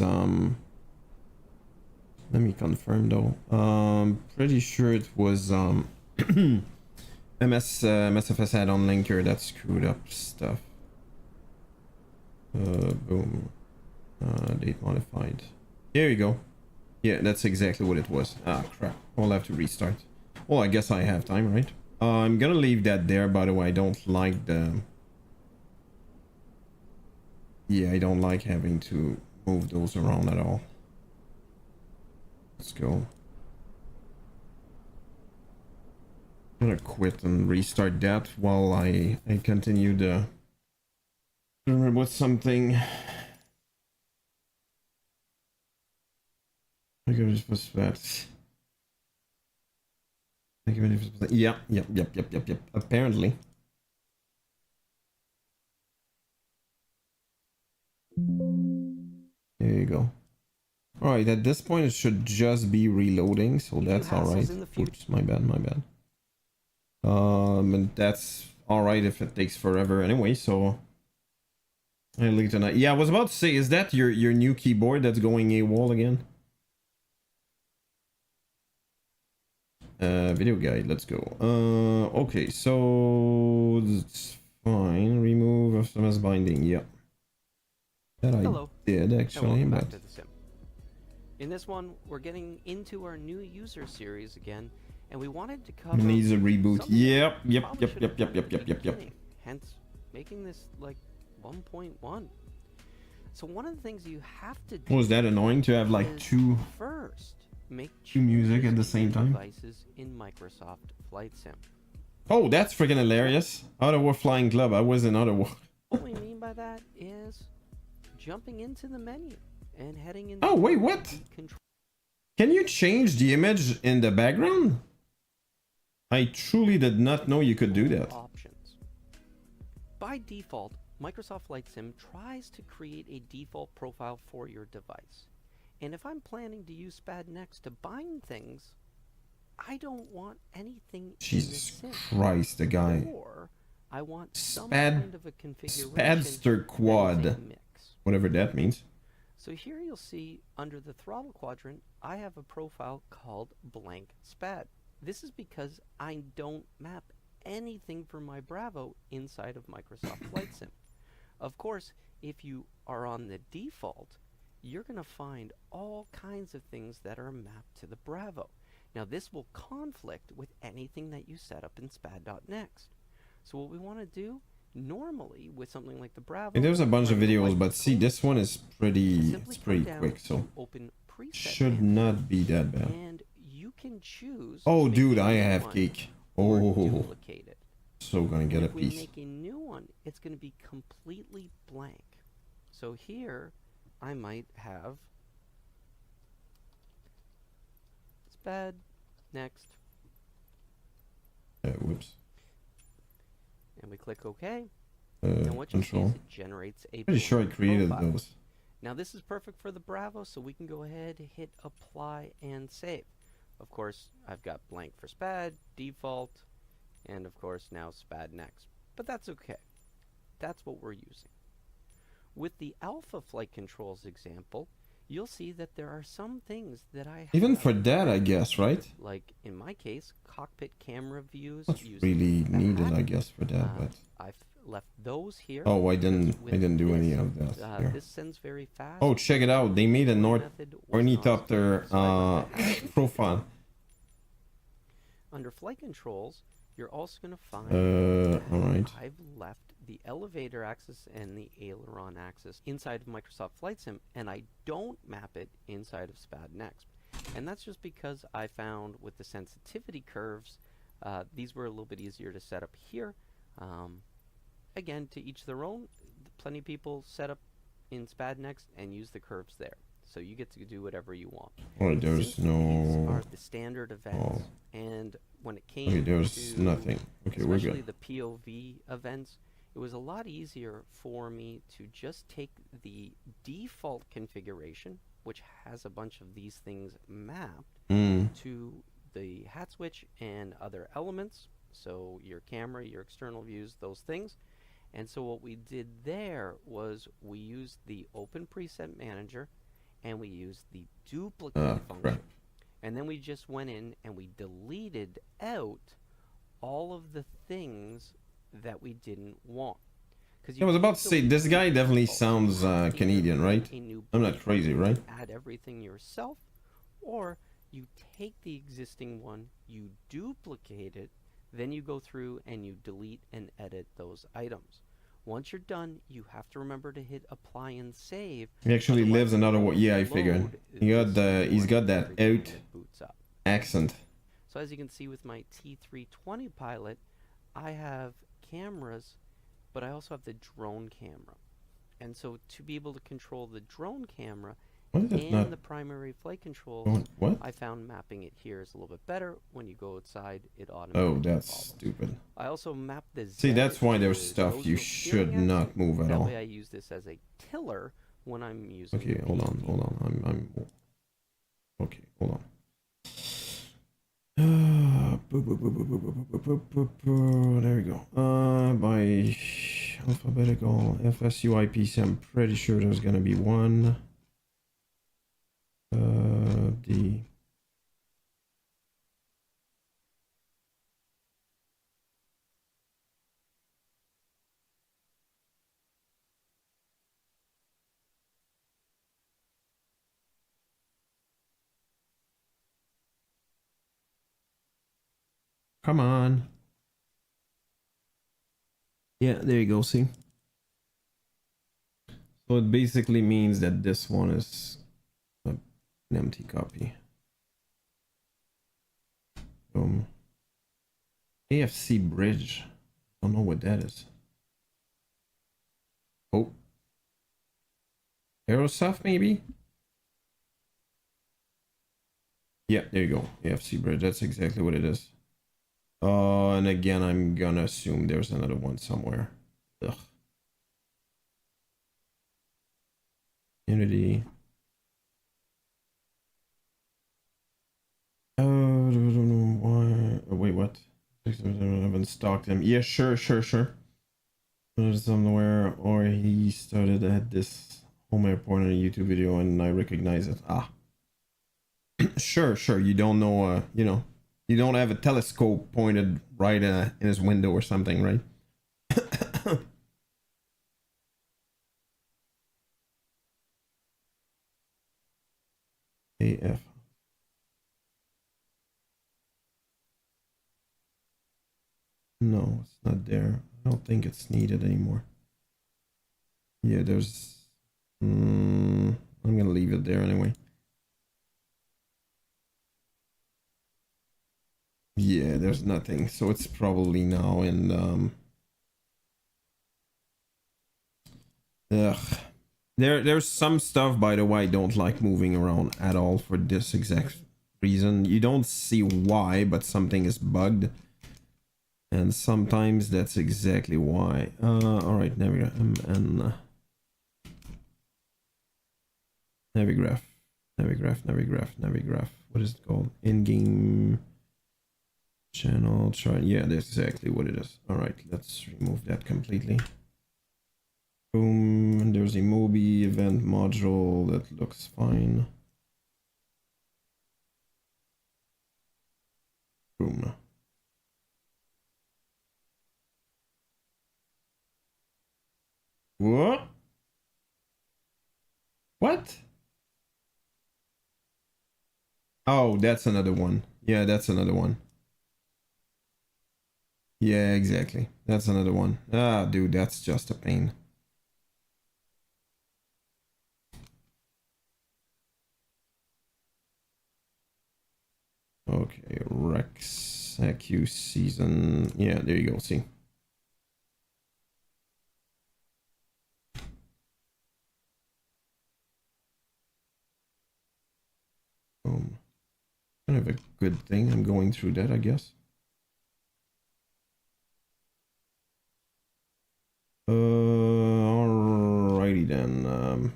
let me confirm though. Pretty sure it was MSFS add-on linker that screwed up stuff. Boom. Date modified. There you go. Yeah, that's exactly what it was. Ah, crap. I'll have to restart. Well, I guess I have time, right? I'm gonna leave that there, by the way. I don't like the... Yeah, I don't like having to move those around at all. Let's go. I'm gonna quit and restart that while I continue the... Remember what's something... I go to SPAD. Yep. Apparently. There you go. Alright, at this point it should just be reloading, so that's alright. Oops, my bad. And that's alright if it takes forever anyway, so... Yeah, I was about to say, is that your new keyboard that's going AWOL again? Video guide, let's go. Okay, so it's fine. Remove SMS binding, yeah. That I did actually, but... In this one, we're getting into our new user series again, and we wanted to cover... Needs a reboot. Yep. Hence, making this like 1.1. So one of the things you have to do... Was that annoying to have like two music at the same time? Devices in Microsoft Flight Sim. Oh, that's freaking hilarious. Outer War Flying Club. I was in Outer War. What we mean by that is jumping into the menu and heading into... Oh, wait, what? Can you change the image in the background? I truly did not know you could do that. Options. By default, Microsoft Flight Sim tries to create a default profile for your device. And if I'm planning to use SPAD next to bind things, I don't want anything Jesus Christ, the guy. Or I want some SPAD, kind of a configuration Spadster quad, mix. Whatever that means. So here you'll see under the throttle quadrant, I have a profile called blank SPAD. This is because I don't map anything for my Bravo inside of Microsoft Flight Sim. Of course, if you are on the default, you're going to find all kinds of things that are mapped to the Bravo. Now this will conflict with anything that you set up in SPAD.next. So what we want to do, normally with something like the Bravo... And there's a bunch of videos, but see, this one is pretty quick, so should not be that bad. And you can choose... Oh, dude, I have cake. Oh, so gonna get a piece. If we make a new one, it's going to be completely blank. So here... I might have SPAD next. Whoops. And we click OK. And what you see is it generates a pretty sure I created profile. those. Now this is perfect for the Bravo, so we can go ahead, hit apply and save. Of course, I've got blank for SPAD, default, and of course now SPAD next. But that's okay. That's what we're using. With the Alpha Flight Controls example, you'll see that there are some things that I have... Even for that, I guess, right? Like, in my case, cockpit camera views... That's really needed, I guess, for that, but... I've left those here. Oh, I didn't do any of that. This sends very fast. Oh, check it out. They made a ornithopter profile. Under Flight Controls, you're also going to find alright. I've left the elevator axis and the aileron axis inside of Microsoft Flight Sim, and I don't map it inside of SPAD Next. And that's just because I found with the sensitivity curves, these were a little bit easier to set up here. Again, to each their own. Plenty of people set up in SPAD Next and use the curves there. So you get to do whatever you want. Oh, there's no... are the standard events. And when it came okay, there's to nothing. Okay, we're good. Especially the POV events, it was a lot easier for me to just take the default configuration, which has a bunch of these things mapped, to the hat switch and other elements. So your camera, your external views, those things. And so what we did there was we used the Open Preset Manager and we used the duplicate function. Crap. And then we just went in and we deleted out all of the things that we didn't want. I was about to say, this guy definitely sounds Canadian, right? I'm not crazy, right? Add everything yourself, or you take the existing one, you duplicate it, then you go through and you delete and edit those items. Once you're done, you have to remember to hit apply and save. He actually lives another one. Yeah, I figured. He's got that out accent. So as you can see with my T320 pilot, I have cameras, but I also have the drone camera. And so to be able to control the drone camera and the primary flight controls, what? I found mapping it here is a little bit better. When you go outside, it Oh, automatically that's stupid. I also mapped the See, that's why there's stuff you should not move at all. That way I use this as a tiller when I'm using. Okay, hold on. Okay, hold on. There we go. By alphabetical FSUIPC, I'm pretty sure there's gonna be one. D. Come on. Yeah, there you go, see? So it basically means that this one is an empty copy. AFC bridge. I don't know what that is. Oh. Aerosoft maybe? Yeah, there you go. AFC bridge. That's exactly what it is. And again, I'm gonna assume there's another one somewhere. Ugh. Unity. Oh, I don't know why. Oh, wait, what? I haven't stalked him. Yeah, sure. Somewhere, or he started at this home airport in a YouTube video and I recognize it. Ah. Sure. You don't know, you know. You don't have a telescope pointed right in his window or something, right? AF. No, it's not there. I don't think it's needed anymore. Yeah, there's... I'm gonna leave it there anyway. Yeah, there's nothing. So it's probably now in... Ugh. There's some stuff, by the way, I don't like moving around at all for this exact reason. You don't see why, but something is bugged. And sometimes that's exactly why. Alright, Navigraph. Navigraph. What is it called? In-game channel chart. Yeah, that's exactly what it is. Alright, let's remove that completely. Boom. And there's a Mobi event module. That looks fine. Boom. What? What? Oh, that's another one. Yeah, that's another one. Yeah, exactly. That's another one. Ah, dude, that's just a pain. Okay, Rex AQ season. Yeah, there you go. See. Kind of a good thing. I'm going through that, I guess. Alrighty then.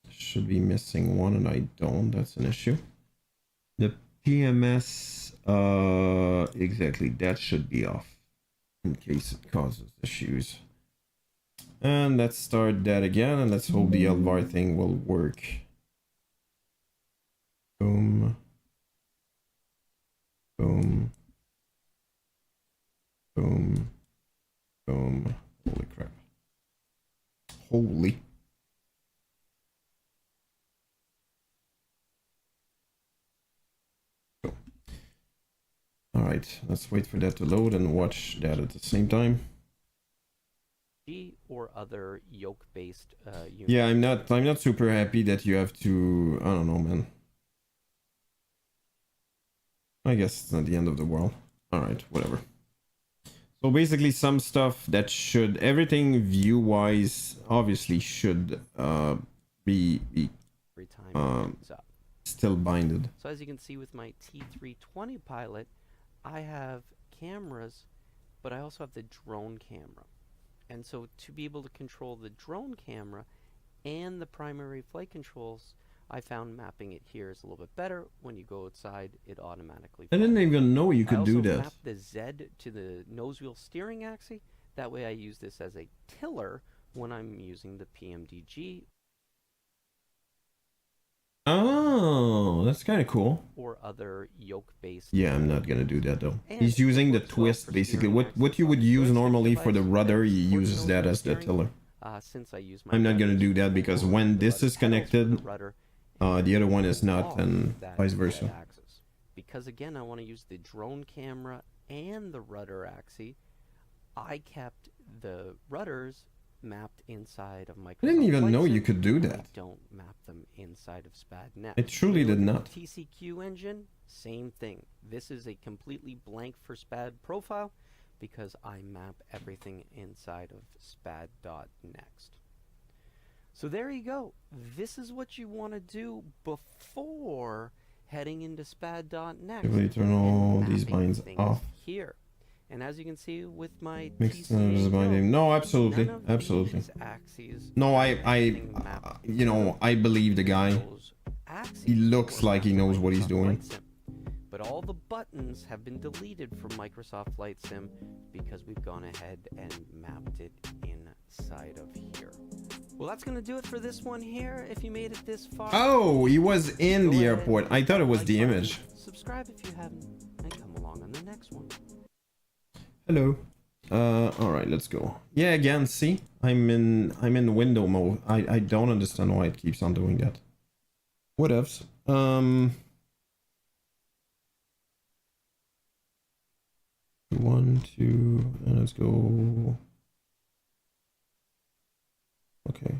Should be missing one, and I don't. That's an issue. The PMS, exactly. That should be off in case it causes issues. And let's start that again, and let's hope the Elvar thing will work. Boom. Boom. Holy. Alright, let's wait for that to load and watch that at the same time. Or other yoke-based units. Yeah, I'm not super happy that you have to, I don't know, man. I guess it's not the end of the world. Alright, whatever. So basically some stuff that should, everything view-wise obviously should be every time it comes up. Still binded. So as you can see with my T320 pilot, I have cameras, but I also have the drone camera. And so to be able to control the drone camera and the primary flight controls, I found mapping it here is a little bit better. When you go outside, it automatically I didn't even know you could do that. I also mapped the Z to the nose wheel steering axis. That way I use this as a tiller when I'm using the PMDG. Oh, that's kind of cool. Or other yoke-based. Yeah, I'm not gonna do that though. He's using the twist basically. What you would use normally for the rudder, he uses that as the tiller. Since I use my I'm not gonna do that because when this is connected, the other one is not, and vice versa. Because again, I want to use the drone camera and the rudder axis. I kept the rudders mapped inside of Microsoft. I didn't even know Sim. you could do that. I don't map them inside of SPAD Next. I truly did not. TCQ engine, same thing. This is a completely blank for SPAD profile because I map everything inside of SPAD.next. So there you go. This is what you want to do before heading into SPAD.next. If we turn all these binds off. Here. And as you can see with my no, absolutely, absolutely. No, you know, I believe the guy. He looks like he knows what he's doing. But all the buttons have been deleted from Microsoft Flight Sim because we've gone ahead and mapped it inside of here. Well, that's going to do it for this one here. If you made it this far. Oh, he was in the airport. I thought it was the image. Subscribe if you haven't, and come along on the next one. Hello. Alright, let's go. Yeah, again, see? I'm in window mode. I don't understand why it keeps on doing that. What else? 1, 2, and let's go. Okay.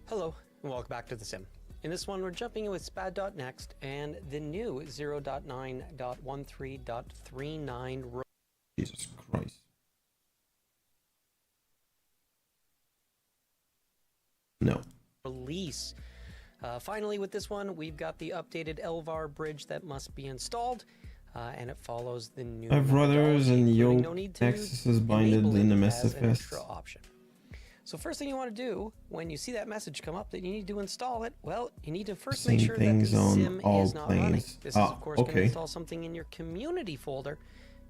Hello, and welcome back to the sim. In this one, we're jumping in with SPAD.next and the new 0.9.13.39 Jesus Christ. No. release. Finally, with this one, we've got the updated LVAR bridge that must be installed, and it follows the new. I have rudders and yoke axis is binded in the MSFS. Option. So first thing you want to do when you see that message come up that you need to install it, well, you need to first make sure that the sim is not running. This is of course going to install something in your community folder.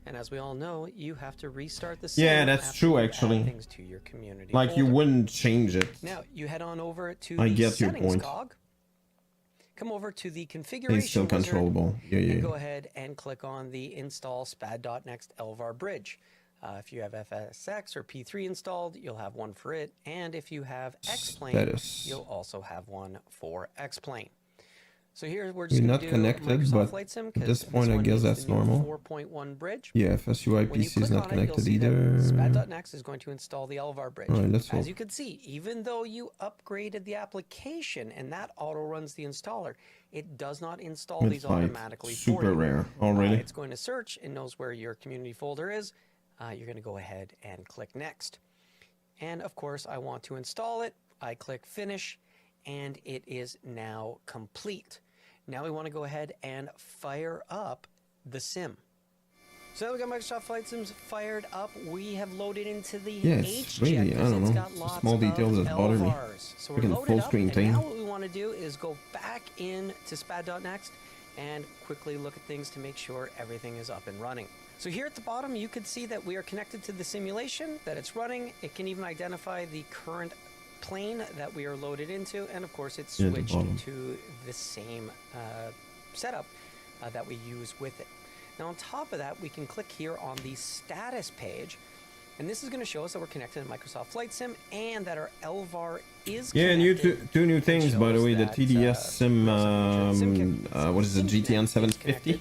And as we all know, you have to restart the sim. Yeah, that's true actually. Things to your community like folder. You wouldn't change it. Now you head on over to I the get settings your point. cog. Come over to the configuration. It's still controllable. Yeah, yeah. And go ahead and click on the install SPAD.next LVAR bridge. If you have FSX or P3 installed, you'll have one for it. And if you have X-Plane, you'll also have one for X-Plane. So here we're just not connected, but at this point I guess that's normal. 4.1 bridge. Yeah, FSUI PC is not connected either. SPAD.next is going to install the LVAR bridge. All right, let's hope. As you can see, even though you upgraded the application and that auto runs the installer, it does not install these automatically for you. Super rare. Oh, really? It's going to search and knows where your community folder is. You're going to go ahead and click next. And of course, I want to install it. I click finish, and it is now complete. Now we want to go ahead and fire up the sim. So now we got Microsoft Flight Sims fired up. We have loaded into the it's really, I don't know, the small details that bother me. So we're loaded full up, screen and thing. now what we want to do is go back into SPAD.next and quickly look at things to make sure everything is up and running. So here at the bottom, you can see that we are connected to the simulation, that it's running. It can even identify the current plane that we are loaded into, and of course it's switched to the same setup that we use with it. Now on top of that, we can click here on the status page, And this is going to show us that we're connected to Microsoft Flight Sim and that our LVAR is yeah, connected. two new things, by the way. The TDS Sim, what is it, GTN 750?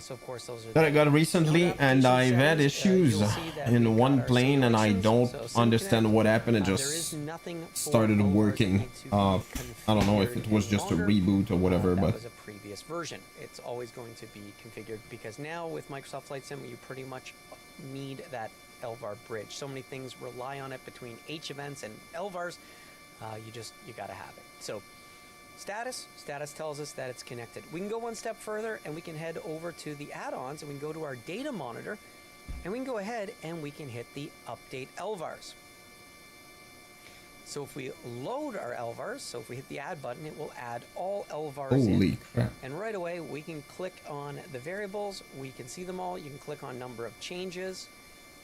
So of course those are that I got recently, and I've had issues in one plane, and I don't understand what happened. It just started working. I don't know if it was just a reboot or whatever, but that was a previous version. It's always going to be configured because now with Microsoft Flight Sim, you pretty much need that LVAR bridge. So many things rely on it between H events and LVARs. You got to have it. So status tells us that it's connected. We can go one step further and we can head over to the add-ons and we can go to our data monitor and we can go ahead and we can hit the update LVARs. So if we load our LVARs, so if we hit the add button, it will add all LVARs Holy in. crap. And right away we can click on the variables, we can see them all. You can click on number of changes,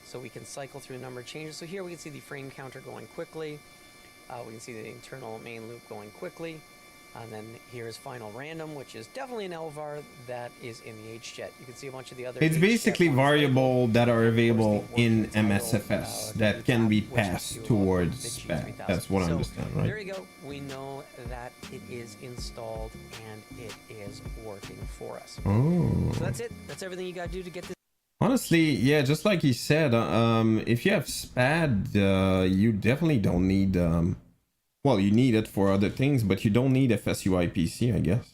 so we can cycle through a number of changes. So here we can see the frame counter going quickly. We can see the internal main loop going quickly. And then here's final random, which is definitely an LVAR that is in the HJet. You can see a bunch of the other. It's basically variable that are available in MSFS that can be passed towards SPAD. That's what I understand, right? There you go. We know that it is installed and it is working for us. Oh. So that's it. That's everything you got to do to get this. Honestly, yeah, just like he said, if you have SPAD, you definitely don't need. Well, you need it for other things, but you don't need FSUI PC, I guess.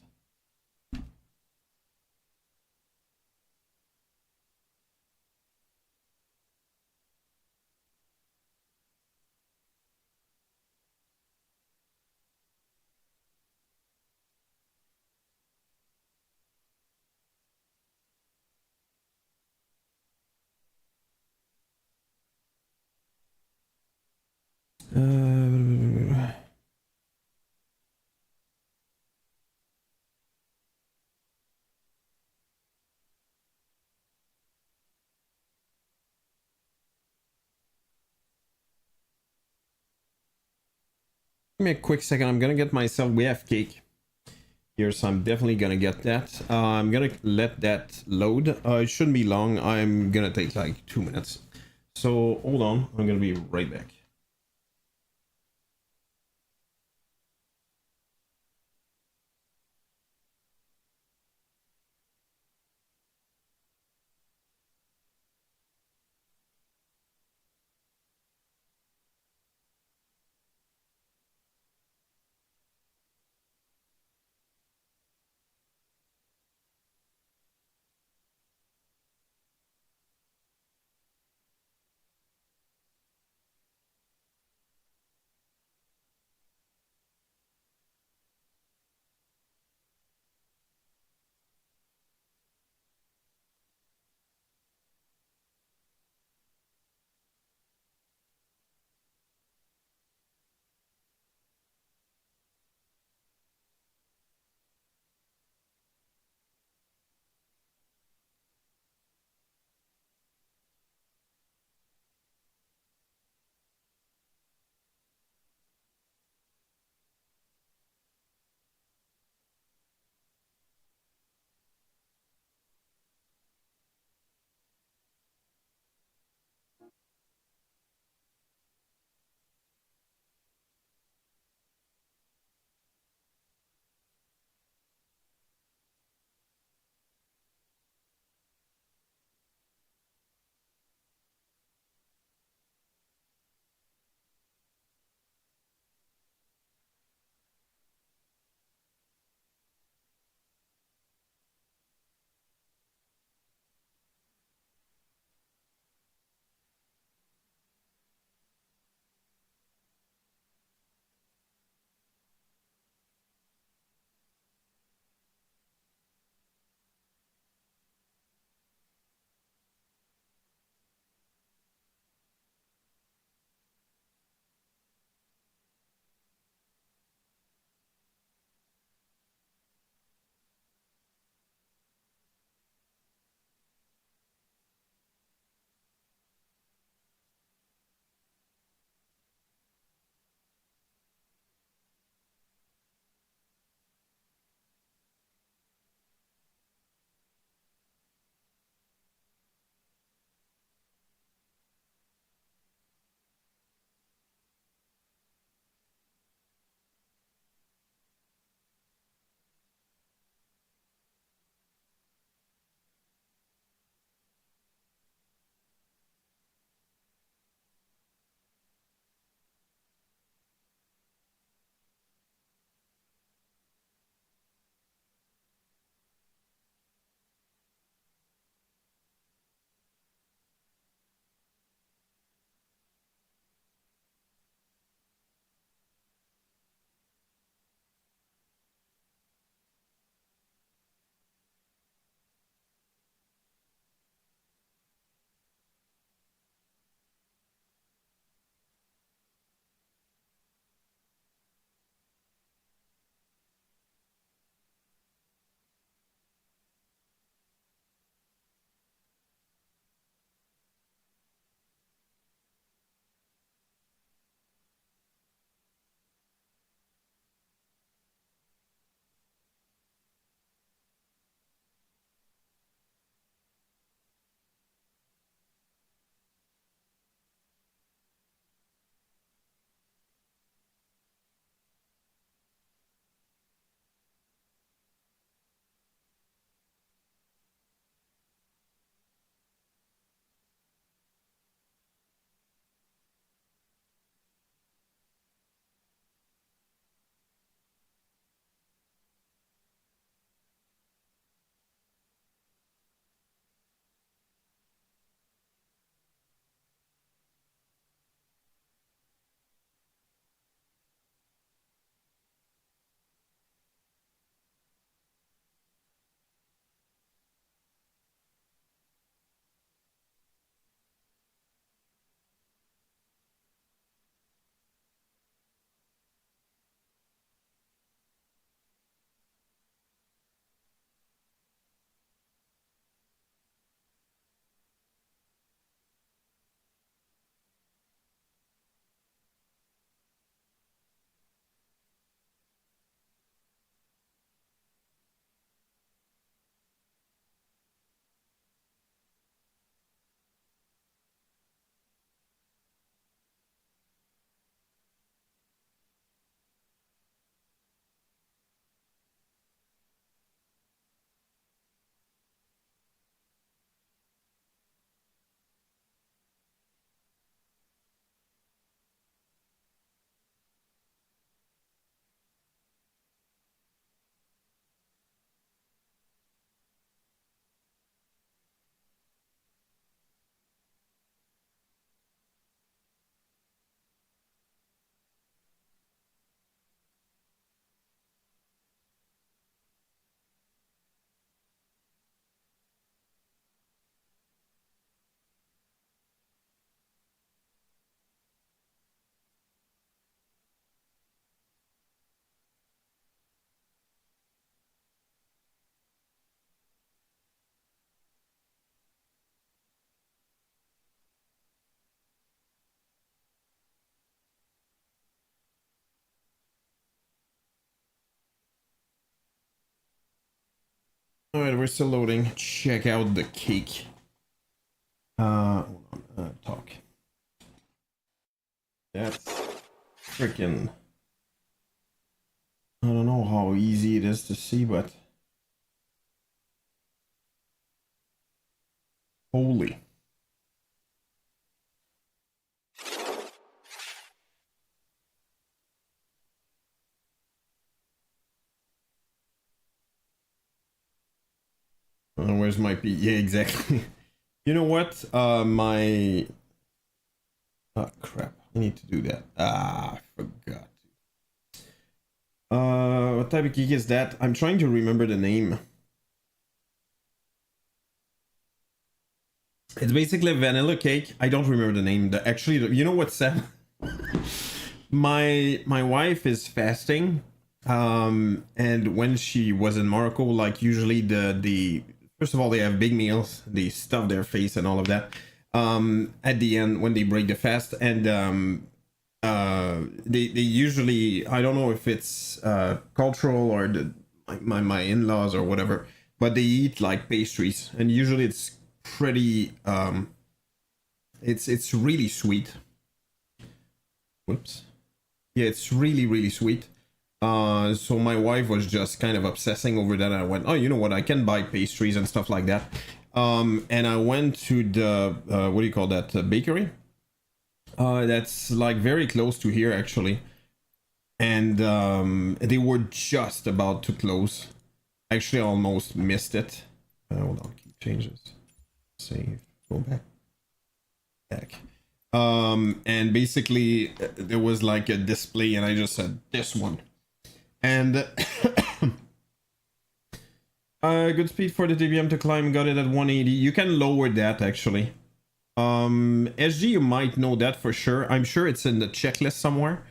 Give me a quick second. I'm gonna get myself. We have cake here, so I'm definitely gonna get that. I'm gonna let that load. It shouldn't be long. I'm gonna take like 2 minutes. So hold on. I'm gonna be right back. All right, we're still loading. Check out the cake. Hold on, talk. That's freaking. I don't know how easy it is to see, but holy. Where's my P? Yeah, exactly. You know what? My. Oh crap! I need to do that. Ah, I forgot. What type of cake is that? I'm trying to remember the name. It's basically a vanilla cake. I don't remember the name. You know what, Sam? my wife is fasting, and when she was in Morocco, like usually the first of all they have big meals, they stuff their face and all of that. At the end when they break the fast, and they usually, I don't know if it's cultural or my in-laws or whatever, but they eat like pastries, and usually it's pretty it's really sweet. Whoops. Yeah, it's really sweet. So my wife was just kind of obsessing over that. I went, oh, you know what, I can buy pastries and stuff like that. And I went to the what do you call that, bakery that's like very close to here actually, and they were just about to close. Actually, I almost missed it. Hold on, keep changes, save, go back. And basically there was like a display, and I just said this one, and good speed for the DBM to climb, got it at 180. You can lower that actually. SG, you might know that for sure. I'm sure it's in the checklist somewhere.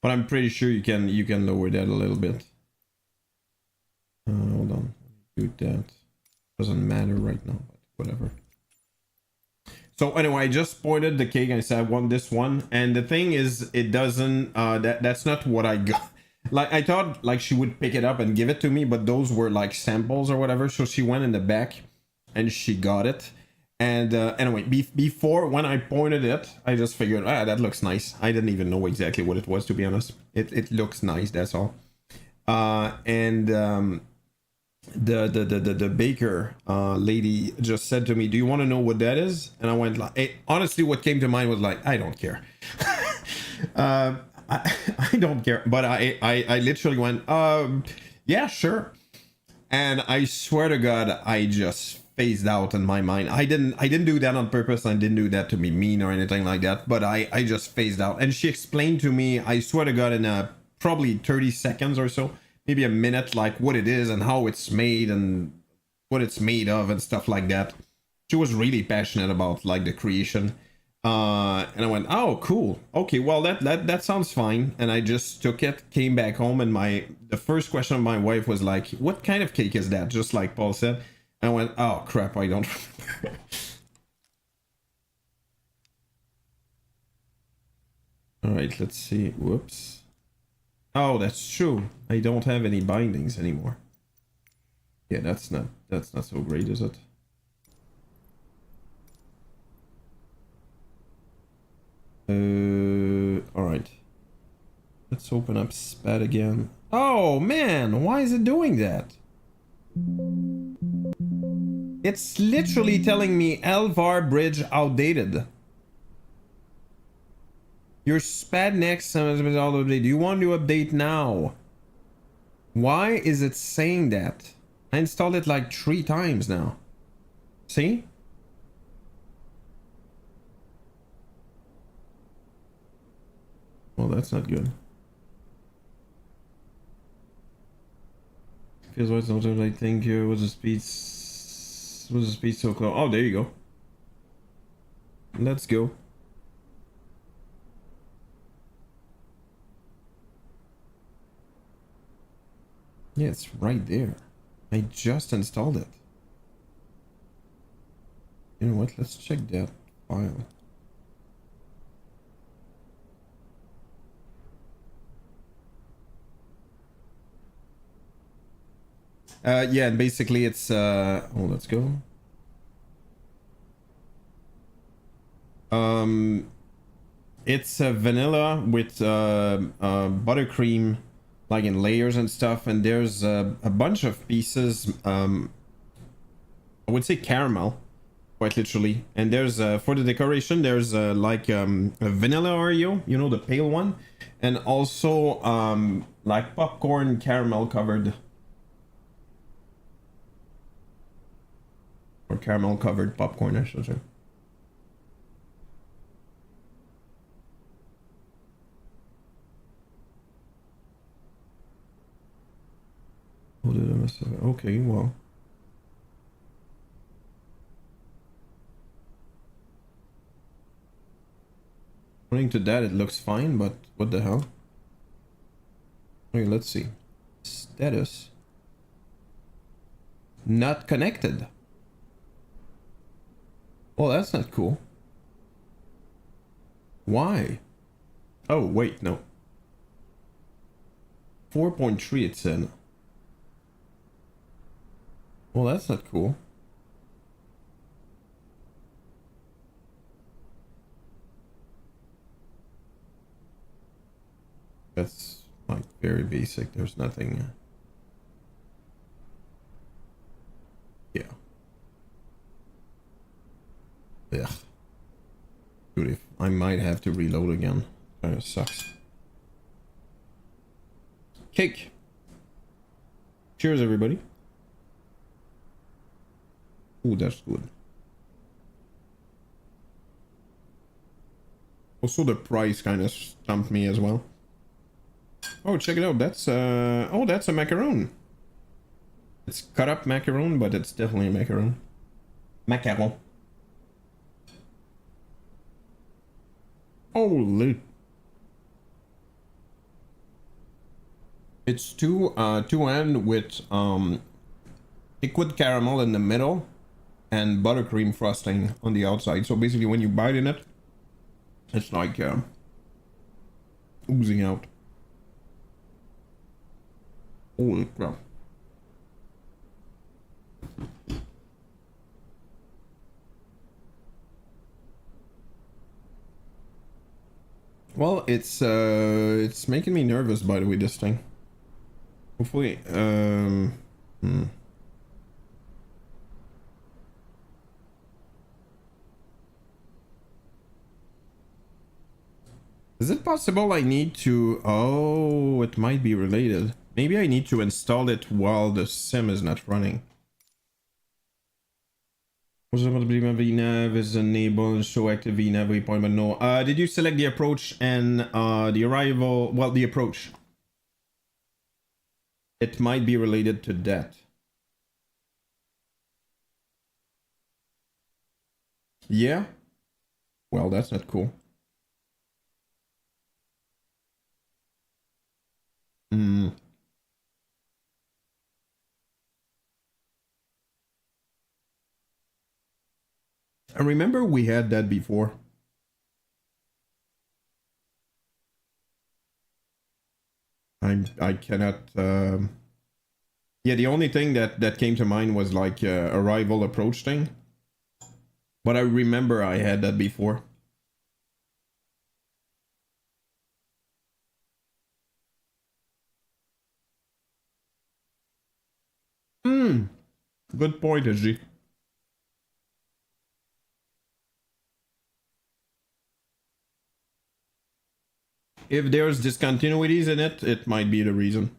But I'm pretty sure you can lower that a little bit. Hold on, do that. Doesn't matter right now, but whatever. So anyway, I just pointed the cake and I said I want this one, and the thing is, it doesn't. That's not what I got. Like, I thought like she would pick it up and give it to me, but those were like samples or whatever. So she went in the back and she got it. And anyway, before, when I pointed it, I just figured, that looks nice. I didn't even know exactly what it was, to be honest. It looks nice, that's all. And the baker lady just said to me, do you want to know what that is? And I went like, honestly, what came to mind was like, I don't care. I don't care, but I literally went, yeah, sure. And I swear to God, I just phased out in my mind. I didn't do that on purpose. I didn't do that to be mean or anything like that, but I just phased out. And she explained to me, I swear to God, in probably 30 seconds or so, maybe a minute, like what it is and how it's made and what it's made of and stuff like that. She was really passionate about like the creation. And I went, oh, cool. Okay, well that sounds fine. And I just took it, came back home, and the first question of my wife was like, what kind of cake is that? Just like Paul said. And I went, oh crap, I don't remember. All right, let's see. Whoops. Oh, that's true. I don't have any bindings anymore. Yeah, that's not so great, is it? All right. Let's open up SPAD again. Oh man, why is it doing that? It's literally telling me LVAR bridge outdated. Your SPAD next has been all updated. Do you want to update now? Why is it saying that? I installed it like 3 times now. See? Well, that's not good. Feels like sometimes I think was the speed so close. Oh, there you go. Let's go. Yeah, it's right there. I just installed it. You know what? Let's check that file. Yeah, and basically it's oh, let's go. It's vanilla with buttercream, like in layers and stuff, and there's a bunch of pieces. I would say caramel, quite literally. And there's for the decoration, there's like a vanilla Oreo, you know, the pale one, and also like popcorn caramel covered. Or caramel covered popcorn, I should say. Oh, did I miss it? Okay, well. According to that, it looks fine, but what the hell? Okay, let's see. Status. Not connected. Well, that's not cool. Why? Oh, wait, no. 4.3 it said. Well, that's not cool. That's like very basic. There's nothing. Yeah. Ugh. Dude, if I might have to reload again. Kind of sucks. Cake. Cheers, everybody. Ooh, that's good. Also, the price kind of stumped me as well. Oh, check it out. That's oh, that's a macaron. It's cut up macaron, but it's definitely a macaron. Macaron. Holy. It's two end with liquid caramel in the middle and buttercream frosting on the outside. So basically, when you bite in it, it's like oozing out. Holy crap. Well, it's making me nervous, by the way, this thing. Hopefully, Is it possible I need to... Oh, it might be related. Maybe I need to install it while the sim is not running. Was about to believe VNAV is enable and show active VNAV waypoint, but no. Did you select the approach and the arrival? Well, the approach. It might be related to that. Yeah? Well, that's not cool. Hmm. I remember we had that before. I cannot... Yeah, the only thing that came to mind was like arrival approach thing. But I remember I had that before. Hmm. Good point, SG. If there's discontinuities in it, it might be the reason.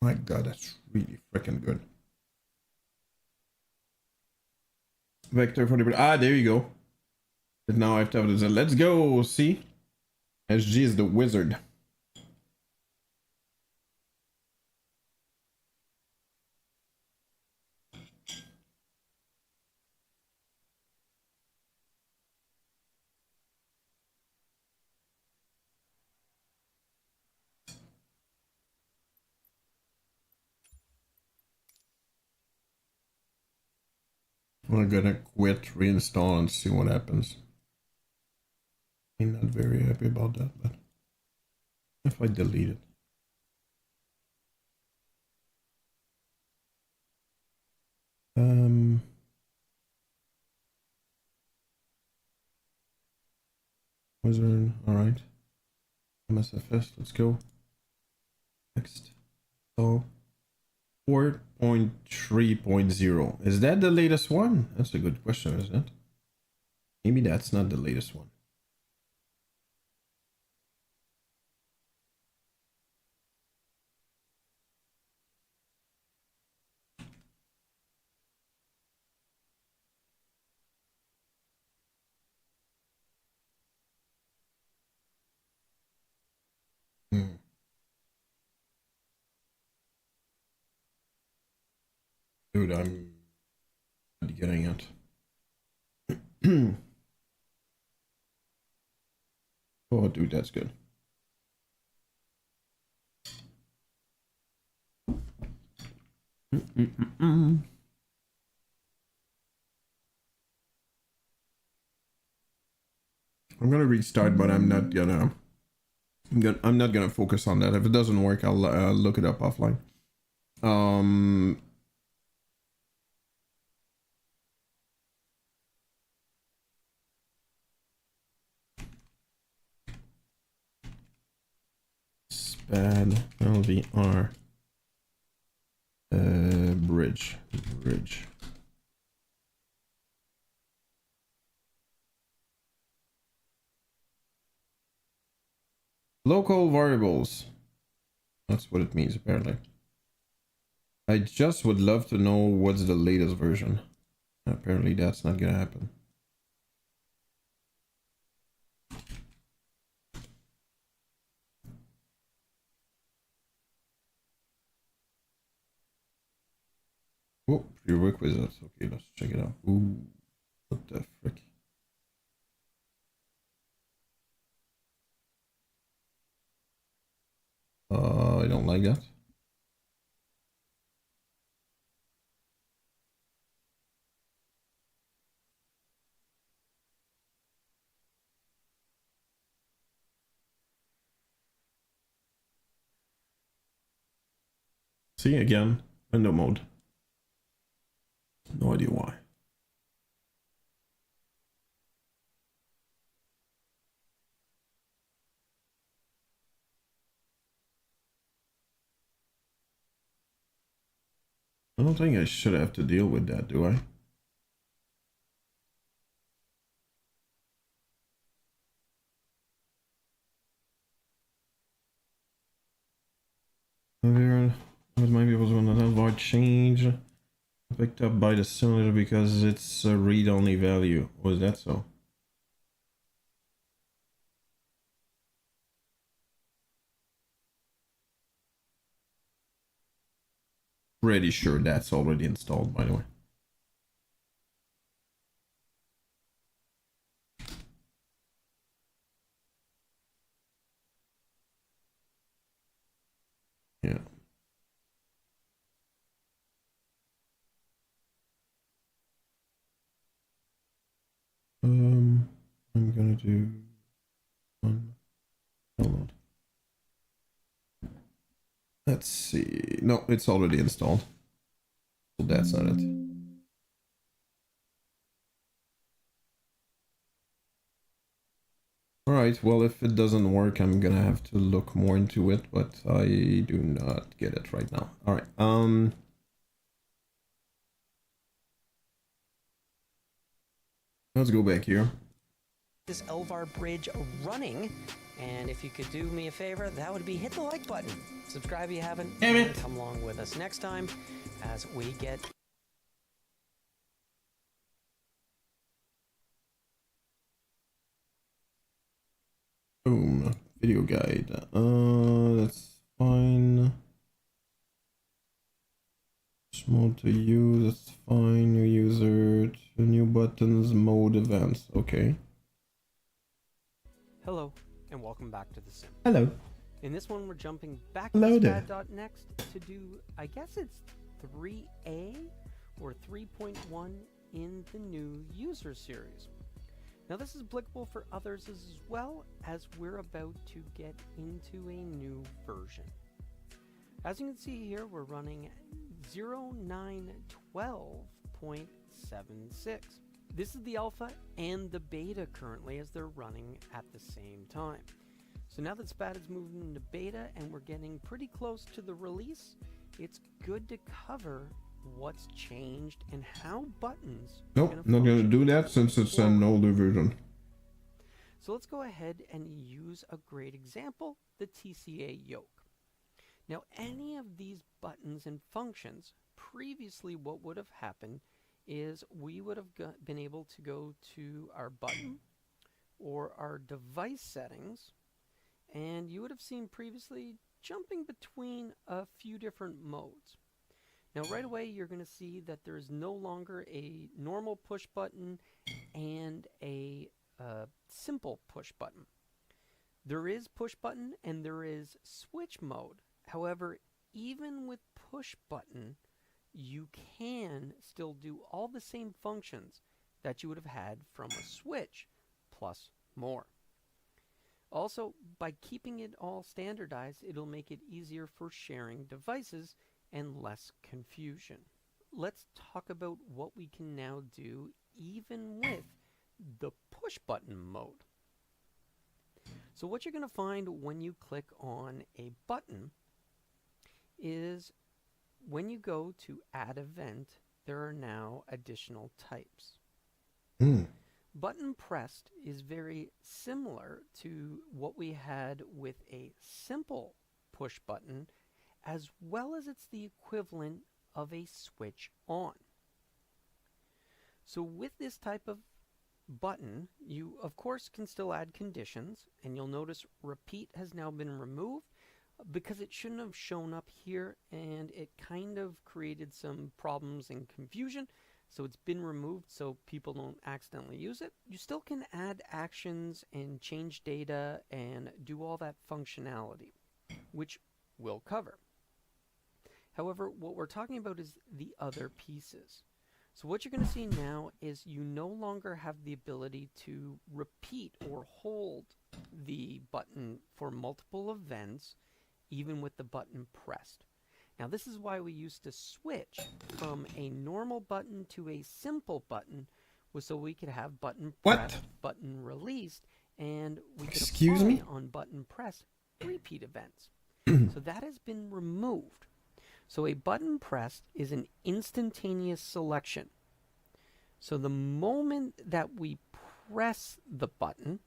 My god, that's really freaking good. Vector for the... Ah, there you go. But now I have to have this. Let's go, see? SG is the wizard. I'm gonna quit, reinstall, and see what happens. I'm not very happy about that, but if I delete it. Wizard, alright. MSFS, let's go. Next. So 4.3.0. Is that the latest one? That's a good question, isn't it? Maybe that's not the latest one. Dude, I'm not getting it. Oh, dude, that's good. I'm gonna restart, but I'm not gonna focus on that. If it doesn't work, I'll look it up offline. SPAD LVR bridge. Local variables. That's what it means apparently. I just would love to know what's the latest version. Apparently that's not gonna happen. Oh, prerequisites. Okay, let's check it out. Ooh, what the frick? I don't like that. See again, window mode. No idea why. I don't think I should have to deal with that, do I? What might be able to avoid change picked up by the simulator because it's a read-only value. Was that so? Pretty sure that's already installed, by the way. Yeah. I'm gonna do one download. Let's see. No, it's already installed. So that's not it. Alright, well, if it doesn't work, I'm gonna have to look more into it, but I do not get it right now. Alright, let's go back here. This Elvar bridge running, and if you could do me a favor, that would be hit the like button. Subscribe if you haven't, and come along with us next time as we get... Boom, video guide. That's fine. Small to use, that's fine. New user, two new buttons, mode events. Okay. Hello, and welcome back to the sim. Hello. In this one, we're jumping back Hello to there. SPAD.next to do, I guess it's 3A or 3.1 in the new user series. Now this is applicable for others as well, as we're about to get into a new version. As you can see here, we're running 0912.76. This is the alpha and the beta currently as they're running at the same time. So now that SPAD is moving into beta and we're getting pretty close to the release, it's good to cover what's changed and how buttons Nope, not gonna do that since it's an older version. So let's go ahead and use a great example, the TCA yoke. Now any of these buttons and functions, previously what would have happened is we would have been able to go to our button or our device settings, and you would have seen previously jumping between a few different modes. Now right away you're going to see that there is no longer a normal push button and a simple push button. There is push button and there is switch mode. However, even with push button, you can still do all the same functions that you would have had from a switch, plus more. Also, by keeping it all standardized, it'll make it easier for sharing devices and less confusion. Let's talk about what we can now do even with the push button mode. So what you're going to find when you click on a button is when you go to add event, there are now additional types. Button pressed is very similar to what we had with a simple push button, as well as it's the equivalent of a switch on. So with this type of button, you of course can still add conditions, and you'll notice repeat has now been removed because it shouldn't have shown up here, and it kind of created some problems and confusion. So it's been removed so people don't accidentally use it. You still can add actions and change data and do all that functionality, which we'll cover. However, what we're talking about is the other pieces. So what you're going to see now is you no longer have the ability to repeat or hold the button for multiple events, even with the button pressed. Now this is why we used to switch from a normal button to a simple button, was so we could have button pressed, button released, and we could apply on button press repeat events. So that has been removed. So a button pressed is an instantaneous selection. So the moment that we press the button,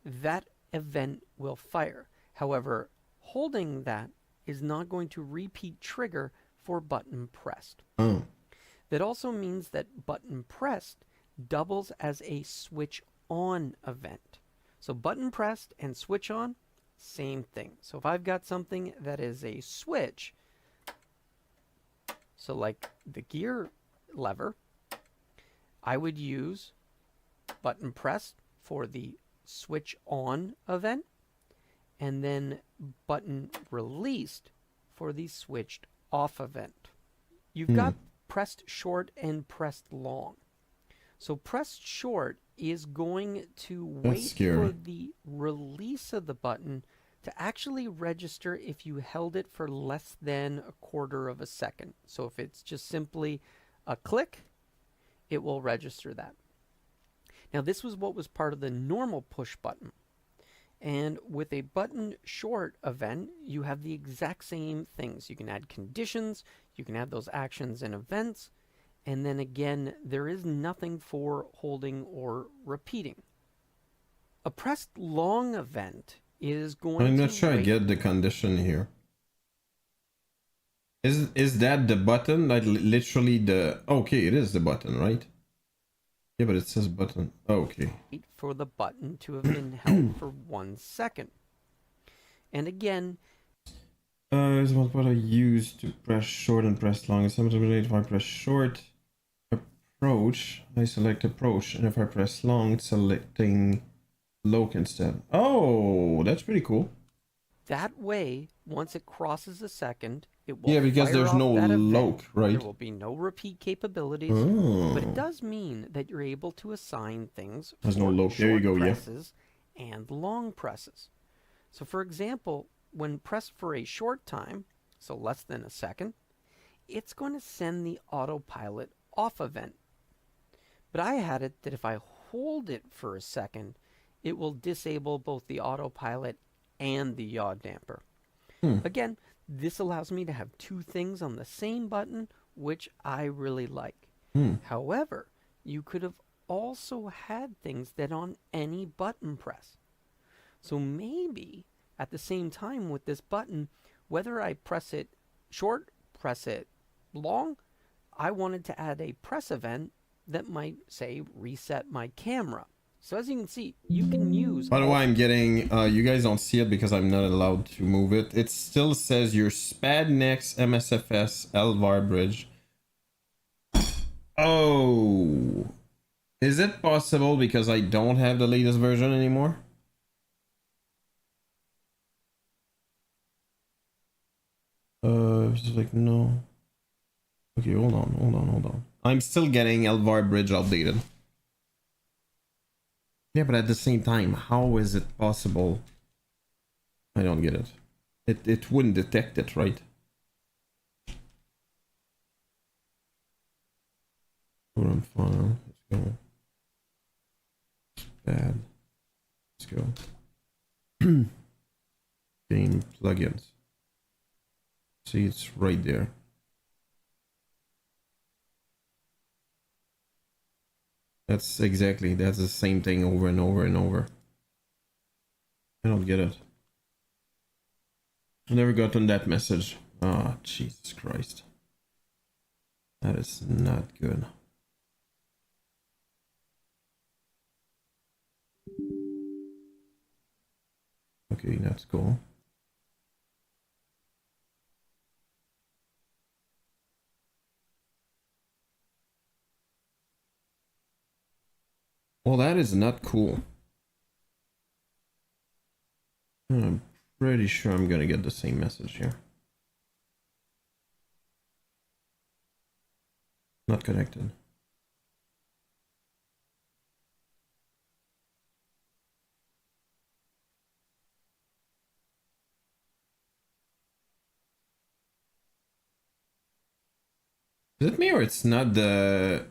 that event will fire. However, holding that is not going to repeat trigger for button pressed. That also means that button pressed doubles as a switch on event. So button pressed and switch on, same thing. So if I've got something that is a switch, so like the gear lever, I would use button pressed for the switch on event, and then button released for the switched off event. You've got pressed short and pressed long. So pressed short is going to wait for the release of the button to actually register if you held it for less than a quarter of a second. So if it's just simply a click, it will register that. Now this was what was part of the normal push button. And with a button short event, you have the exact same things. You can add conditions, you can add those actions and events, and then again, there is nothing for holding or repeating. A pressed long event is going to... I'm not sure I get the condition here. Is that the button? Like literally the... Okay, it is the button, right? Yeah, but it says button. Okay. For the button to have been held for 1 second. And again... is what I use to press short and press long. Sometimes if I press short, approach, I select approach. And if I press long, it's selecting loc instead. Oh, that's pretty cool. That way, once it crosses a second, It will Yeah, because fire there's off no that event. lock, right? There will be no repeat capabilities, but it does mean that you're able to assign things There's no for lock. There you short go, yeah. presses and long presses. So for example, when pressed for a short time, so less than a second, it's going to send the autopilot off event. But I had it that if I hold it for a second, it will disable both the autopilot and the yaw damper. Again, this allows me to have two things on the same button, which I really like. However, you could have also had things that on any button press. So maybe at the same time with this button, whether I press it short, press it long, I wanted to add a press event that might, say, reset my camera. So as you can see, you can use... By the way, I'm getting... you guys don't see it because I'm not allowed to move it. It still says your SPAD next MSFS LVAR bridge. Oh... Is it possible because I don't have the latest version anymore? It's like, no. Okay, hold on. I'm still getting LVAR bridge updated. Yeah, but at the same time, how is it possible? I don't get it. It wouldn't detect it, right? Program file. Let's go. Bad. Let's go. Game plugins. See, it's right there. That's the same thing over and over and over. I don't get it. I never gotten that message. Ah, oh, Jesus Christ. That is not good. Okay, that's cool. Well, that is not cool. I'm pretty sure I'm gonna get the same message here. Not connected. Is it me or it's not the...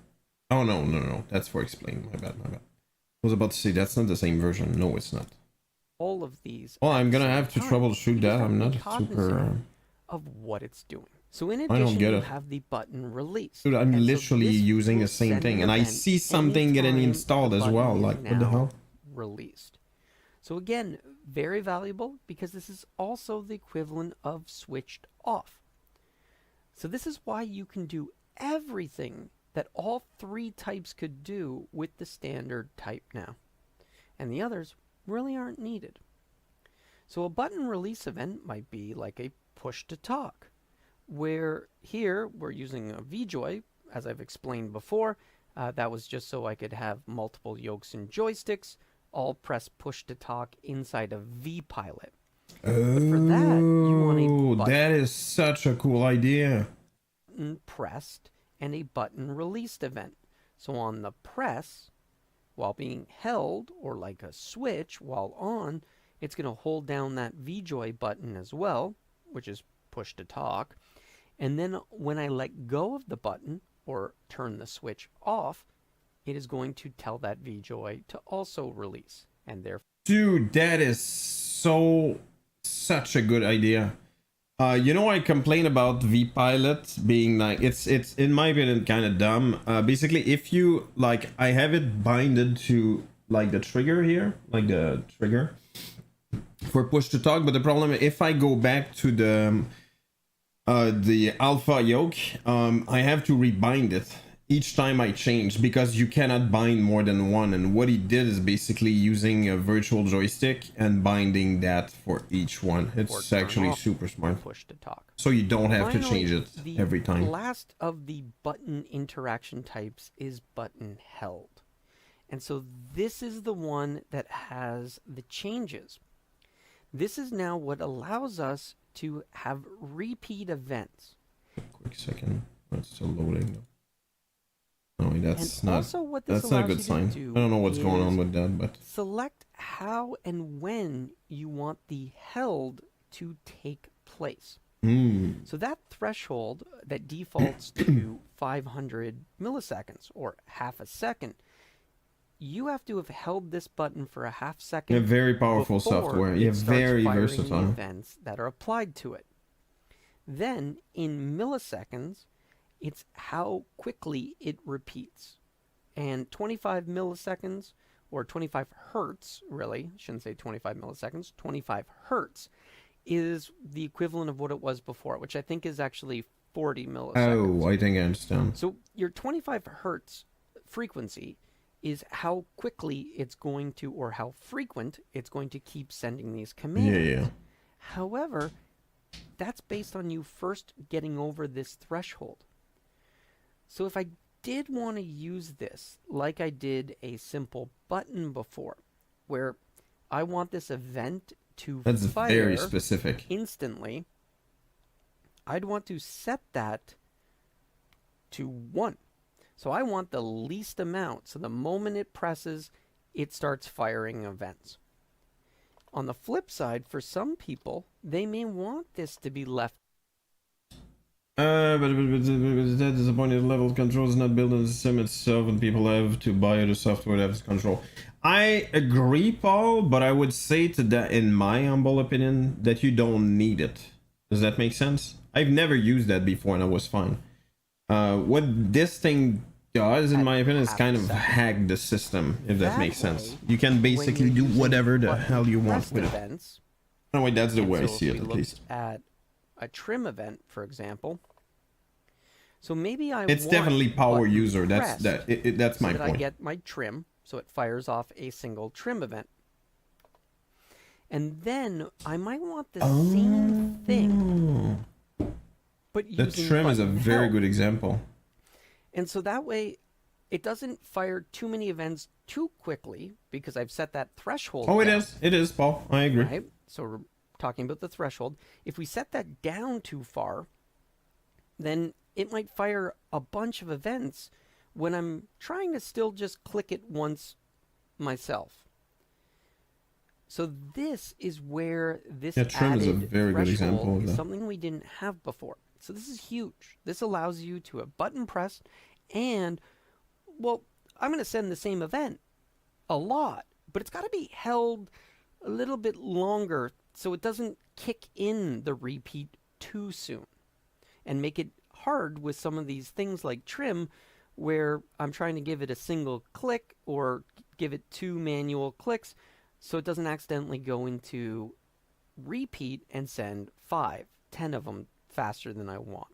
Oh, no. That's for explain. My bad. I was about to say that's not the same version. No, it's not. All of these. Well, I'm gonna have to troubleshoot that. I'm not super... of what it's doing. So in addition, you have the button release. Dude, I'm literally using the same thing. And I see something getting installed as well. Like, what the hell? Released. So again, very valuable because this is also the equivalent of switched off. So this is why you can do everything that all three types could do with the standard type now. And the others really aren't needed. So a button release event might be like a push to talk, where here we're using a VJoy, as I've explained before. That was just so I could have multiple yokes and joysticks, all press push to talk inside of vPilot. Oh, but for that, you want a button that is such a cool idea. Pressed and a button released event. So on the press, while being held, or like a switch while on, it's going to hold down that VJoy button as well, which is push to talk. And then when I let go of the button or turn the switch off, it is going to tell that VJoy to also release. And therefore, dude, that is such a good idea. You know, I complain about vPilot being like, it's in my opinion kind of dumb. Basically, if you like, I have it binded to like the trigger here, like the trigger for push to talk. But the problem, if I go back to the alpha yoke, I have to rebind it each time I change because you cannot bind more than one. And what he did is basically using a virtual joystick and binding that for each one. It's actually super smart. Push to talk. So you don't have to change it every time. The last of the button interaction types is button held. And so this is the one that has the changes. This is now what allows us to have repeat events. Quick second. Oh, it's still loading. No, that's And not. also what this That's not a allows good you sign. to do I don't know what's going on is with that, but select how and when you want the held to take place. So that threshold that defaults to 500 milliseconds or half a second, you have to have held this button for a half second. Yeah, very powerful software. Yeah, very versatile. The events that are applied to it. Then in milliseconds, it's how quickly it repeats. And 25 milliseconds, or 25 hertz, really, shouldn't say 25 milliseconds, 25 hertz is the equivalent of what it was before, which I think is actually 40 milliseconds. Oh, I think I understand. So your 25 hertz frequency is how quickly it's going to, or how frequent it's going to keep sending these commands. Yeah. However, that's based on you first getting over this threshold. So if I did want to use this like I did a simple button before, where I want this event to fire very specific instantly, I'd want to set that to 1. So I want the least amount. So the moment it presses, it starts firing events. On the flip side, for some people, they may want this to be left. But that disappointed level of control is not built in the system itself, and people have to buy the software that has control. I agree, Paul, but I would say to that, in my humble opinion, that you don't need it. Does that make sense? I've never used that before, and I was fine. What this thing does, in my opinion, is kind of hack the system, if that makes sense. You can basically do whatever the hell you want with it. Anyway, that's the way I see it, at least. At a trim event, for example. So maybe it's definitely power user. That's my point. I get my trim, so it fires off a single trim event. And then I might want the same thing, but using the trim is a very good example. And so that way, it doesn't fire too many events too quickly because I've set that threshold. Oh, down. It is, Paul. I agree. Right? So we're talking about the threshold. If we set that down too far, then it might fire a bunch of events when I'm trying to still just click it once myself. So this is where this trim is a very good example of that. Is something we didn't have before. So this is huge. This allows you to have button pressed and, well, I'm going to send the same event a lot, but it's got to be held a little bit longer so it doesn't kick in the repeat too soon and make it hard with some of these things like trim where I'm trying to give it a single click or give it 2 manual clicks so it doesn't accidentally go into repeat and send 5, 10 of them faster than I want.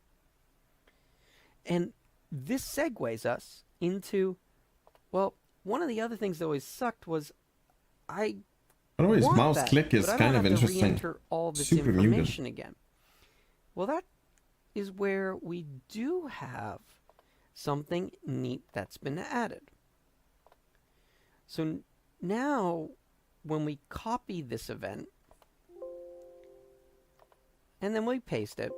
And this segues us into, well, one of the other things that always sucked was I Anyways, mouse click is kind of interesting. Re-enter all this Super information muted. again. Well, that is where we do have something neat that's been added. So now, when we copy this event, and then we paste it,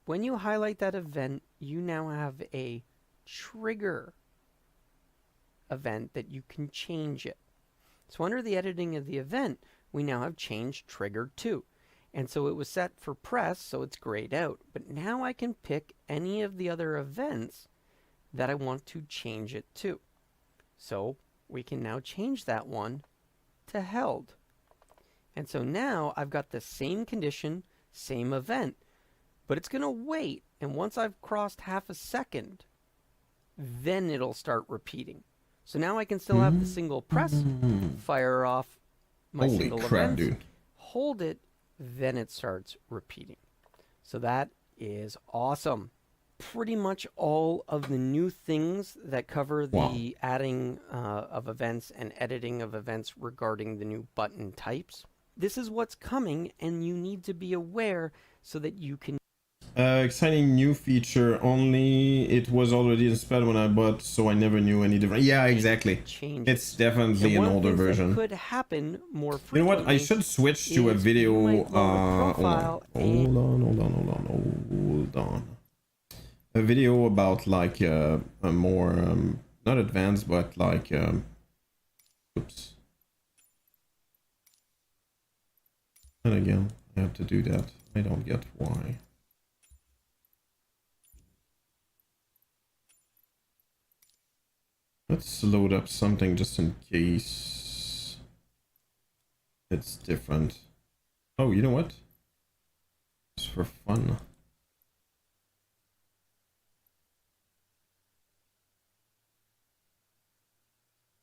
when you highlight that event, you now have a trigger event that you can change it. So under the editing of the event, we now have changed trigger to. And so it was set for press, so it's grayed out. But now I can pick any of the other events that I want to change it to. So we can now change that one to held. And so now I've got the same condition, same event, but it's going to wait. And once I've crossed half a second, then it'll start repeating. So now I can still have the single press, fire off my single event, dude. hold it, then it starts repeating. So that is awesome. Pretty much all of the new things that cover the adding of events and editing of events regarding the new button types. This is what's coming, and you need to be aware so that you can Exciting new feature. Only it was already in SPAD when I bought, so I never knew any different. Yeah, exactly. It's definitely an older version. Could happen more you know what? I should switch to a video. Hold on. A video about like a more not advanced, but like oops. And again, I have to do that. I don't get why. Let's load up something just in case it's different. Oh, you know what? Just for fun.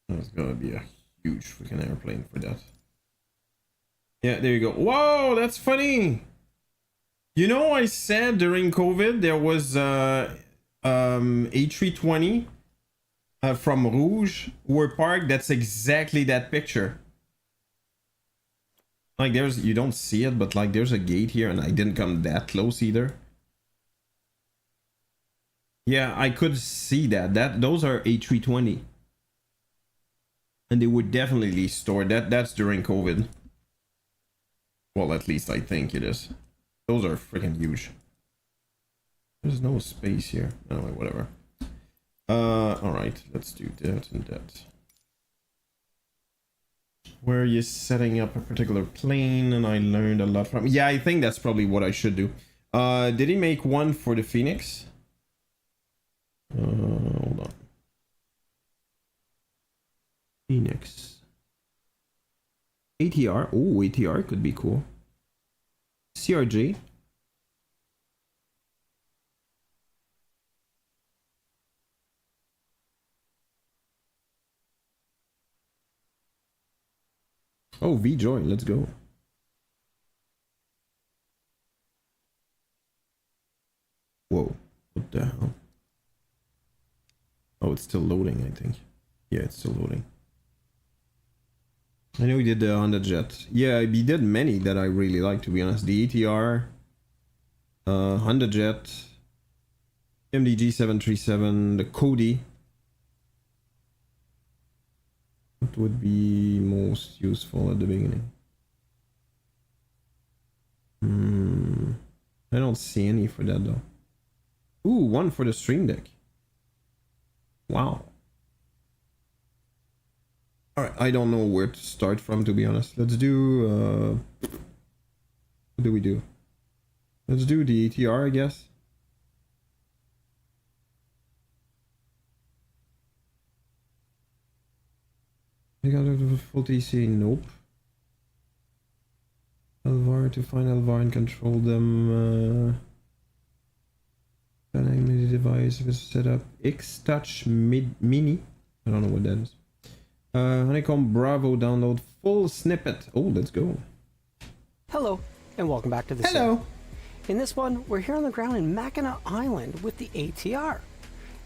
There's gonna be a huge freaking airplane for that. Yeah, there you go. Whoa, that's funny. You know, I said during COVID there was A320 from Rouge were parked. That's exactly that picture. Like there's, you don't see it, but like there's a gate here, and I didn't come that close either. Yeah, I could see that. Those are A320. And they were definitely stored. That's during COVID. Well, at least I think it is. Those are freaking huge. There's no space here. Anyway, whatever. Alright, let's do that and that. Where are you setting up a particular plane? And I learned a lot from. Yeah, I think that's probably what I should do. Did he make one for the Phoenix? Hold on. Phoenix. ATR. Oh, ATR could be cool. CRJ. Oh, V-Joy. Let's go. Whoa. What the hell? Oh, it's still loading, I think. Yeah, it's still loading. I know he did the Honda Jet. Yeah, he did many that I really like, to be honest. The ATR, Honda Jet, MDG 737, the Cody. What would be most useful at the beginning? I don't see any for that though. Ooh, one for the Stream Deck. Wow. Alright, I don't know where to start from, to be honest. Let's do, what do we do? Let's do the ATR, I guess. I got a full TC, nope. Elvar, to find Elvar and control them. Connect device with setup. X-Touch Mini. I don't know what that is. Honeycomb Bravo download full snippet. Oh, let's go. Hello, and welcome back to the Hello. set. In this one, we're here on the ground in Mackinac Island with the ATR.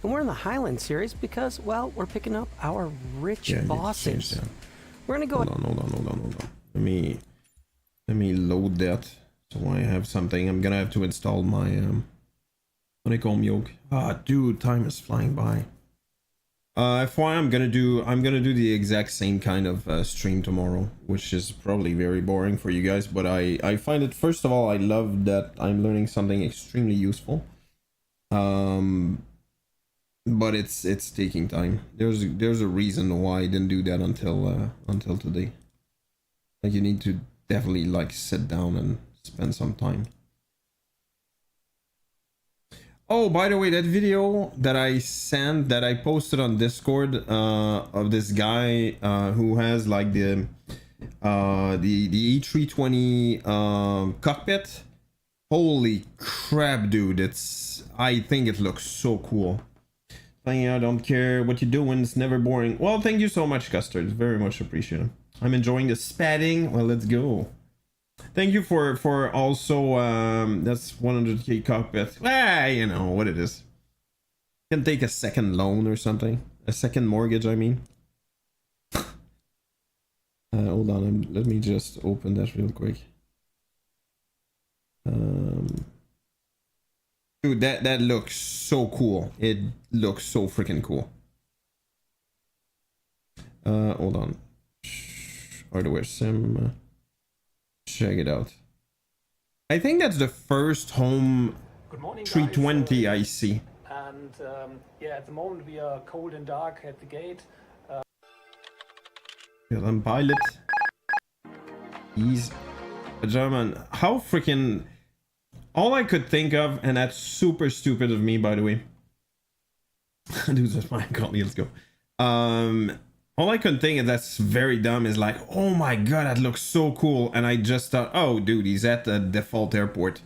And we're in the Highland series because, well, we're picking up our rich bosses. We're gonna go. Hold on. Let me load that so I have something. I'm gonna have to install my honeycomb yoke. Ah, dude, time is flying by. FYI, I'm gonna do the exact same kind of stream tomorrow, which is probably very boring for you guys, but I find it, first of all, I love that I'm learning something extremely useful. But it's taking time. There's a reason why I didn't do that until today. Like, you need to definitely like sit down and spend some time. Oh, by the way, that video that I posted on Discord of this guy who has like the E320 cockpit. Holy crap, dude! I think it looks so cool. I don't care what you're doing, it's never boring. Well, thank you so much, Custard. Very much appreciated. I'm enjoying the spadding. Well, let's go. Thank you for also that's 100k cockpit. You know what it is. Can take a second loan or something. A second mortgage, I mean. Hold on, let me just open that real quick. Dude, that looks so cool. It looks so freaking cool. Hold on. Hardware sim. Check it out. I think that's the first home Good morning, 320 guys. I see. And yeah, at the moment we are cold and dark at the gate. Yeah, then pilot. He's a German. How freaking... All I could think of, and that's super stupid of me, by the way. Dude, that's my call. Let's go. All I could think, and that's very dumb, is like, oh my god, that looks so cool. And I just thought, oh, dude, he's at the default airport.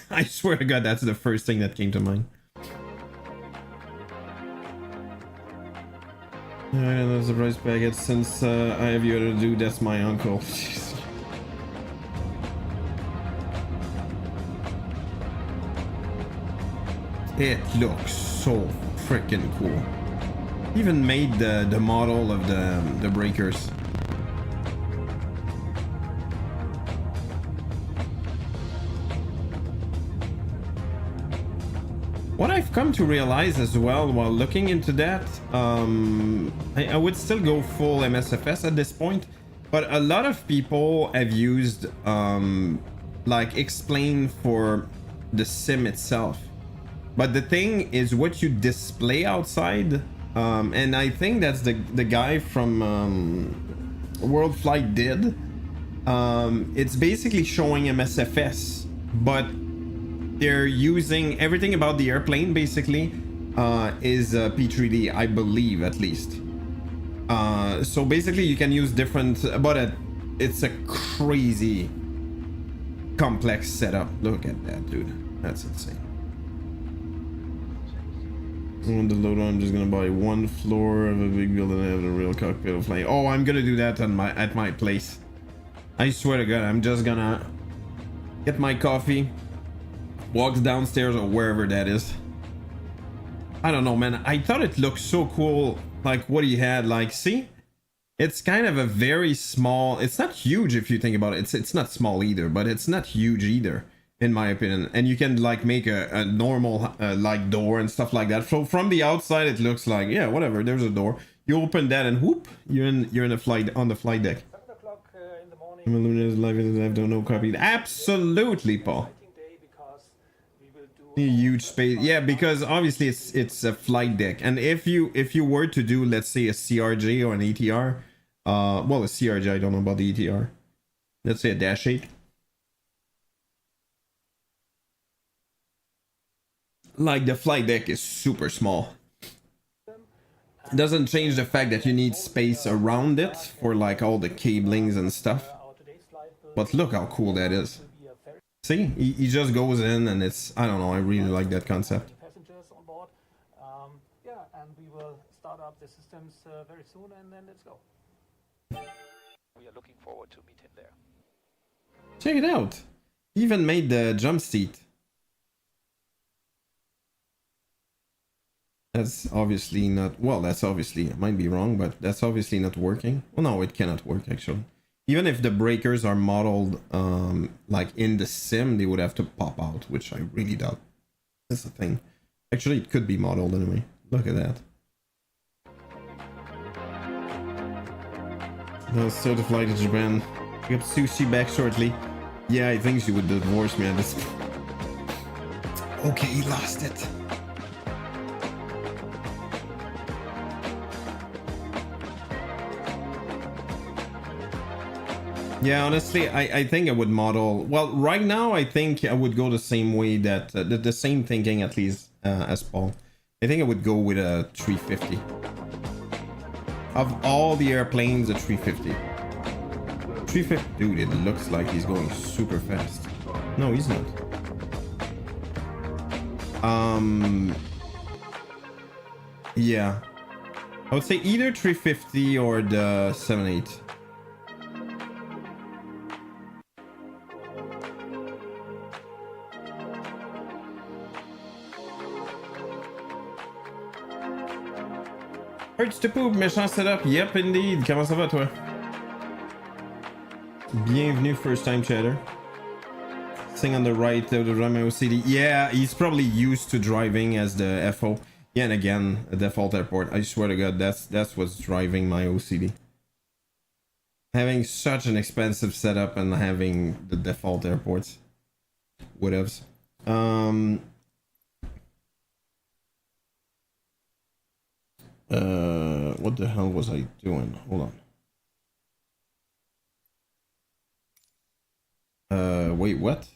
I swear to god, that's the first thing that came to mind. Alright, that's a price packet. Since I have you to do, that's my uncle. It looks so freaking cool. Even made the model of the breakers. What I've come to realize as well while looking into that, I would still go full MSFS at this point, but a lot of people have used like explain for the sim itself. But the thing is what you display outside, and I think that's the guy from World Flight did. It's basically showing MSFS, but they're using everything about the airplane basically is P3D, I believe, at least. So basically you can use different, but it's a crazy complex setup. Look at that, dude. That's insane. On the loader, I'm just gonna buy one floor of a big building and have a real cockpit of flying. Oh, I'm gonna do that at my place. I swear to god, I'm just gonna get my coffee, walk downstairs or wherever that is. I don't know, man. I thought it looked so cool. Like what he had, like, see, it's kind of a very small, it's not huge if you think about it. It's not small either, but it's not huge either, in my opinion. And you can like make a normal like door and stuff like that. So from the outside it looks like, yeah, whatever, there's a door. You open that and whoop, you're in a flight, on the flight deck. 7 o'clock in the morning. Illuminated live in I've done no copy. Absolutely, Paul. A huge space, yeah, because obviously it's a flight deck, and if you were to do, let's say, a CRJ or an ATR, well, a CRJ, I don't know about the ATR, let's say a Dash 8, like the flight deck is super small. It doesn't change the fact that you need space around it for like all the cablings and stuff, but look how cool that is. See, he just goes in and it's, I don't know, I really like that concept. Passengers on board. Yeah, and we will start up the systems very soon, and then let's go. We are looking forward to meet him there. Check it out. He even made the jump seat. That's obviously not, well, that's obviously, it might be wrong, but that's obviously not working. Well, no, it cannot work actually. Even if the breakers are modeled like in the sim, they would have to pop out, which I really doubt. That's the thing. Actually, it could be modeled anyway. Look at that. I'll start the flight to Japan. Pick up Sushi back shortly. Yeah, I think she would divorce me at this point. Okay, he lost it. Yeah, honestly, I think I would model, well, right now I think I would go the same way that the same thinking, at least as Paul. I think I would go with a 350. Of all the airplanes, a 350. 350, dude, it looks like he's going super fast. No, he's not. Yeah, I would say either 350 or the 78. Hurts to poop, méchant setup. Yep, indeed. Comment ça va, toi? Bienvenue, first time chatter. Thing on the right to drive my OCD. Yeah, he's probably used to driving as the FO. Yeah, and again, a default airport. I swear to God, that's what's driving my OCD. Having such an expensive setup and having the default airports. Whatevs. What the hell was I doing? Hold on. Wait, what?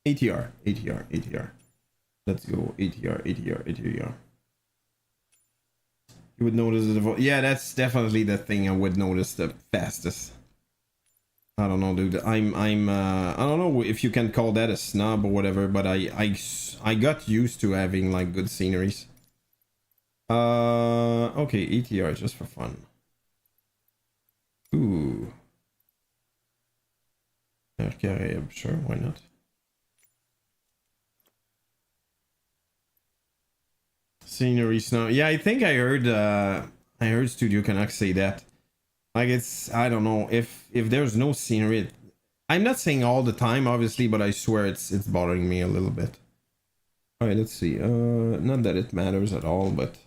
ATR. Let's go. ATR. You would notice the yeah, that's definitely the thing I would notice the fastest. I don't know, dude. I don't know if you can call that a snob or whatever, but I got used to having like good sceneries. Okay, ATR just for fun. Ooh. Air Carib, sure, why not? Scenery snow. Yeah, I think I heard Studio Canuck say that. Like it's, I don't know, if there's no scenery, I'm not saying all the time obviously, but I swear it's bothering me a little bit. All right, let's see. Not that it matters at all, but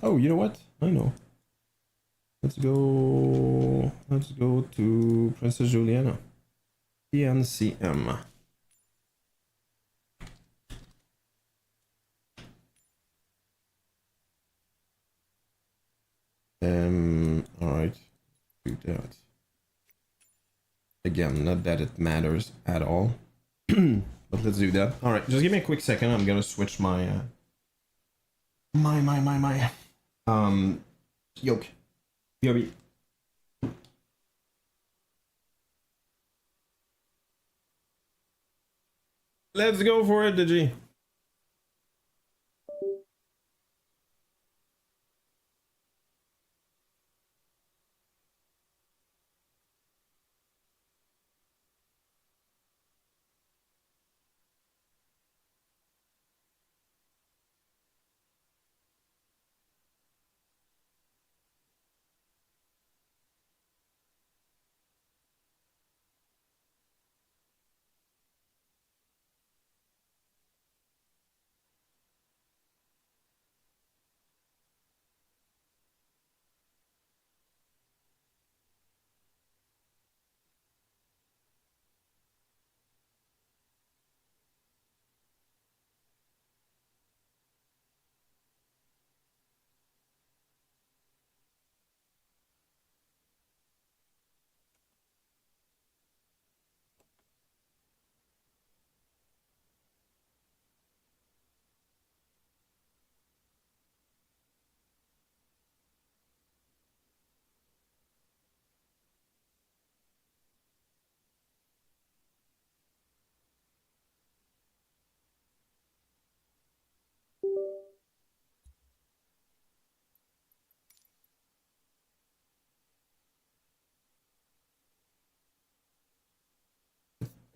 oh, you know what? I know. Let's go to Princess Juliana. PNCM. All right, do that. Again, not that it matters at all, but let's do that. All right, just give me a quick second. I'm gonna switch my yoke. BRB. Let's go for it, Digi.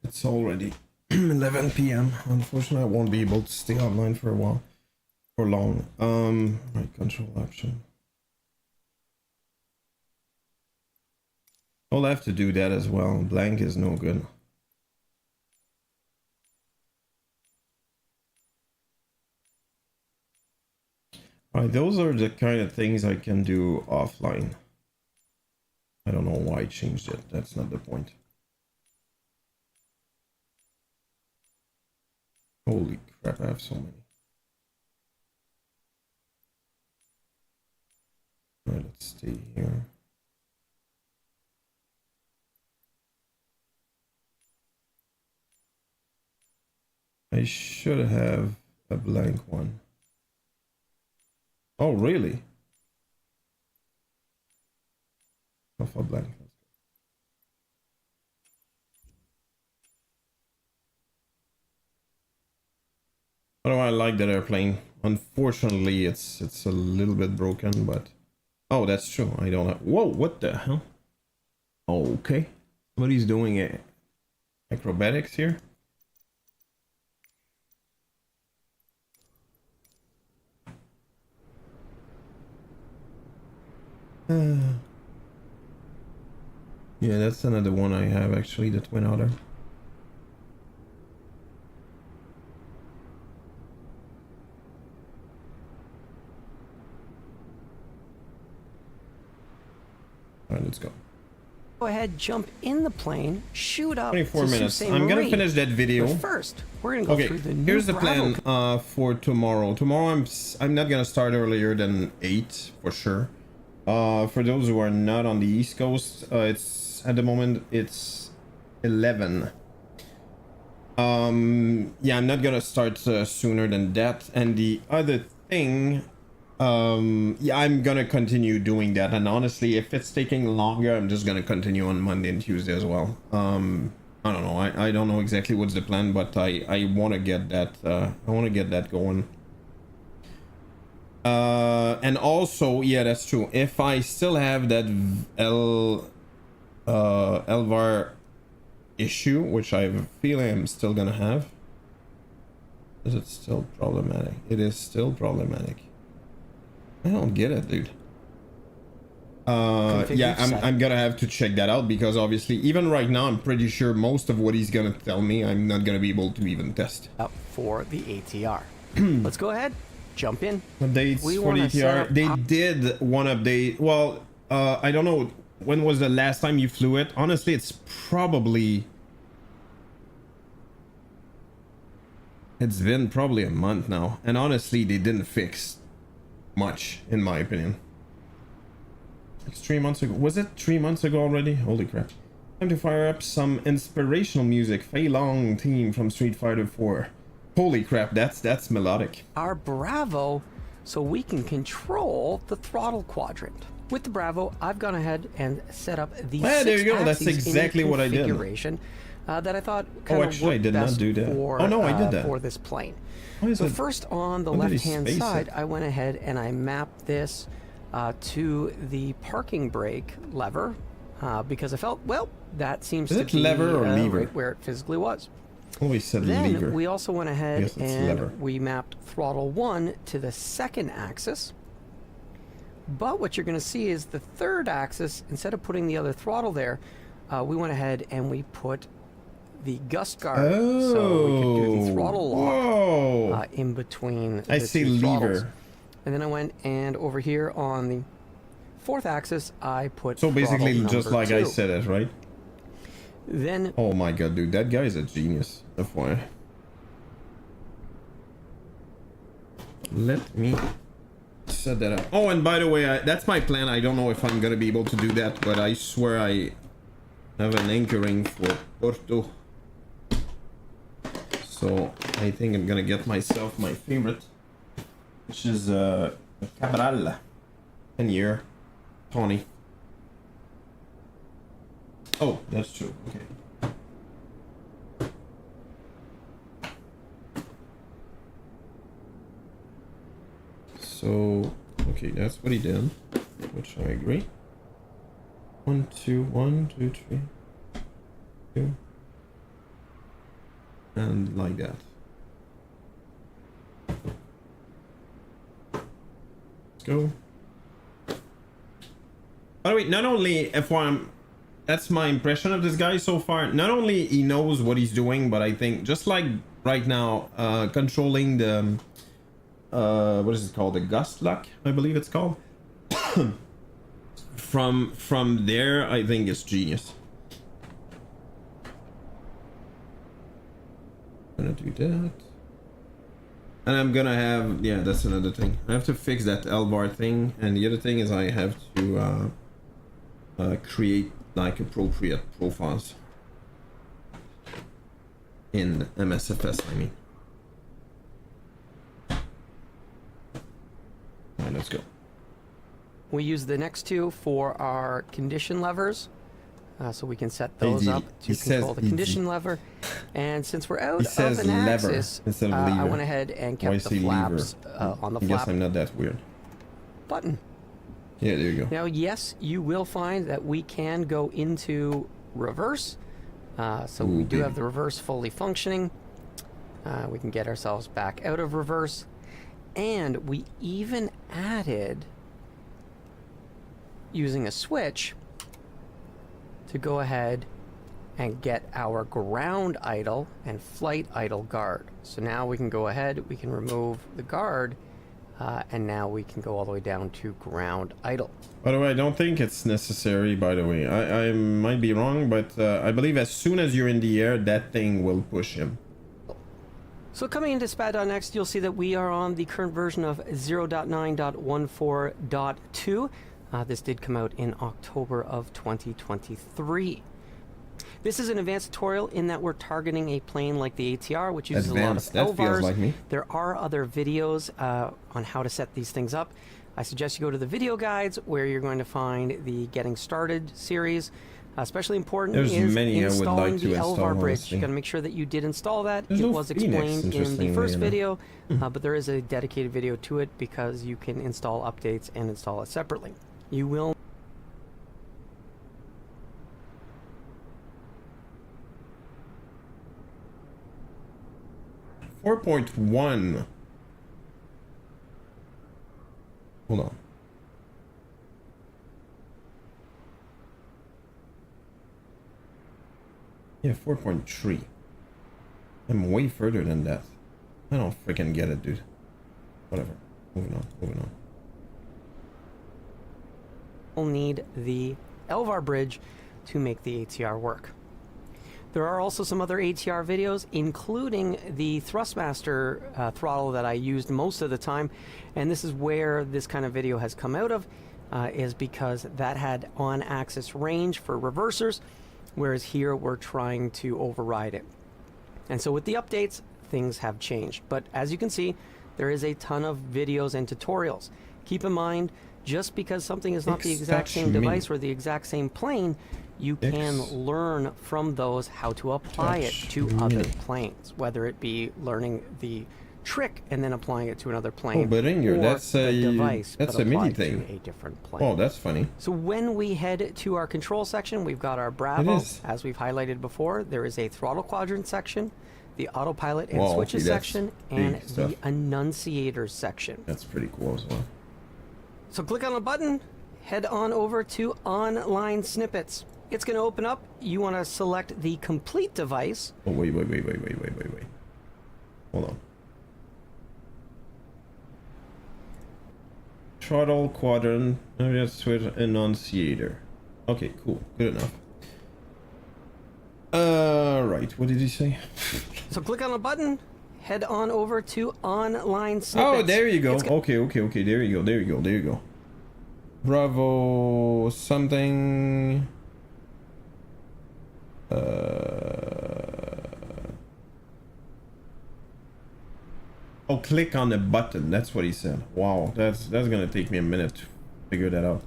It's already 11 p.m. Unfortunately, I won't be able to stay online for a while, for long. Right, control option. I'll have to do that as well. Blank is no good. Alright, those are the kind of things I can do offline. I don't know why I changed it. That's not the point. Holy crap, I have so many. Alright, let's stay here. I should have a blank one. Oh, really? Off a blank. Oh, I like that airplane. Unfortunately, it's a little bit broken, but oh, that's true. I don't have. Whoa! What the hell? Okay, somebody's doing acrobatics here. Yeah, that's another one I have actually, the Twin Otter. Alright, let's go. Go ahead, jump in the plane, shoot up 24 to minutes. Sault Ste. I'm gonna Marie. finish that video. But first, we're gonna go Okay, through the new here's the Bravo plan for tomorrow. Tomorrow I'm not gonna start earlier than 8 for sure. For those who are not on the East Coast, it's at the moment it's 11. Yeah, I'm not gonna start sooner than that. And the other thing, yeah, I'm gonna continue doing that. And honestly, if it's taking longer, I'm just gonna continue on Monday and Tuesday as well. I don't know. I don't know exactly what's the plan, but I want to get that. I want to get that going. And also, yeah, that's true. If I still have that Elvar issue, which I have a feeling I'm still gonna have, is it still problematic? It is still problematic. I don't get it, dude. Yeah, I'm gonna have to check that out, because obviously even right now I'm pretty sure most of what he's gonna tell me I'm not gonna be able to even test. up for the ATR. Let's go ahead, jump in. Updates for the ATR. They did one update. Well, I don't know when was the last time you flew it. Honestly, it's been probably a month now, and honestly they didn't fix much in my opinion. Like 3 months ago. Was it 3 months ago already? Holy crap. Time to fire up some inspirational music. Fei Long theme from Street Fighter 4. Holy crap, that's melodic. Our Bravo, so we can control the throttle quadrant. With the Bravo, I've gone ahead and set up the there you go. That's exactly what I did. Configuration that I thought kind of actually, I did not do that. For, oh no, I did that for this plane. So first, on the left-hand side, I went ahead and I mapped this to the parking brake lever because I felt, well, that seems to be lever or lever? right where it physically was. Always said Then lever. we also went ahead and lever. we mapped throttle 1 to the second axis. But what you're going to see is the third axis, instead of putting the other throttle there, we went ahead and we put the gust guard, so we could do the throttle lock in between the two throttles. And then I went and over here on the fourth axis, I put so basically just like 2. I said it, right? Then, oh my god, dude, that guy is a genius. FYI. Let me set that up. Oh, and by the way, that's my plan. I don't know if I'm gonna be able to do that, but I swear I have an anchoring for Porto. So I think I'm gonna get myself my favorite, which is Cabral 10-year Tawny. Oh, that's true. Okay. So, okay, that's what he did, which I agree. 1, 2, 1, 2, 3, 2, and like that. Let's go. By the way, not only FYI, that's my impression of this guy so far. Not only he knows what he's doing, but I think just like right now, controlling the what is it called? The gust lock, I believe it's called. From there, I think it's genius. I'm gonna do that, and I'm gonna have, yeah, that's another thing. I have to fix that L-bar thing, and the other thing is I have to create like appropriate profiles in MSFS, I mean. Alright, let's go. we use the next two for our condition levers. So we can set those up to control the condition lever. And since we're out of an axis, I went ahead and kept the flaps on the flap. I guess I'm not that weird. Button. Yeah, there you go. Now, yes, you will find that we can go into reverse. So we do have the reverse fully functioning. We can get ourselves back out of reverse. And we even added, using a switch, to go ahead and get our ground idle and flight idle guard. So now we can go ahead, we can remove the guard, and now we can go all the way down to ground idle. By the way, I don't think it's necessary, by the way. I might be wrong, but I believe as soon as you're in the air, that thing will push him. So coming into SPAD.next, you'll see that we are on the current version of 0.9.14.2. This did come out in October of 2023. This is an advanced tutorial in that we're targeting a plane like the ATR, which uses Advanced. a lot of That feels LVARs. like me. There are other videos on how to set these things up. I suggest you go to the video guides where you're going to find the Getting Started series. Especially important There's is many I would installing like to the install, LVAR bridge. honestly. You got to make sure that you did install that. There's It no was Phoenix, explained in the interestingly first enough. video, but there is a dedicated video to it because you can install updates and install it separately. You will 4.1. Hold on. Yeah, 4.3. I'm way further than that. I don't freaking get it, dude. Whatever. Moving on, moving on. will need the LVAR bridge to make the ATR work. There are also some other ATR videos, including the Thrustmaster throttle that I used most of the time, and this is where this kind of video has come out of, is because that had on-axis range for reversers, whereas here we're trying to override it. And so with the updates, things have changed. But as you can see, there is a ton of videos and tutorials. Keep in mind, just because something is not the exact same device or the exact same plane, you can learn from those how to apply it to other planes, whether it be learning the trick and then applying it to another plane. Oh, but Inger, that's a device, that's but a MIDI applied thing. to a different plane. Oh, that's funny. So when we head to our control section, we've got our Bravo, as we've highlighted before. There is a throttle quadrant section, the autopilot and switches section, and the annunciators section. That's pretty cool as well. So click on a button, head on over to online snippets. It's going to open up. You want to select the complete device. Oh, wait. Hold on. Throttle quadrant, switch annunciator. Okay, cool. Good enough. Right. What did he say? So click on a button, head on over to online snippets. Oh, there you go. Okay. There you go. Bravo something. Oh, click on the button. That's what he said. Wow, that's gonna take me a minute to figure that out.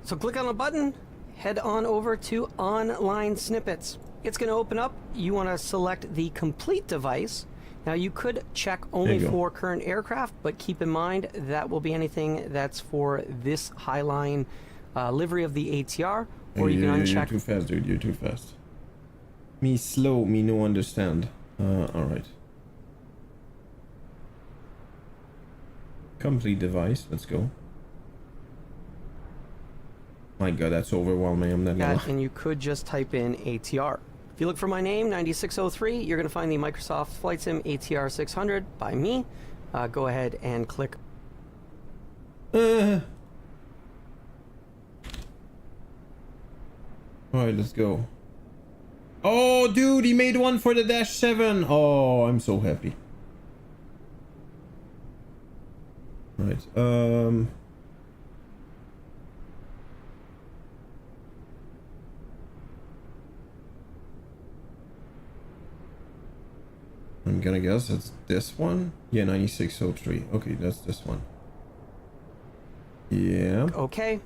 So click on a button, head on over to online snippets. It's going to open up. You want to select the complete device. Now you could check only for current aircraft, but keep in mind that will be anything that's for this Highline livery of the ATR, or you can uncheck. You're too fast, dude. You're too fast. Me slow, me no understand. All right. Complete device. Let's go. My God, that's overwhelming. I'm not gonna lie. And you could just type in ATR. If you look for my name, 9603, you're going to find the Microsoft Flight Sim ATR 600 by me. Go ahead and click. Alright, let's go. Oh, dude, he made one for the Dash 7. Oh, I'm so happy. Right, I'm gonna guess it's this one. Yeah, 9603. Okay, that's this one. Yeah. Okay.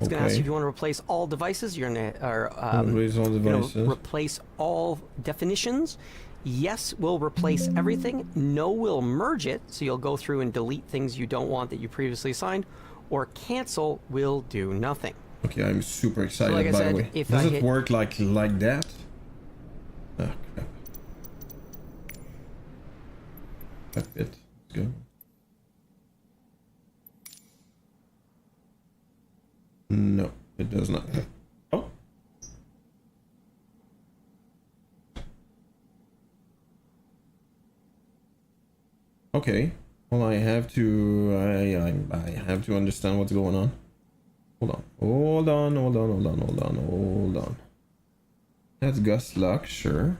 It's going to ask you if you want to replace all devices. You're going to replace all devices. Replace all definitions. Yes will replace everything. No will merge it. So you'll go through and delete things you don't want that you previously assigned. Or cancel will do nothing. Okay, I'm super excited, so like by I said, the way. If Does it work like that? Ah, crap. That's it. Let's go. No. It does not. Oh. Okay. Well, I have to. I have to understand what's going on. Hold on. Hold on. Hold on. Hold on. Hold on. Hold on. That's gust lock, sure.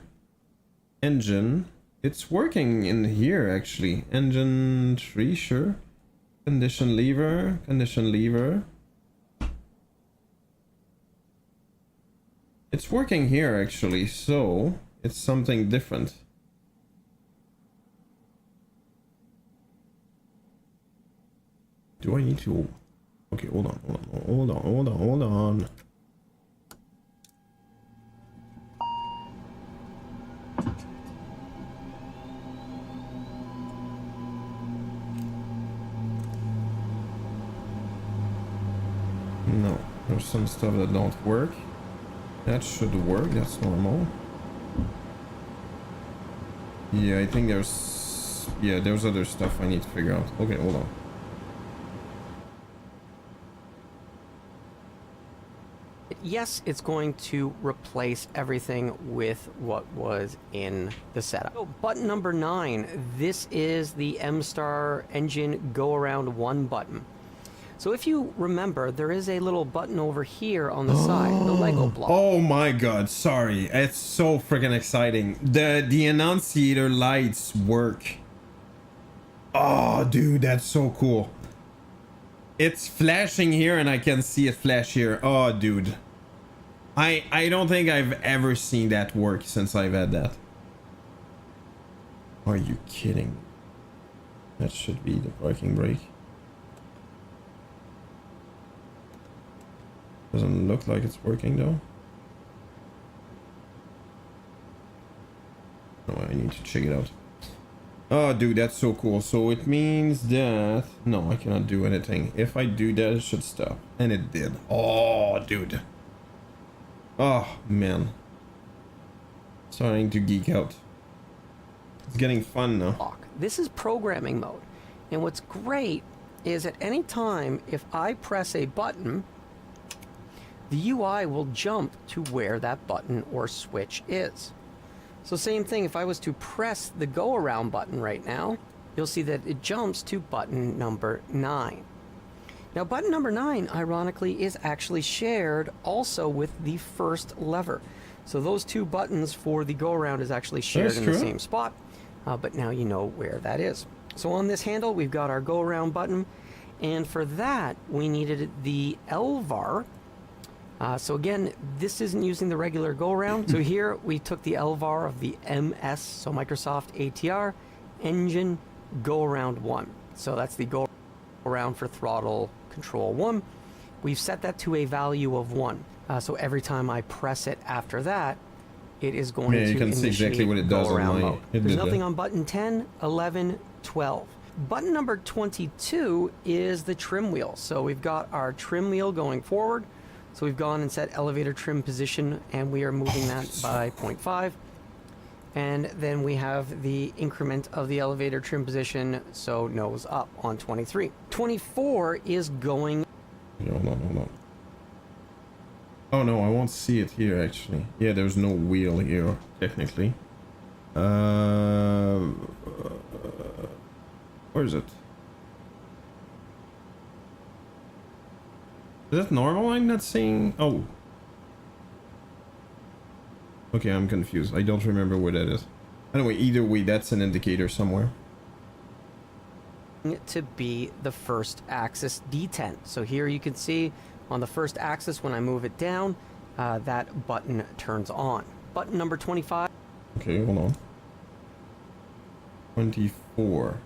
Engine. It's working in here actually. Engine 3, sure. Condition lever. Condition lever. It's working here actually, so it's something different. Do I need to? Okay, hold on, hold on, hold on, hold on, hold on. No, there's some stuff that don't work. That should work, that's normal. Yeah, I think there's... Yeah, there's other stuff I need to figure out. Okay, hold on. Yes, it's going to replace everything with what was in the setup. So button number 9, this is the M-Star engine go around 1 button. So if you remember, there is a little button over here on the side, the Lego block. Oh my god, sorry. It's so freaking exciting. The annunciator lights work. Oh, dude, that's so cool. It's flashing here and I can see it flash here. Oh, dude. I don't think I've ever seen that work since I've had that. Are you kidding? That should be the parking brake. Doesn't look like it's working though. Oh, I need to check it out. Oh, dude, that's so cool. So it means that... No, I cannot do anything. If I do that, it should stop. And it did. Oh, dude. Oh, man. Starting to geek out. It's getting fun now. This is programming mode. And what's great is at any time, if I press a button, the UI will jump to where that button or switch is. So same thing, if I was to press the go around button right now, you'll see that it jumps to button number 9. Now button number 9, ironically, is actually shared also with the first lever. So those 2 buttons for the go around is actually shared in the same spot, but now you know where that is. So on this handle, we've got our go around button, and for that, we needed the LVAR. So again, this isn't using the regular go-around. So here we took the LVAR of the MS, so Microsoft ATR, engine go-around 1. So that's the go-around for throttle control 1. We've set that to a value of 1. So every time I press it after that, it is going to you can see exactly what it does on my... There's nothing on button 10, 11, 12. Button number 22 is the trim wheel. So we've got our trim wheel going forward. So we've gone and set elevator trim position, and we are moving that by 0.5. And then we have the increment of the elevator trim position, so nose up on 23. 24 is going... Hold on, hold on. Oh no, I won't see it here actually. Yeah, there's no wheel here, technically. Where is it? Is that normal? I'm not seeing... Oh. Okay, I'm confused. I don't remember where that is. Anyway, either way, that's an indicator somewhere. To be the first axis D10. So here you can see on the first axis, when I move it down, that button turns on. Button number 25. Okay, hold on. 24.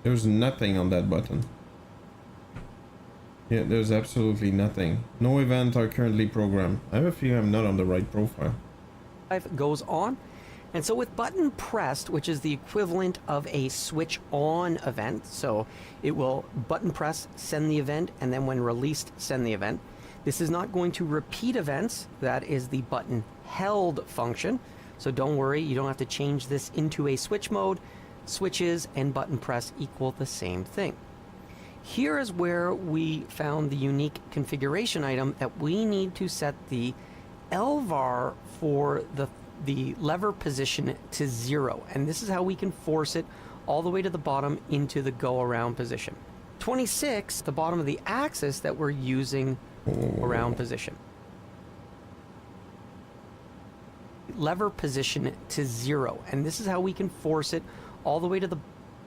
There's nothing on that button. Yeah, there's absolutely nothing. No events are currently programmed. I have a feeling I'm not on the right profile. Goes on. And so with button pressed, which is the equivalent of a switch on event, so it will button press, send the event, and then when released, send the event. This is not going to repeat events. That is the button held function. So don't worry, you don't have to change this into a switch mode. Switches and button press equal the same thing. Here is where we found the unique configuration item that we need to set the LVAR for the lever position to 0. And this is how we can force it all the way to the bottom into the go around position. 26, the bottom of the axis that we're using around position. Lever position to 0. And this is how we can force it all the way to the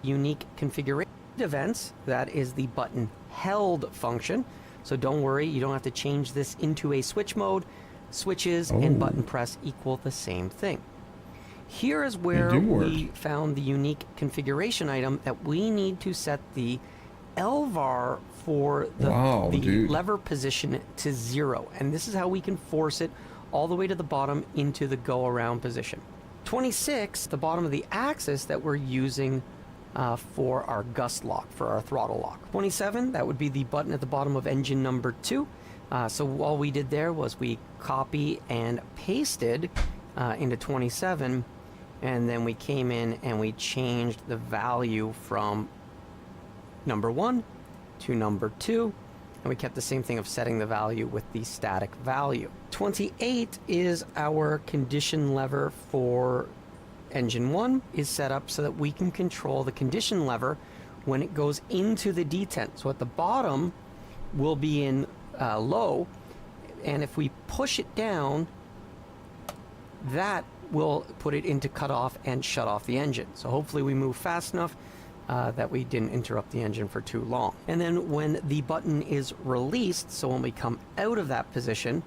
unique configuration. Events, that is the button held function. So don't worry, you don't have to change this into a switch mode. Switches and button press equal the same thing. Here is where we found the unique configuration item that we need to set the LVAR for the lever position to 0. And this is how we can force it all the way to the bottom into the go around position. 26, the bottom of the axis that we're using for our gust lock, for our throttle lock. 27, that would be the button at the bottom of engine number 2. So all we did there was we copy and pasted into 27, and then we came in and we changed the value from number 1 to number 2, and we kept the same thing of setting the value with the static value. 28 is our condition lever for engine 1 is set up so that we can control the condition lever when it goes into the detent. So at the bottom will be in low, and if we push it down, that will put it into cutoff and shut off the engine. So hopefully we move fast enough that we didn't interrupt the engine for too long. And then when the button is released, so when we come out of that position,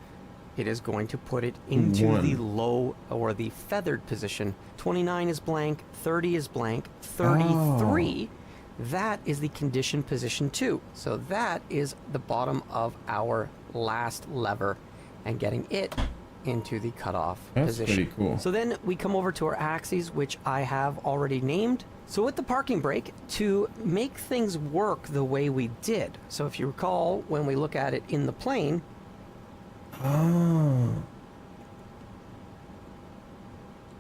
it is going to put it into the low or the feathered position. 29 is blank, 30 is blank, 33, that is the condition position 2. So that is the bottom of our last lever and getting it into the cutoff position. That's pretty cool. So then we come over to our axes, which I have already named. So with the parking brake, to make things work the way we did, so if you recall, when we look at it in the plane,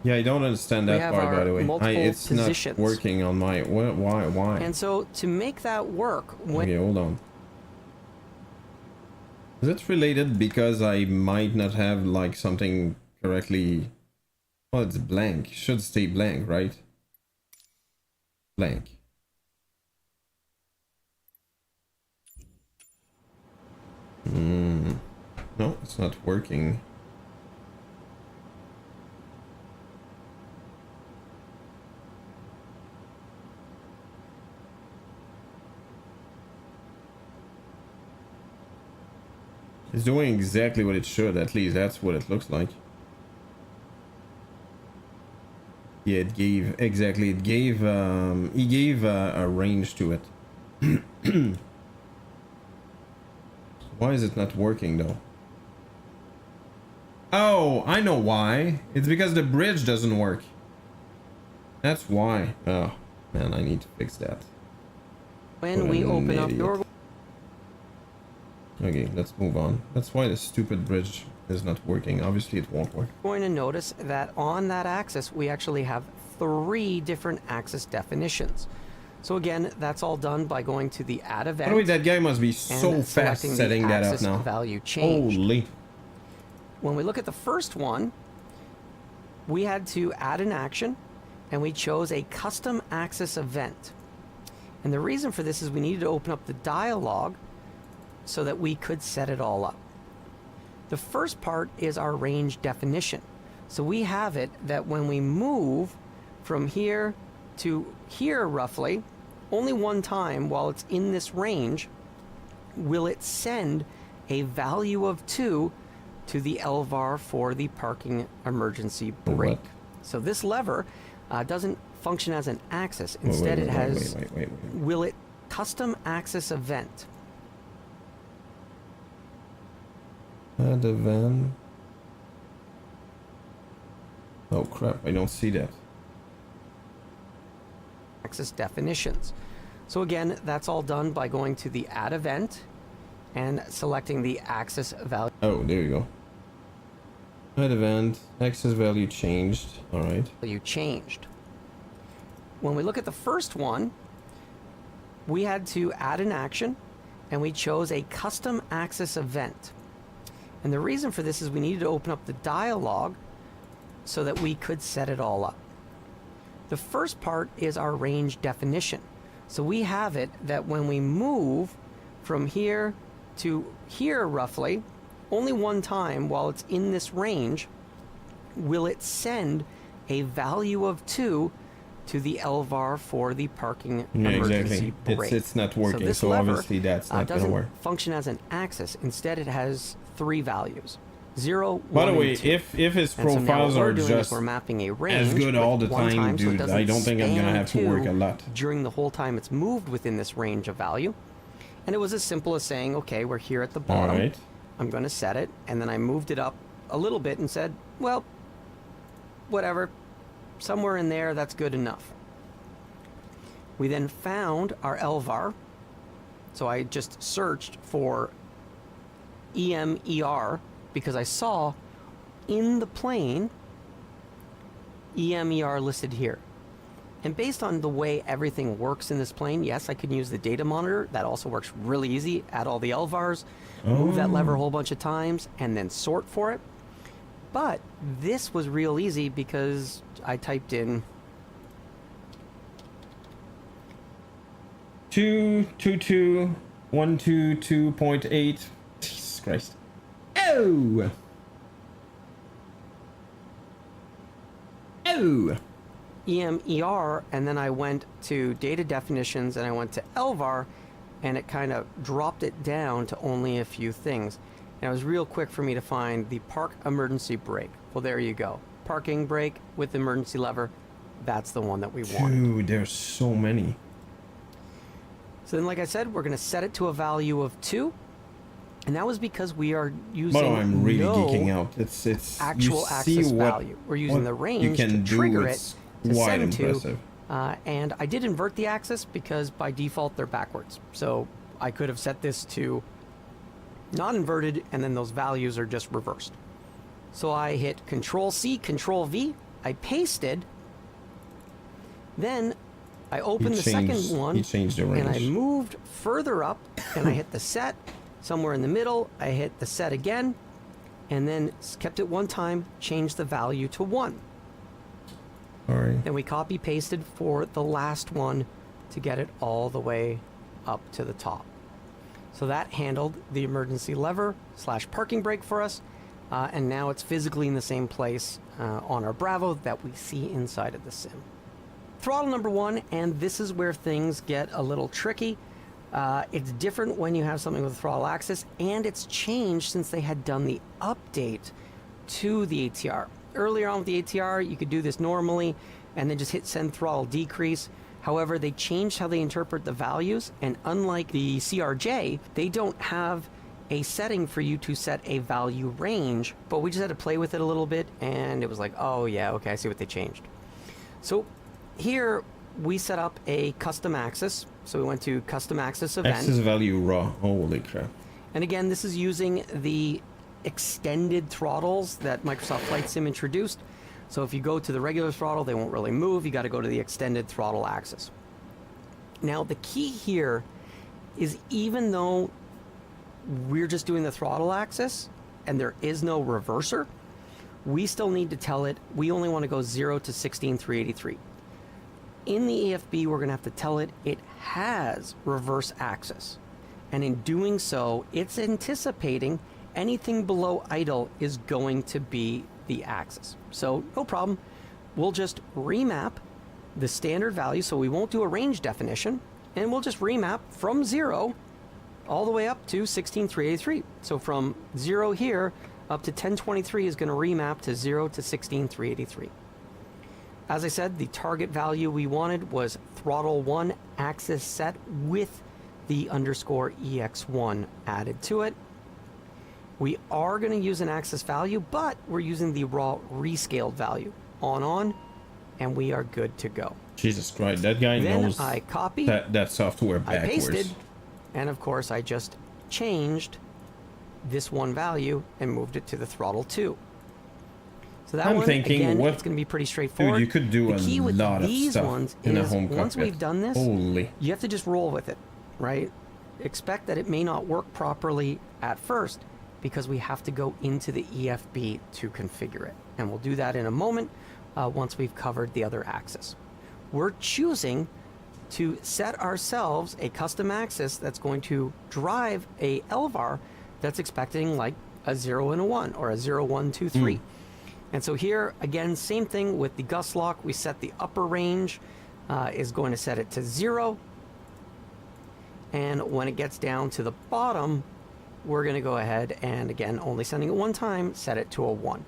yeah, I don't understand that part, by the way. It's positions. Not working on my... Why? And so to make that work... Okay, hold on. Is it related because I might not have, like, something correctly... Well, it's blank. Should stay blank, right? Blank. No, it's not working. It's doing exactly what it should, at least that's what it looks like. Yeah, it gave, exactly, it gave, he gave a range to it. Why is it not working though? Oh, I know why. It's because the bridge doesn't work. That's why. Oh, man, I need to fix that. When we open up your... Okay, let's move on. That's why the stupid bridge is not working. Obviously, it won't work. You're going to notice that on that axis, we actually have 3 different axis definitions. So again, that's all done by going to the add event. By the way, that guy must be so fast setting that up now. Value change. Holy. When we look at the first one, we had to add an action, and we chose a custom axis event. And the reason for this is we needed to open up the dialog so that we could set it all up. The first part is our range definition. So we have it that when we move from here to here roughly, only one time while it's in this range, will it send a value of 2 to the LVAR for the parking emergency brake. So this lever doesn't function as an axis. Instead, it has will it custom axis event. Add event. Oh crap, I don't see that. Axis definitions. So again, that's all done by going to the add event and selecting the axis value. Oh, there you go. Add event, axis value changed. All right. Value changed. When we look at the first one, we had to add an action, and we chose a custom access event. And the reason for this is we needed to open up the dialog so that we could set it all up. The first part is our range definition. So we have it that when we move from here to here roughly, only one time while it's in this range, will it send a value of 2 to the LVAR for the parking emergency brake. It's not working, so lever, obviously that's not going to work. Doesn't function as an axis. Instead, it has 3 values. 0, 1, By the way, and 2. if his And so now profiles what we're are doing just is we're mapping a range as good all the with one time, so it dude, doesn't I don't think I'm gonna have to work a span lot. during the whole time it's moved within this range of value. And it was as simple as saying, okay, we're here at the bottom. Alright. I'm going to set it, and then I moved it up a little bit and said, well, whatever, somewhere in there, that's good enough. We then found our LVAR, so I just searched for EMER because I saw in the plane EMER listed here. And based on the way everything works in this plane, yes, I can use the data monitor. That also works really easy. Add all the LVARs, move that lever a whole bunch of times, and then sort for it. But this was real easy because I typed in 222.122.8. Jesus Christ. Oh! Oh! EMER, and then I went to data definitions and I went to LVAR, and it kind of dropped it down to only a few things. And it was real quick for me to find the park emergency brake. Well, there you go. Parking brake with emergency lever. That's the one that we want. Dude, there's so many. So then, like I said, we're going to set it to a value of 2. And that was because we are using But I'm really no geeking out. It's actual access value. We're using the range to trigger it to quite send impressive. to. And I did invert the axis because by default they're backwards. So I could have set this to not inverted, and then those values are just reversed. So I hit Control C, Control V. I pasted. Then I opened the second one, He changed the range. and I moved further up, and I hit the set. Somewhere in the middle, I hit the set again, and then kept it one time, changed the value to 1. Alright. Then we copy pasted for the last one to get it all the way up to the top. So that handled the emergency lever / parking brake for us, and now it's physically in the same place on our Bravo that we see inside of the sim. Throttle number 1, and this is where things get a little tricky. It's different when you have something with a throttle axis, and it's changed since they had done the update to the ATR. Earlier on with the ATR, you could do this normally and then just hit send throttle decrease. However, they changed how they interpret the values, and unlike the CRJ, they don't have a setting for you to set a value range, but we just had to play with it a little bit, and it was like, oh yeah, okay, I see what they changed. So here we set up a custom axis. So we went to custom axis event. Axis value raw. Holy crap. And again, this is using the extended throttles that Microsoft Flight Sim introduced. So if you go to the regular throttle, they won't really move. You got to go to the extended throttle axis. Now, the key here is even though we're just doing the throttle axis and there is no reverser, we still need to tell it we only want to go 0 to 16,383. In the AFB, we're going to have to tell it has reverse axis. And in doing so, it's anticipating anything below idle is going to be the axis. So no problem. We'll just remap the standard value. So we won't do a range definition, and we'll just remap from 0 all the way up to 16,383. So from 0 here up to 1023 is going to remap to 0 to 16,383. As I said, the target value we wanted was throttle 1 axis set with the underscore EX1 added to it. We are going to use an axis value, but we're using the raw rescaled value on, and we are good to go. Jesus Christ, that guy then knows I copied, that software backwards. I pasted, and of course I just changed this one value and moved it to the throttle 2. So that I'm one, thinking, again, what, it's going to be pretty straightforward. dude, you could do the a key with lot of these stuff ones in a is home once cockpit. we've done this, Holy. you have to just roll with it, right? Expect that it may not work properly at first because we have to go into the EFB to configure it. And we'll do that in a moment once we've covered the other axis. We're choosing to set ourselves a custom axis that's going to drive a LVAR that's expecting like a 0 and a 1 or a 0, 1, 2, 3. And so here, again, same thing with the gust lock. We set the upper range is going to set it to 0. And when it gets down to the bottom, we're going to go ahead and, again, only sending it one time, set it to a 1.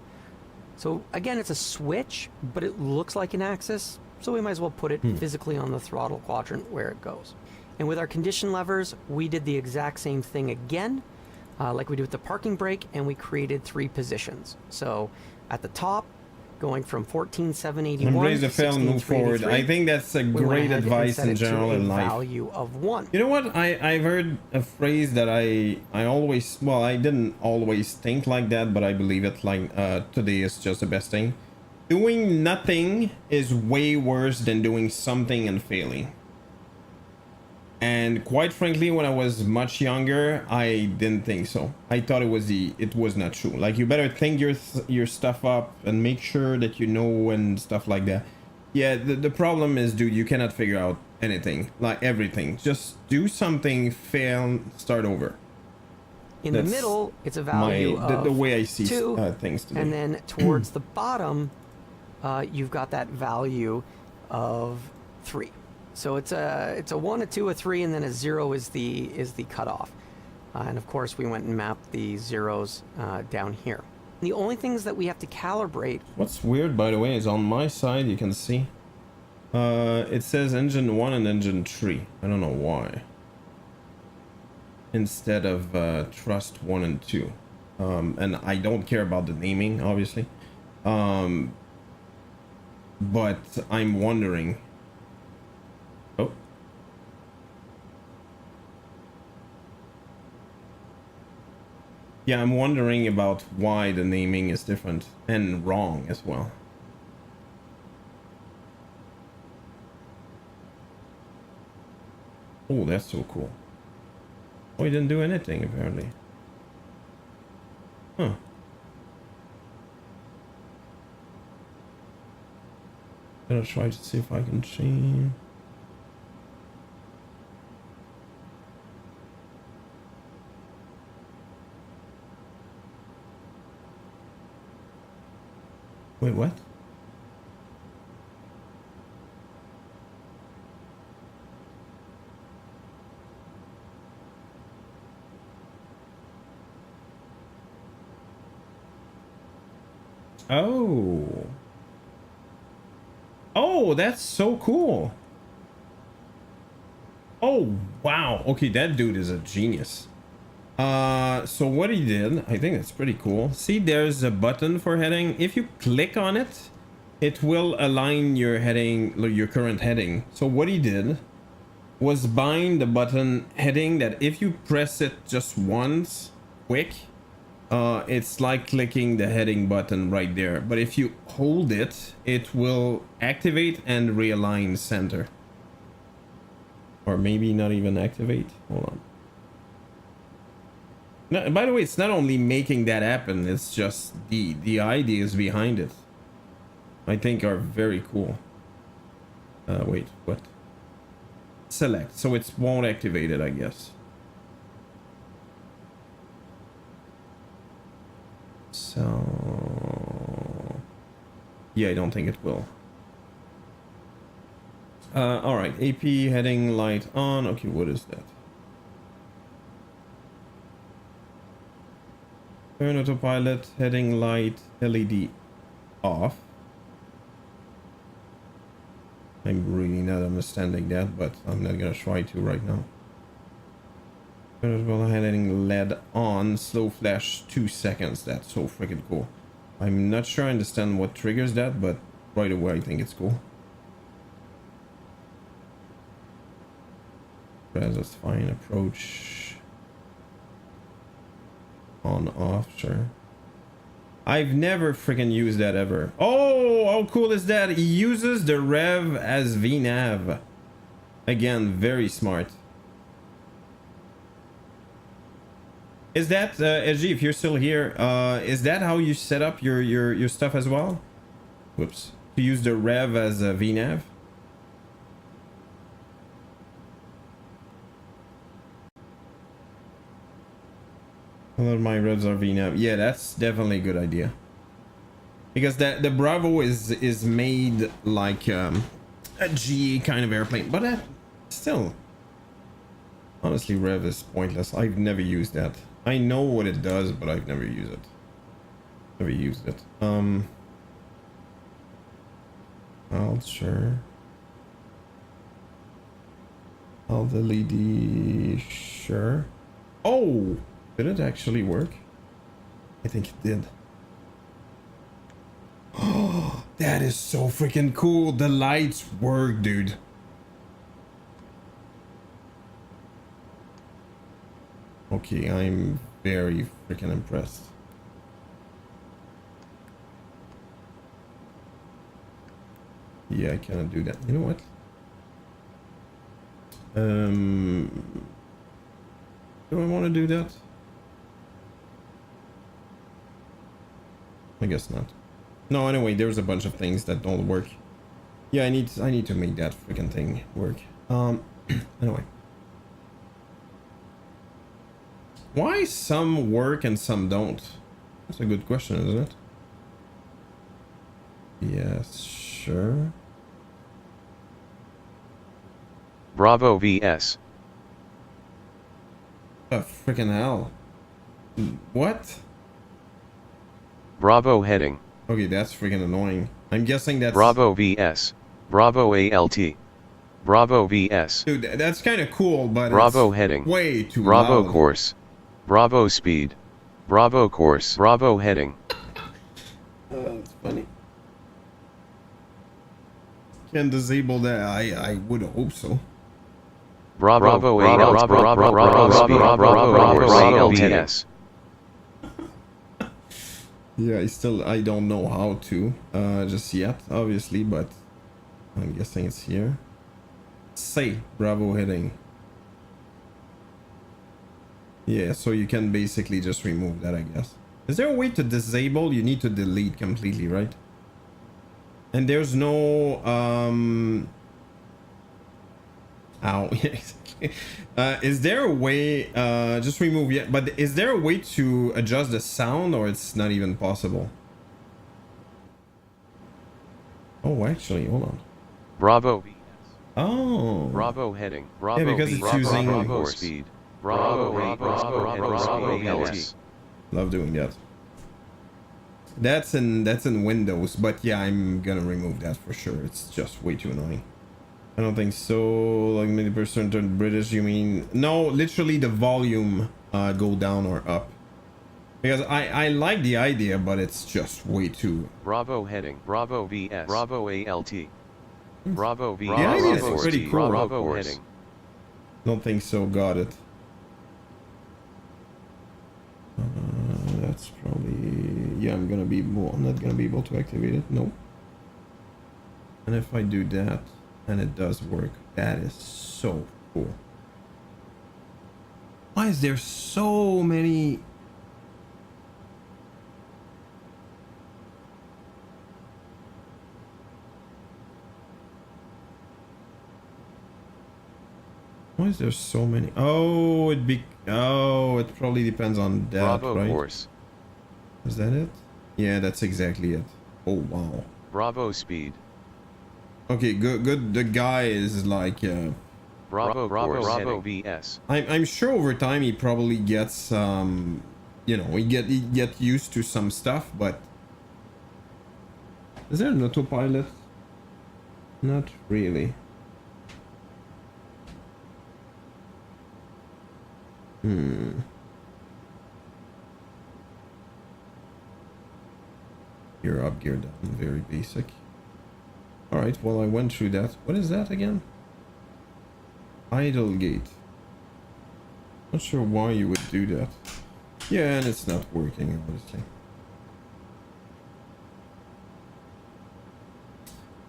So again, it's a switch, but it looks like an axis. So we might as well put it physically on the throttle quadrant where it goes. And with our condition levers, we did the exact same thing again, like we did with the parking brake, and we created 3 positions. So at the top, going from 14,781 Embrace the fail and move forward. I think that's a great advice in general in life. Value of 1. You know what? I've heard a phrase that I always, well, I didn't always think like that, but I believe it. Like today is just the best thing. Doing nothing is way worse than doing something and failing. And quite frankly, when I was much younger, I didn't think so. I thought it was not true. Like, you better think your stuff up and make sure that you know and stuff like that. Yeah, the problem is, dude, you cannot figure out anything, like everything. Just do something, fail, start over. In the middle, it's a value of the way I see 2, things today. and then towards the bottom, you've got that value of 3. So it's a 1, a 2, a 3, and then a 0 is the cutoff. And of course, we went and mapped the zeros down here. The only things that we have to calibrate. What's weird, by the way, is on my side you can see it says engine 1 and engine 3. I don't know why. Instead of thrust 1 and 2. And I don't care about the naming, obviously. But I'm wondering. Oh. Yeah, I'm wondering about why the naming is different and wrong as well. Oh, that's so cool. Oh, he didn't do anything apparently. Huh. Gonna try to see if I can change. Wait, what? Oh. Oh, that's so cool. Oh, wow. Okay, that dude is a genius. So what he did, I think it's pretty cool. See, there's a button for heading. If you click on it, it will align your heading, your current heading. So what he did was bind the button heading that if you press it just once, quick, it's like clicking the heading button right there. But if you hold it, it will activate and realign center. Or maybe not even activate. Hold on. No, by the way, it's not only making that happen, it's just the ideas behind it, I think, are very cool. Wait, what? Select, so it won't activate it, I guess. So yeah, I don't think it will. All right, AP heading light on. Okay, what is that? Turn autopilot heading light LED off. I'm really not understanding that, but I'm not gonna try to right now. Turn autopilot heading LED on. Slow flash 2 seconds. That's so freaking cool. I'm not sure I understand what triggers that, but right away I think it's cool. That's fine. Approach. On, off, sure. I've never freaking used that ever. Oh, how cool is that? He uses the rev as VNav. Again, very smart. Is that SG, if you're still here, is that how you set up your stuff as well? Whoops. To use the rev as a VNav? A lot of my revs are VNav. Yeah, that's definitely a good idea. Because the Bravo is made like a GE kind of airplane, but still, honestly, rev is pointless. I've never used that. I know what it does, but I've never used it. Never used it. I'll sure. I'll LED sure. Oh, did it actually work? I think it did. Oh, that is so freaking cool. The lights work, dude. Okay, I'm very freaking impressed. Yeah, I cannot do that. You know what? Do I want to do that? I guess not. No, anyway, there's a bunch of things that don't work. Yeah, I need to make that freaking thing work. Anyway. Why some work and some don't? That's a good question, isn't it? Yes, sure. Bravo VS. Oh, freaking hell. What? Bravo heading. Okay, that's freaking annoying. I'm guessing that's... Bravo VS. Bravo ALT. Bravo VS. Dude, that's kind of cool, but Bravo it's heading. way too Bravo loud. course. Bravo speed. Bravo course. Bravo heading. That's funny. Can disable that? I would hope so. Bravo ALT. Bravo speed. Bravo ALTS. Yeah, I don't know how to just yet, obviously, but I'm guessing it's here. Say Bravo heading. Yeah, so you can basically just remove that, I guess. Is there a way to disable? You need to delete completely, right? And there's no ow. Is there a way just remove it? But is there a way to adjust the sound, or it's not even possible? Oh, actually, hold on. Bravo VS. Oh. Bravo heading. Bravo Yeah, because it's using Bravo speed. Bravo ALT. Love doing that. That's in Windows, but yeah, I'm gonna remove that for sure. It's just way too annoying. I don't think so. Like many percent turned British, you mean? No, literally the volume go down or up. Because I like the idea, but it's just way too... Bravo heading. Bravo VS. Bravo ALT. Bravo VS. The idea is pretty cool. Bravo heading. Don't think so, got it. That's probably... Yeah, I'm not gonna be able to activate it. No. And if I do that, and it does work, that is so cool. Why is there so many... Why is there so many? Oh, it probably depends on that, Bravo right? course. Is that it? Yeah, that's exactly it. Oh wow. Bravo speed. Okay, good. The guy is like Bravo VS. I'm sure over time he probably gets you know, he get used to some stuff, but is there an autopilot? Not really. You're up, gear down, very basic. Alright, well I went through that. What is that again? Idle gate. Not sure why you would do that. Yeah, and it's not working, obviously.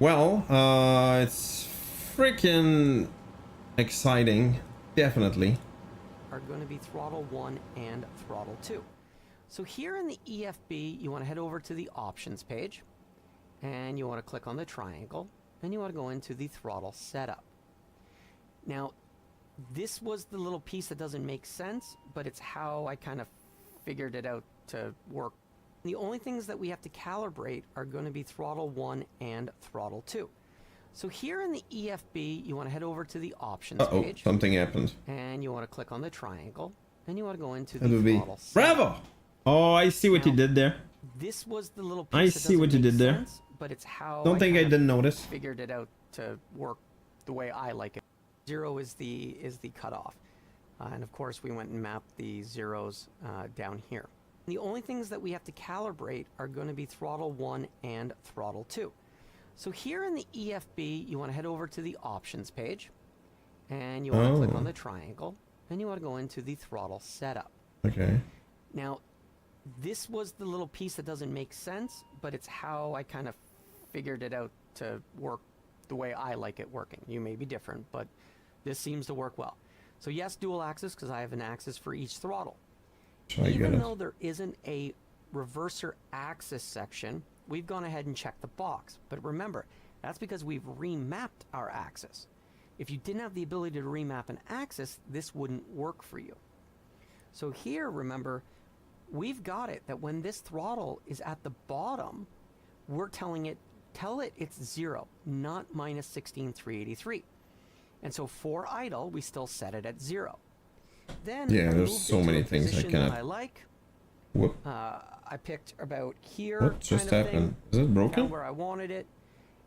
Well, it's freaking exciting, definitely. Are going to be throttle 1 and throttle 2. So here in the EFB, you want to head over to the options page, and you want to click on the triangle, and you want to go into the throttle setup. Now, this was the little piece that doesn't make sense, but it's how I kind of figured it out to work. The only things that we have to calibrate are going to be throttle 1 and throttle 2. So here in the EFB, you want to head over to the options page. Something happened. And you want to click on the triangle, and you want to go into That'll the be throttle setup. Bravo! Oh, I see what you did there. This was the little piece I that see what you doesn't did make there. sense, but it's how Don't think I kind of didn't notice. figured it out to work the way I like it. 0 is the cutoff, and of course we went and mapped the zeros down here. The only things that we have to calibrate are going to be throttle 1 and throttle 2. So here in the EFB, you want to head over to the options page, and you want to click on the triangle, and you want to go into the throttle setup. Okay. Now, this was the little piece that doesn't make sense, but it's how I kind of figured it out to work the way I like it working. You may be different, but this seems to work well. So yes, dual axis, because I have an axis for each throttle. Even though there isn't a reverser axis section, we've gone ahead and checked the box. But remember, that's because we've remapped our axis. If you didn't have the ability to remap an axis, this wouldn't work for you. So here, remember, we've got it that when this throttle is at the bottom, we're tell it it's 0, not minus 16,383. And so for idle, we still set it at 0. Then yeah, I there's moved so it to many a things I position cannot. that I like. Whoop. I picked about here. What just kind of happened? thing, Is it broken? found where I wanted it,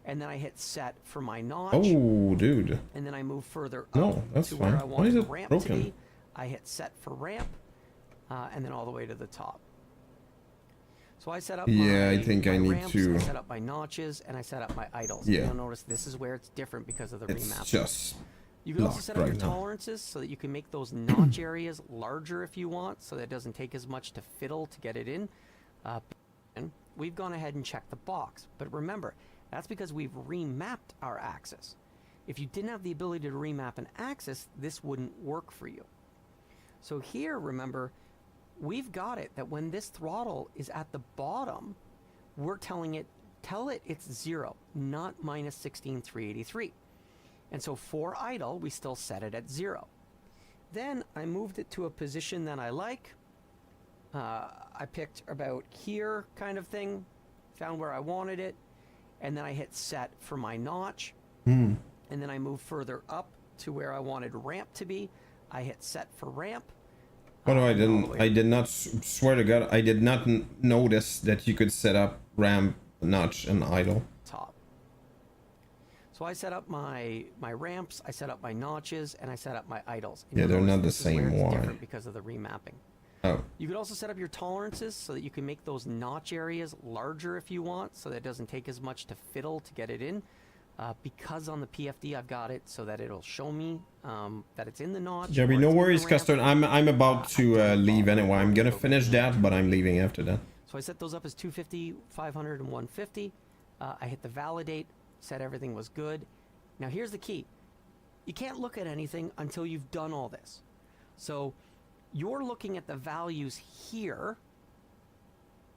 and then I hit set for my notch. Oh, dude. And then I move further No, up that's to fine. where I Why wanted is the it ramp broken? to be. I hit set for ramp, and then all the way to the top. So I set up Yeah, my, I think my I need ramps, to- I set up my notches, and I set up my idles. Yeah. You'll notice this is where it's different because of the It's remap. just You can also locked set up right your now. tolerances so that you can make those notch areas larger if you want, so that it doesn't take as much to fiddle to get it in. We've gone ahead and checked the box. But remember, that's because we've remapped our axis. If you didn't have the ability to remap an axis, this wouldn't work for you. So here, remember, we've got it that when this throttle is at the bottom, we're tell it it's 0, not minus 16,383. And so for idle, we still set it at 0. Then I moved it to a position that I like. I picked about here kind of thing, found where I wanted it, and then I hit set for my notch. And then I moved further up to where I wanted ramp to be. I hit set for ramp. What do I all the didn't? way I did not swear to God. I did not notice that you could set up ramp, notch, and idle. top. So I set up my ramps, I set up my notches, and I set up my idles. And Yeah, you'll they're notice not the this is where same. it's Why? different because of the remapping. Oh, You could also set up your tolerances so that you can make those notch areas larger if you want, so that it doesn't take as much to fiddle to get it in. Because on the PFD I've got it so that it'll show me that it's in the notch. Jerry, or no it's in the worries, ramp. Custard. I'm about to leave anyway. I'm gonna finish that, but I'm leaving after that. So I set those up as 250, 500, and 150. I hit the validate, said everything was good. Now here's the key. You can't look at anything until you've done all this. So you're looking at the values here,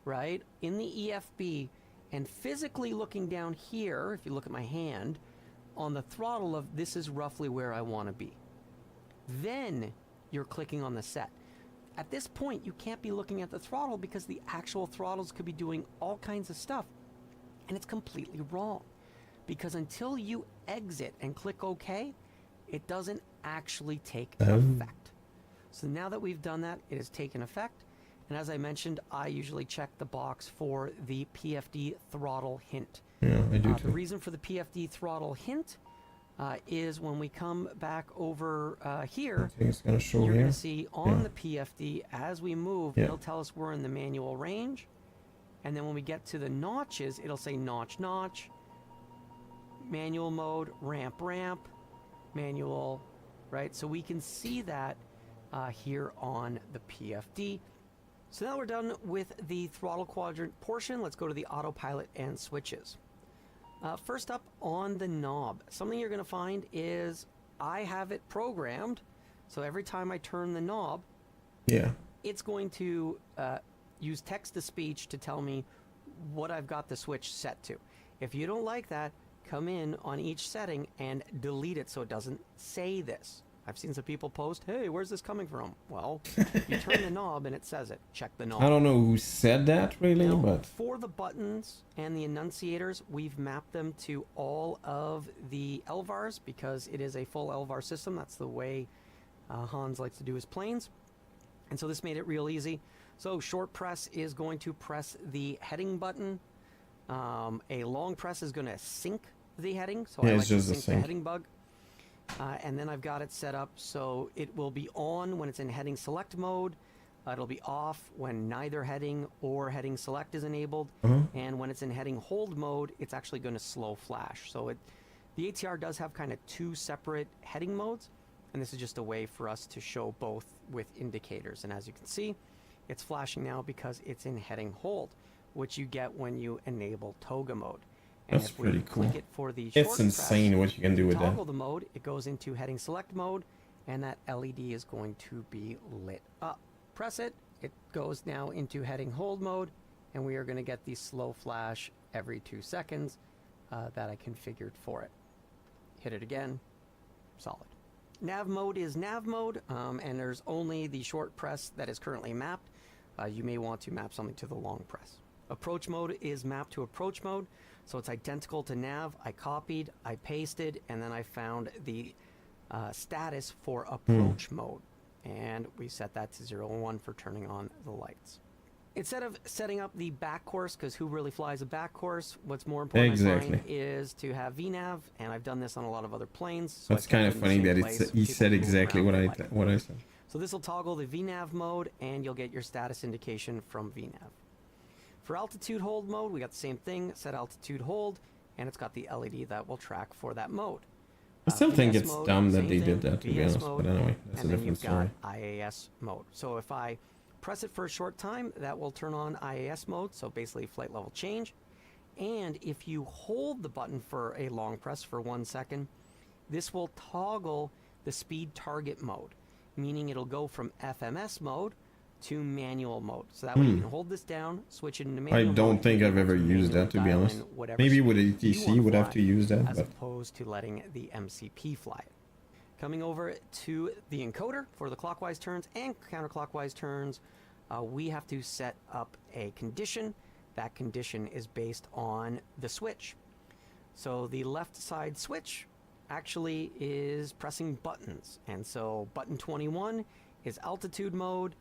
right, in the EFB, and physically looking down here, if you look at my hand, on the throttle of this is roughly where I want to be. Then you're clicking on the set. At this point, you can't be looking at the throttle because the actual throttles could be doing all kinds of stuff. And it's completely wrong. Because until you exit and click OK, it doesn't actually take effect. So now that we've done that, it has taken effect. And as I mentioned, I usually check the box for the PFD throttle hint. Yeah, I do The too. reason for the PFD throttle hint is when we come back over here, I think it's gonna show you're going here. to see on Yeah. the PFD, as we move, Yeah. it'll tell us we're in the manual range. And then when we get to the notches, it'll say notch, notch, manual mode, ramp, ramp, manual, right? So we can see that here on the PFD. So now we're done with the throttle quadrant portion. Let's go to the autopilot and switches. First up on the knob, something you're going to find is I have it programmed, so every time I turn the knob, Yeah. it's going to use text-to-speech to tell me what I've got the switch set to. If you don't like that, come in on each setting and delete it so it doesn't say this. I've seen some people post, hey, where's this coming from? Well, you turn the knob and it says it. Check the knob. I don't know who said that really, now, but for the buttons and the enunciators, we've mapped them to all of the LVARs because it is a full LVAR system. That's the way Hans likes to do his planes. And so this made it real easy. So short press is going to press the heading button. A long press is going to sync the heading. So yeah, I like it's to just a sync the sync. heading bug. And then I've got it set up so it will be on when it's in heading select mode. It'll be off when neither heading or heading select is enabled. And when it's in heading hold mode, it's actually going to slow flash. So the ATR does have kind of two separate heading modes. And this is just a way for us to show both with indicators. And as you can see, it's flashing now because it's in heading hold, which you get when you enable toga mode. And That's if we pretty cool. click it for the It's short insane press, what you can do with that. toggle the mode, it goes into heading select mode, and that LED is going to be lit up. Press it, it goes now into heading hold mode, and we are going to get the slow flash every 2 seconds that I configured for it. Hit it again, solid. Nav mode is nav mode, and there's only the short press that is currently mapped. You may want to map something to the long press. Approach mode is mapped to approach mode, so it's identical to nav. I copied, I pasted, and then I found the status for approach mode. And we set that to 0 and 1 for turning on the lights. Instead of setting up the back course, because who really flies a back course, what's more important I find is to have VNAV, and I've done this on a lot of other planes. So That's kind of funny that he said exactly what I said. So this will toggle the VNAV mode, and you'll get your status indication from VNAV. For altitude hold mode, we got the same thing, set altitude hold, and it's got the LED that will track for that mode. I still think VS it's mode, dumb that same they did thing, that, to be VS honest. mode, But anyway, that's a and then different you've story. got IAS mode. So if I press it for a short time, that will turn on IAS mode, so basically flight level change. And if you hold the button for a long press for 1 second, this will toggle the speed target mode, meaning it'll go from FMS mode to manual mode. So that way you can hold this down, switch it into manual I mode. don't think I've ever used that, to be honest. Maybe with ATC would have to use that, as but opposed to letting the MCP fly it. Coming over to the encoder for the clockwise turns and counterclockwise turns, we have to set up a condition. That condition is based on the switch. So the left side switch actually is pressing buttons. And so button 21 is altitude mode,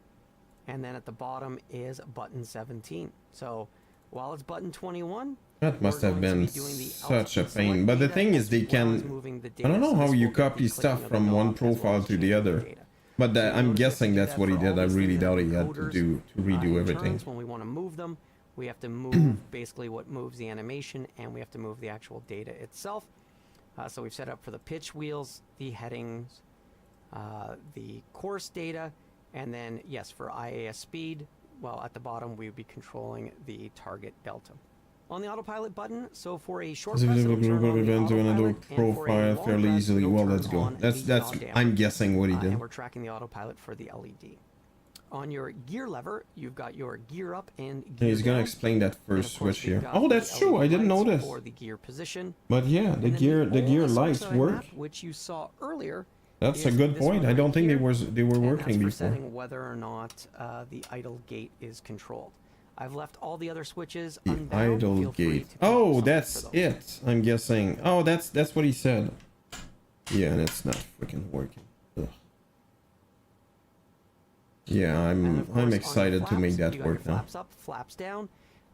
and then at the bottom is button 17. So while it's button 21, that must have been such a pain. But the thing is, they can... I don't know how you copy stuff from one profile to the other. But I'm guessing that's what he did. I really doubt he had to redo everything. When we want to move them, we have to move basically what moves the animation, and we have to move the actual data itself. So we've set up for the pitch wheels, the headings, the course data, and then, yes, for IAS speed, well, at the bottom, we would be controlling the target delta. On the autopilot button, so for a short press, it'll turn on the autopilot, and for a long fairly press, easily. it'll Well, turn let's go. on That's the yaw down. I'm guessing what he did. And we're tracking the autopilot for the LED. On your gear lever, you've got your gear up and gear He's gonna down. explain that And first of course, switch we've here. got Oh, the that's true. LED I didn't lights notice. for the gear position. But yeah, the And then gear only lights switch that I work. mapped, which you saw earlier. That's a is good this point. one I right don't think here, they were and working that's for before. setting whether or not the idle gate is controlled. I've left all the other switches The unbound. idle Feel free gate. to Oh, something that's for those. it. I'm guessing. Oh, that's what he said. Yeah, and it's not freaking working. Ugh. Yeah, And of course, on I'm your excited to flaps, make that you got your work now. Flaps up, flaps down,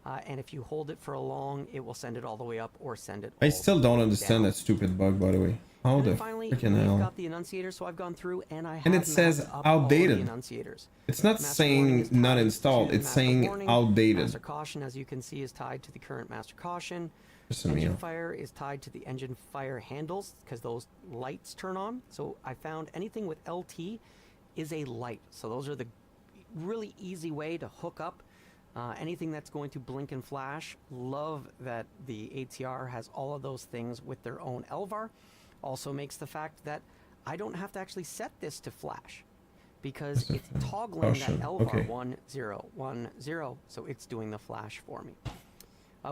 and if you hold it for a long, it will send it all the way up or send it. I all still the don't way understand down. that stupid bug, by the way. How And the then finally, freaking we've hell? got the enunciator, so I've gone through and I have And it says mapped up all the outdated. enunciators. It's not Master saying warning is not tied installed. to It's master saying warning. outdated. Master caution, as you can see, is tied to the current master caution. Listen to me. Engine fire is tied to the engine fire handles because those lights turn on. So I found anything with LT is a light. So those are the really easy way to hook up Anything that's going to blink and flash, love that the ATR has all of those things with their own LVAR. Also makes the fact that I don't have to actually set this to flash because it's toggling that LVAR 1 0 1 0, so it's doing the flash for me.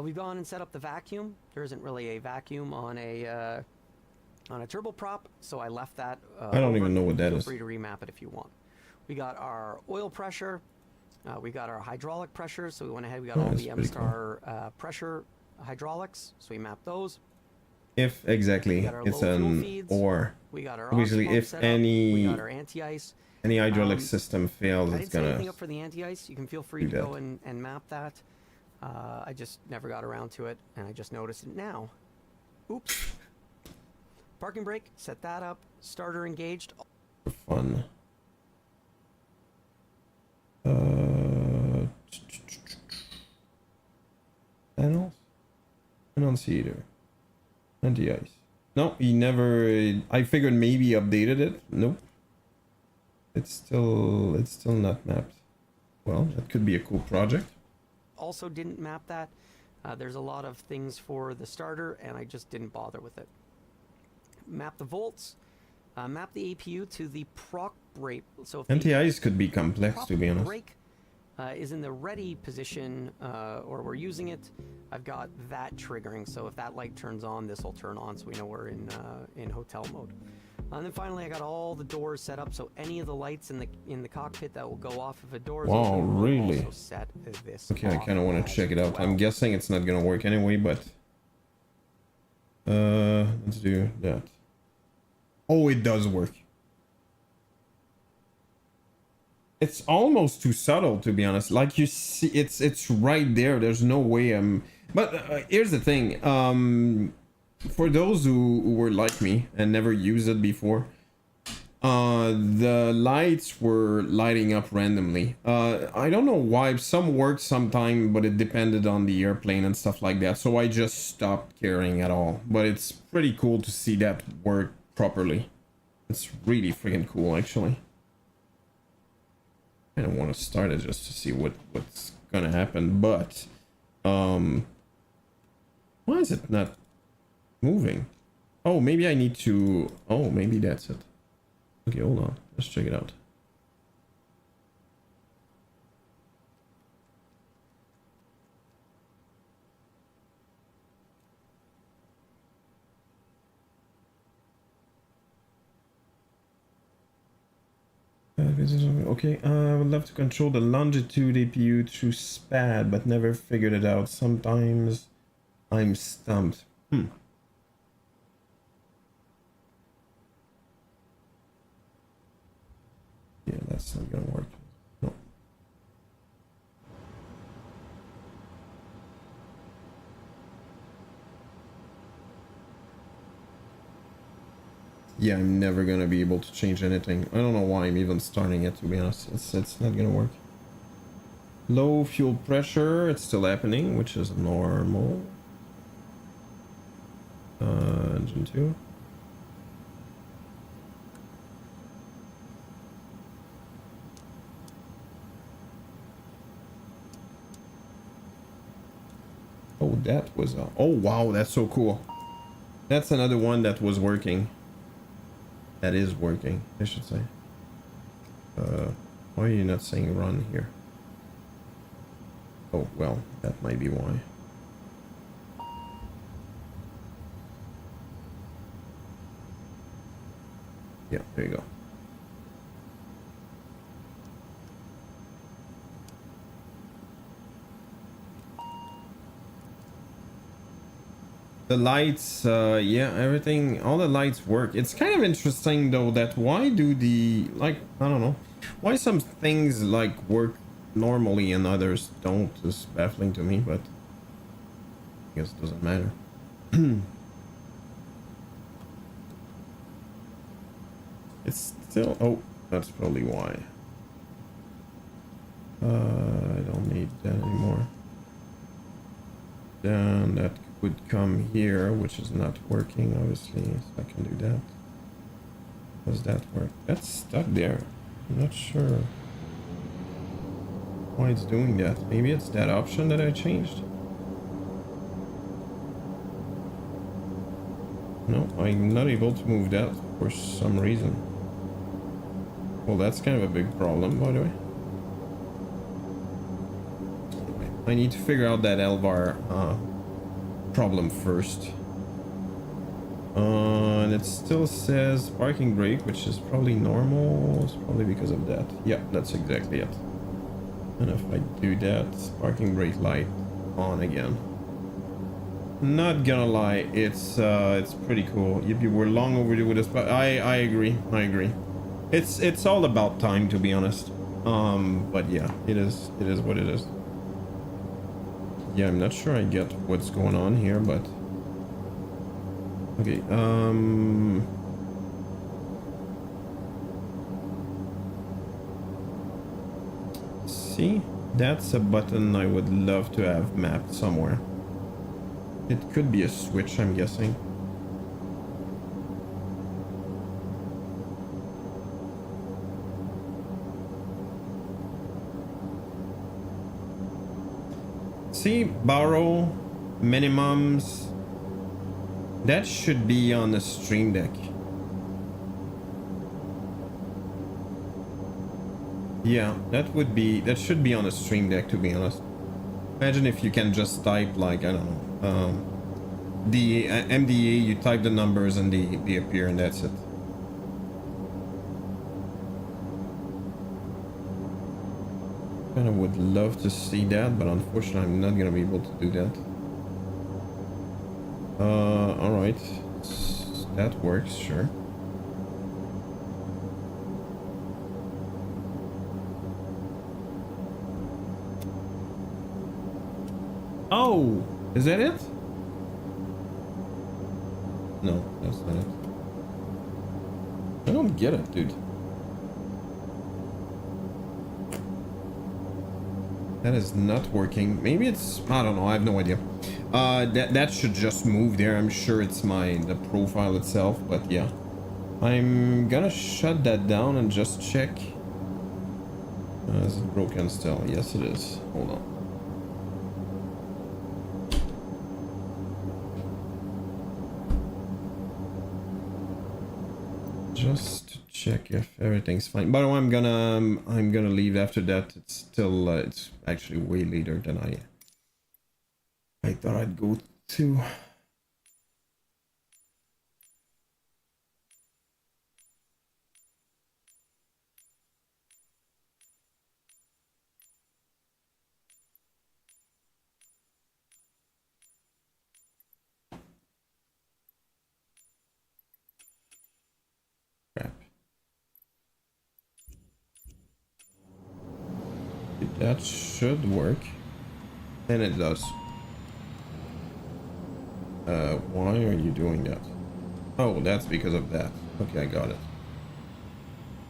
We've gone and set up the vacuum. There isn't really a vacuum on a turboprop, so I left that. I don't even know what that is. Feel free to remap it if you want. We got our oil pressure. We got our hydraulic pressure, so we went ahead. We got all the M-Star pressure hydraulics, so we mapped those. If exactly it's an or we got our obviously if any we got our anti-ice. Any hydraulic system fails, I it's didn't say gonna. anything up for the anti-ice. You can feel free to go and map that. I just never got around to it, and I just noticed it now. Oops. Parking brake, set that up. Starter engaged. For fun. Panels? Annunciator. Anti-ice. No, he never. I figured maybe updated it. Nope. It's still not mapped. Well, that could be a cool project. Also didn't map that. There's a lot of things for the starter, and I just didn't bother with it. Map the volts. Map the APU to the proc brake. So if anti-ice could be complex, to be honest. Brake is in the ready position, or we're using it. I've got that triggering, so if that light turns on, this will turn on, so we know we're in hotel mode. And then finally, I got all the doors set up, so any of the lights in the cockpit that will go off if a door is open, really? Also set this okay, I kind of want to check it out. Well. I'm guessing it's not gonna work anyway, but let's do that. Oh, it does work. It's almost too subtle, to be honest. Like you see, it's right there. There's no way I'm. But here's the thing. For those who were like me and never used it before, the lights were lighting up randomly. I don't know why. Some worked sometime, but it depended on the airplane and stuff like that. So I just stopped caring at all. But it's pretty cool to see that work properly. It's really freaking cool, actually. I don't want to start it just to see what's gonna happen, but why is it not moving? Oh, maybe I need to. Oh, maybe that's it. Okay, hold on. Let's check it out. Okay, I would love to control the longitude APU through SPAD, but never figured it out. Sometimes I'm stumped. Yeah, that's not gonna work. No. Yeah, I'm never gonna be able to change anything. I don't know why I'm even starting it, to be honest. It's not gonna work. Low fuel pressure, it's still happening, which is normal. Engine 2. Oh, that was oh wow, that's so cool. That's another one that was working. That is working, I should say. Why are you not saying run here? Oh, well, that might be why. Yeah, there you go. The lights, yeah, everything, all the lights work. It's kind of interesting though that why do the, like, I don't know, why some things like work normally and others don't is baffling to me, but I guess it doesn't matter. It's still, oh, that's probably why. I don't need that anymore. Then that would come here, which is not working, obviously, so I can do that. Does that work? That's stuck there. I'm not sure. why it's doing that. Maybe it's that option that I changed. No, I'm not able to move that for some reason. Well, that's kind of a big problem, by the way. I need to figure out that Elvar problem first. And it still says parking brake, which is probably normal. It's probably because of that. Yeah, that's exactly it. And if I do that, parking brake light on again. Not gonna lie, it's pretty cool. If you were long overdue with this, but I agree. It's all about time, to be honest. But yeah, it is what it is. Yeah, I'm not sure I get what's going on here, but okay. See, that's a button I would love to have mapped somewhere. It could be a switch, I'm guessing. See, borrow, minimums. That should be on the Stream Deck. Yeah, that should be on a Stream Deck, to be honest. Imagine if you can just type, like, I don't know, the MDA, you type the numbers and they appear, and that's it. Kind of would love to see that, but unfortunately I'm not gonna be able to do that. Alright. That works, sure. Oh, is that it? No, that's not it. I don't get it, dude. That is not working. Maybe it's, I don't know, I have no idea. That should just move there. I'm sure it's the profile itself, but yeah. I'm gonna shut that down and just check. Is it broken still? Yes, it is. Hold on. Just to check if everything's fine. By the way, I'm gonna leave after that. It's still it's actually way later than I thought I'd go to. Crap. That should work. And it does. Why are you doing that? Oh, that's because of that. Okay, I got it.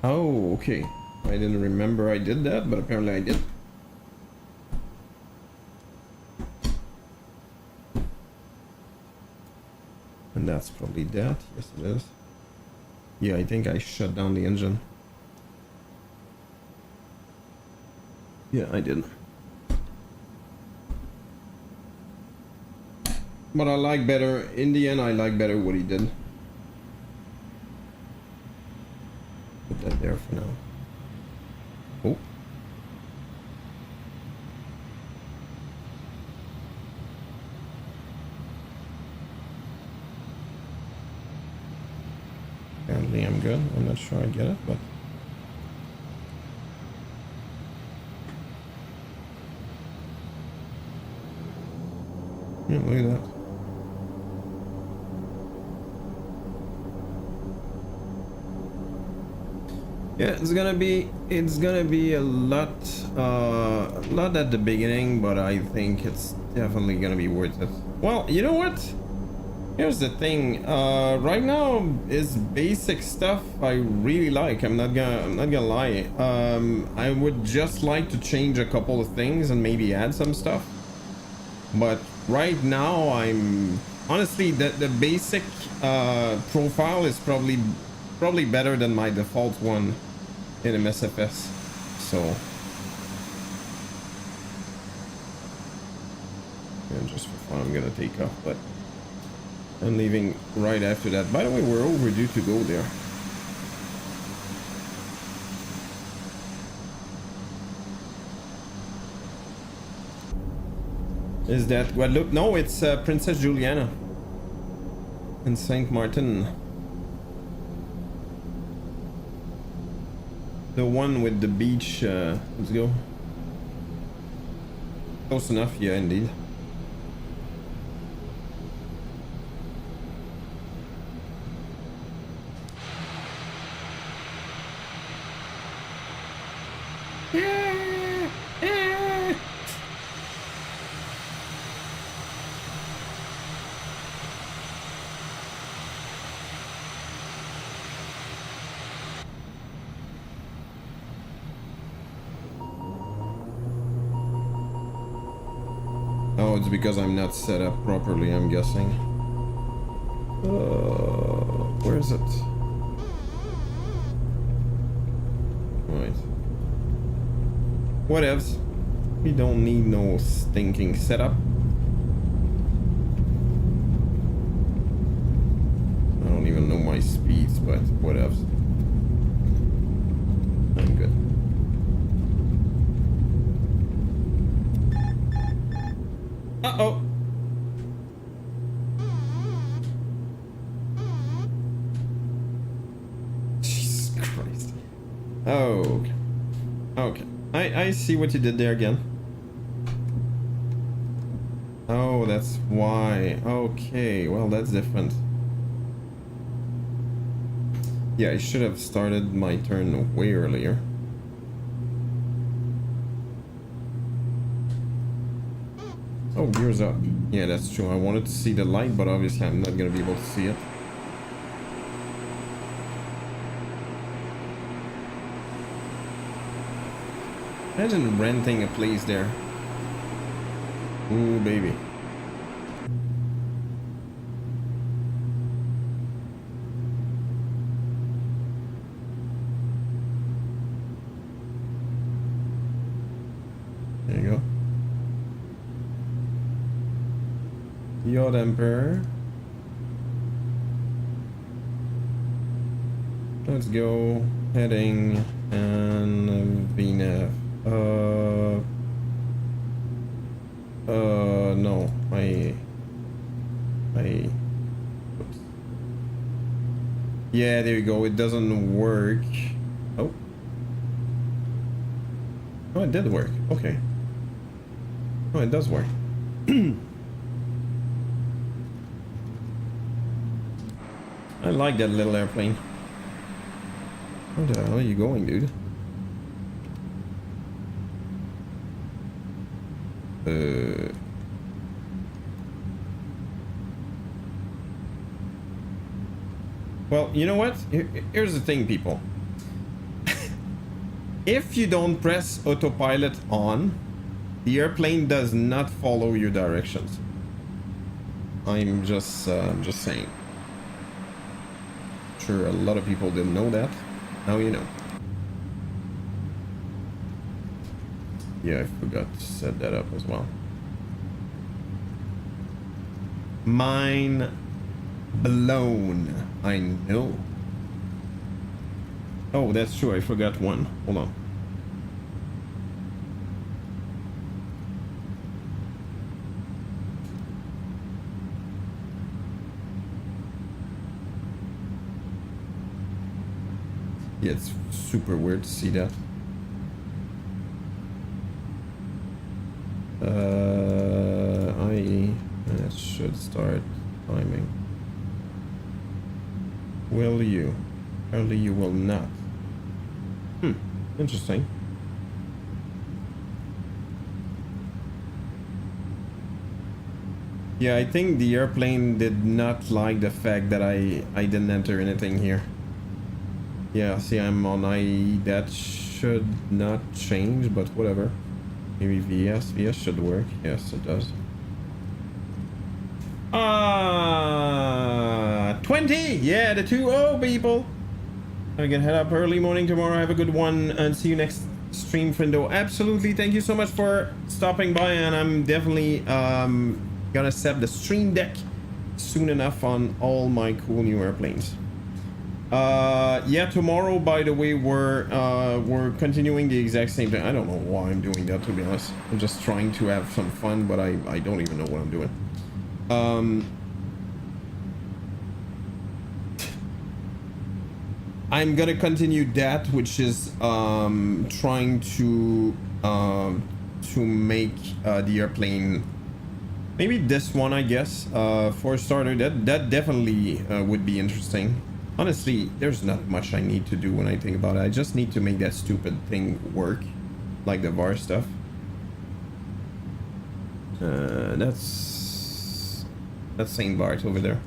Oh, okay. I didn't remember I did that, but apparently I did. And that's probably that. Yes, it is. Yeah, I think I shut down the engine. Yeah, I did. But I like better, in the end, I like better what he did. Put that there for now. Oh. Apparently I'm good. I'm not sure I get it, but... yeah, look at that. Yeah, it's gonna be a lot at the beginning, but I think it's definitely gonna be worth it. Well, you know what? Here's the thing. Right now is basic stuff I really like. I'm not gonna lie. I would just like to change a couple of things and maybe add some stuff. But right now, I'm honestly the basic profile is probably better than my default one in MSFS. So And just for fun, I'm gonna take off, but I'm leaving right after that. By the way, we're overdue to go there. Is that Guadeloupe? No, it's Princess Juliana in Saint Martin. The one with the beach. Let's go. Close enough, yeah, indeed. Oh, it's because I'm not set up properly, I'm guessing. Where is it? Right. Whatevs. We don't need no stinking setup. I don't even know my speeds, but whatevs. I'm good. Uh-oh. Jesus Christ. Oh, okay. Okay. I see what you did there again. Oh, that's why. Okay, well, that's different. Yeah, I should have started my turn way earlier. Oh, gears up. Yeah, that's true. I wanted to see the light, but obviously I'm not gonna be able to see it. Imagine renting a place there. Ooh, baby. There you go. Yacht Emperor. Let's go. Heading and VNAV. No. Oops. Yeah, there you go. It doesn't work. Oh. Oh, it did work. Okay. Oh, it does work. I like that little airplane. Where the hell are you going, dude? Well, you know what? Here's the thing, people. If you don't press autopilot on, the airplane does not follow your directions. I'm just saying. Sure, a lot of people didn't know that. Now you know. Yeah, I forgot to set that up as well. Mind blown. I know. Oh, that's true. I forgot one. Hold on. Yeah, it's super weird to see that. That should start timing. Will you? Apparently you will not. Interesting. Yeah, I think the airplane did not like the fact that I didn't enter anything here. Yeah, see, I'm on IE. That should not change, but whatever. Maybe VS. VS should work. Yes, it does. 20! Yeah, the 2-0, people! I'm gonna head up early morning tomorrow. Have a good one, and see you next stream, friendo. Absolutely. Thank you so much for stopping by, and I'm definitely gonna set the stream deck soon enough on all my cool new airplanes. Yeah, tomorrow, by the way, we're continuing the exact same thing. I don't know why I'm doing that, to be honest. I'm just trying to have some fun, but I don't even know what I'm doing. I'm gonna continue that, which is trying to make the airplane, maybe this one, I guess, for a starter. That definitely would be interesting. Honestly, there's not much I need to do when I think about it. I just need to make that stupid thing work, like the VAR stuff. That's Saint Bart over there.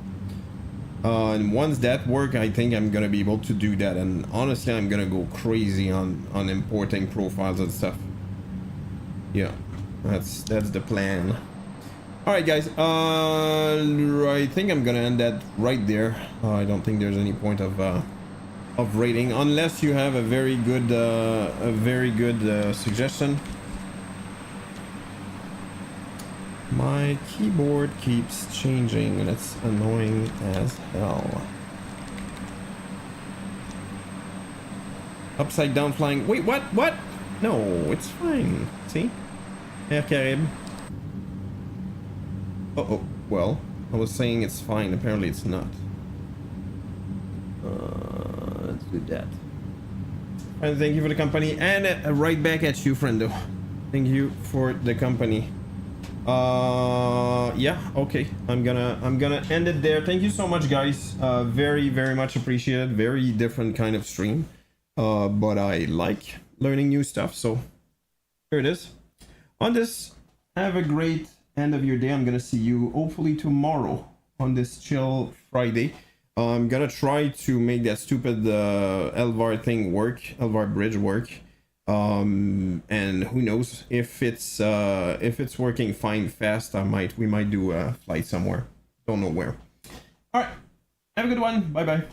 And once that work, I think I'm gonna be able to do that. And honestly, I'm gonna go crazy on importing profiles and stuff. Yeah, that's the plan. All right, guys. I think I'm gonna end that right there. I don't think there's any point of rating, unless you have a very good suggestion. My keyboard keeps changing and it's annoying as hell. Upside down flying. Wait, what? What? No, it's fine. See? Air Carib. Uh-oh. Well, I was saying it's fine. Apparently it's not. Let's do that. And thank you for the company. And right back at you, friendo. Thank you for the company. Yeah, okay. I'm gonna end it there. Thank you so much, guys. Very much appreciated. Very different kind of stream. But I like learning new stuff, so here it is. On this, have a great end of your day. I'm gonna see you hopefully tomorrow on this chill Friday. I'm gonna try to make that stupid Elvar thing work, Elvar bridge work. And who knows if it's working fine fast. We might do a flight somewhere. Don't know where. All right, have a good one. Bye bye.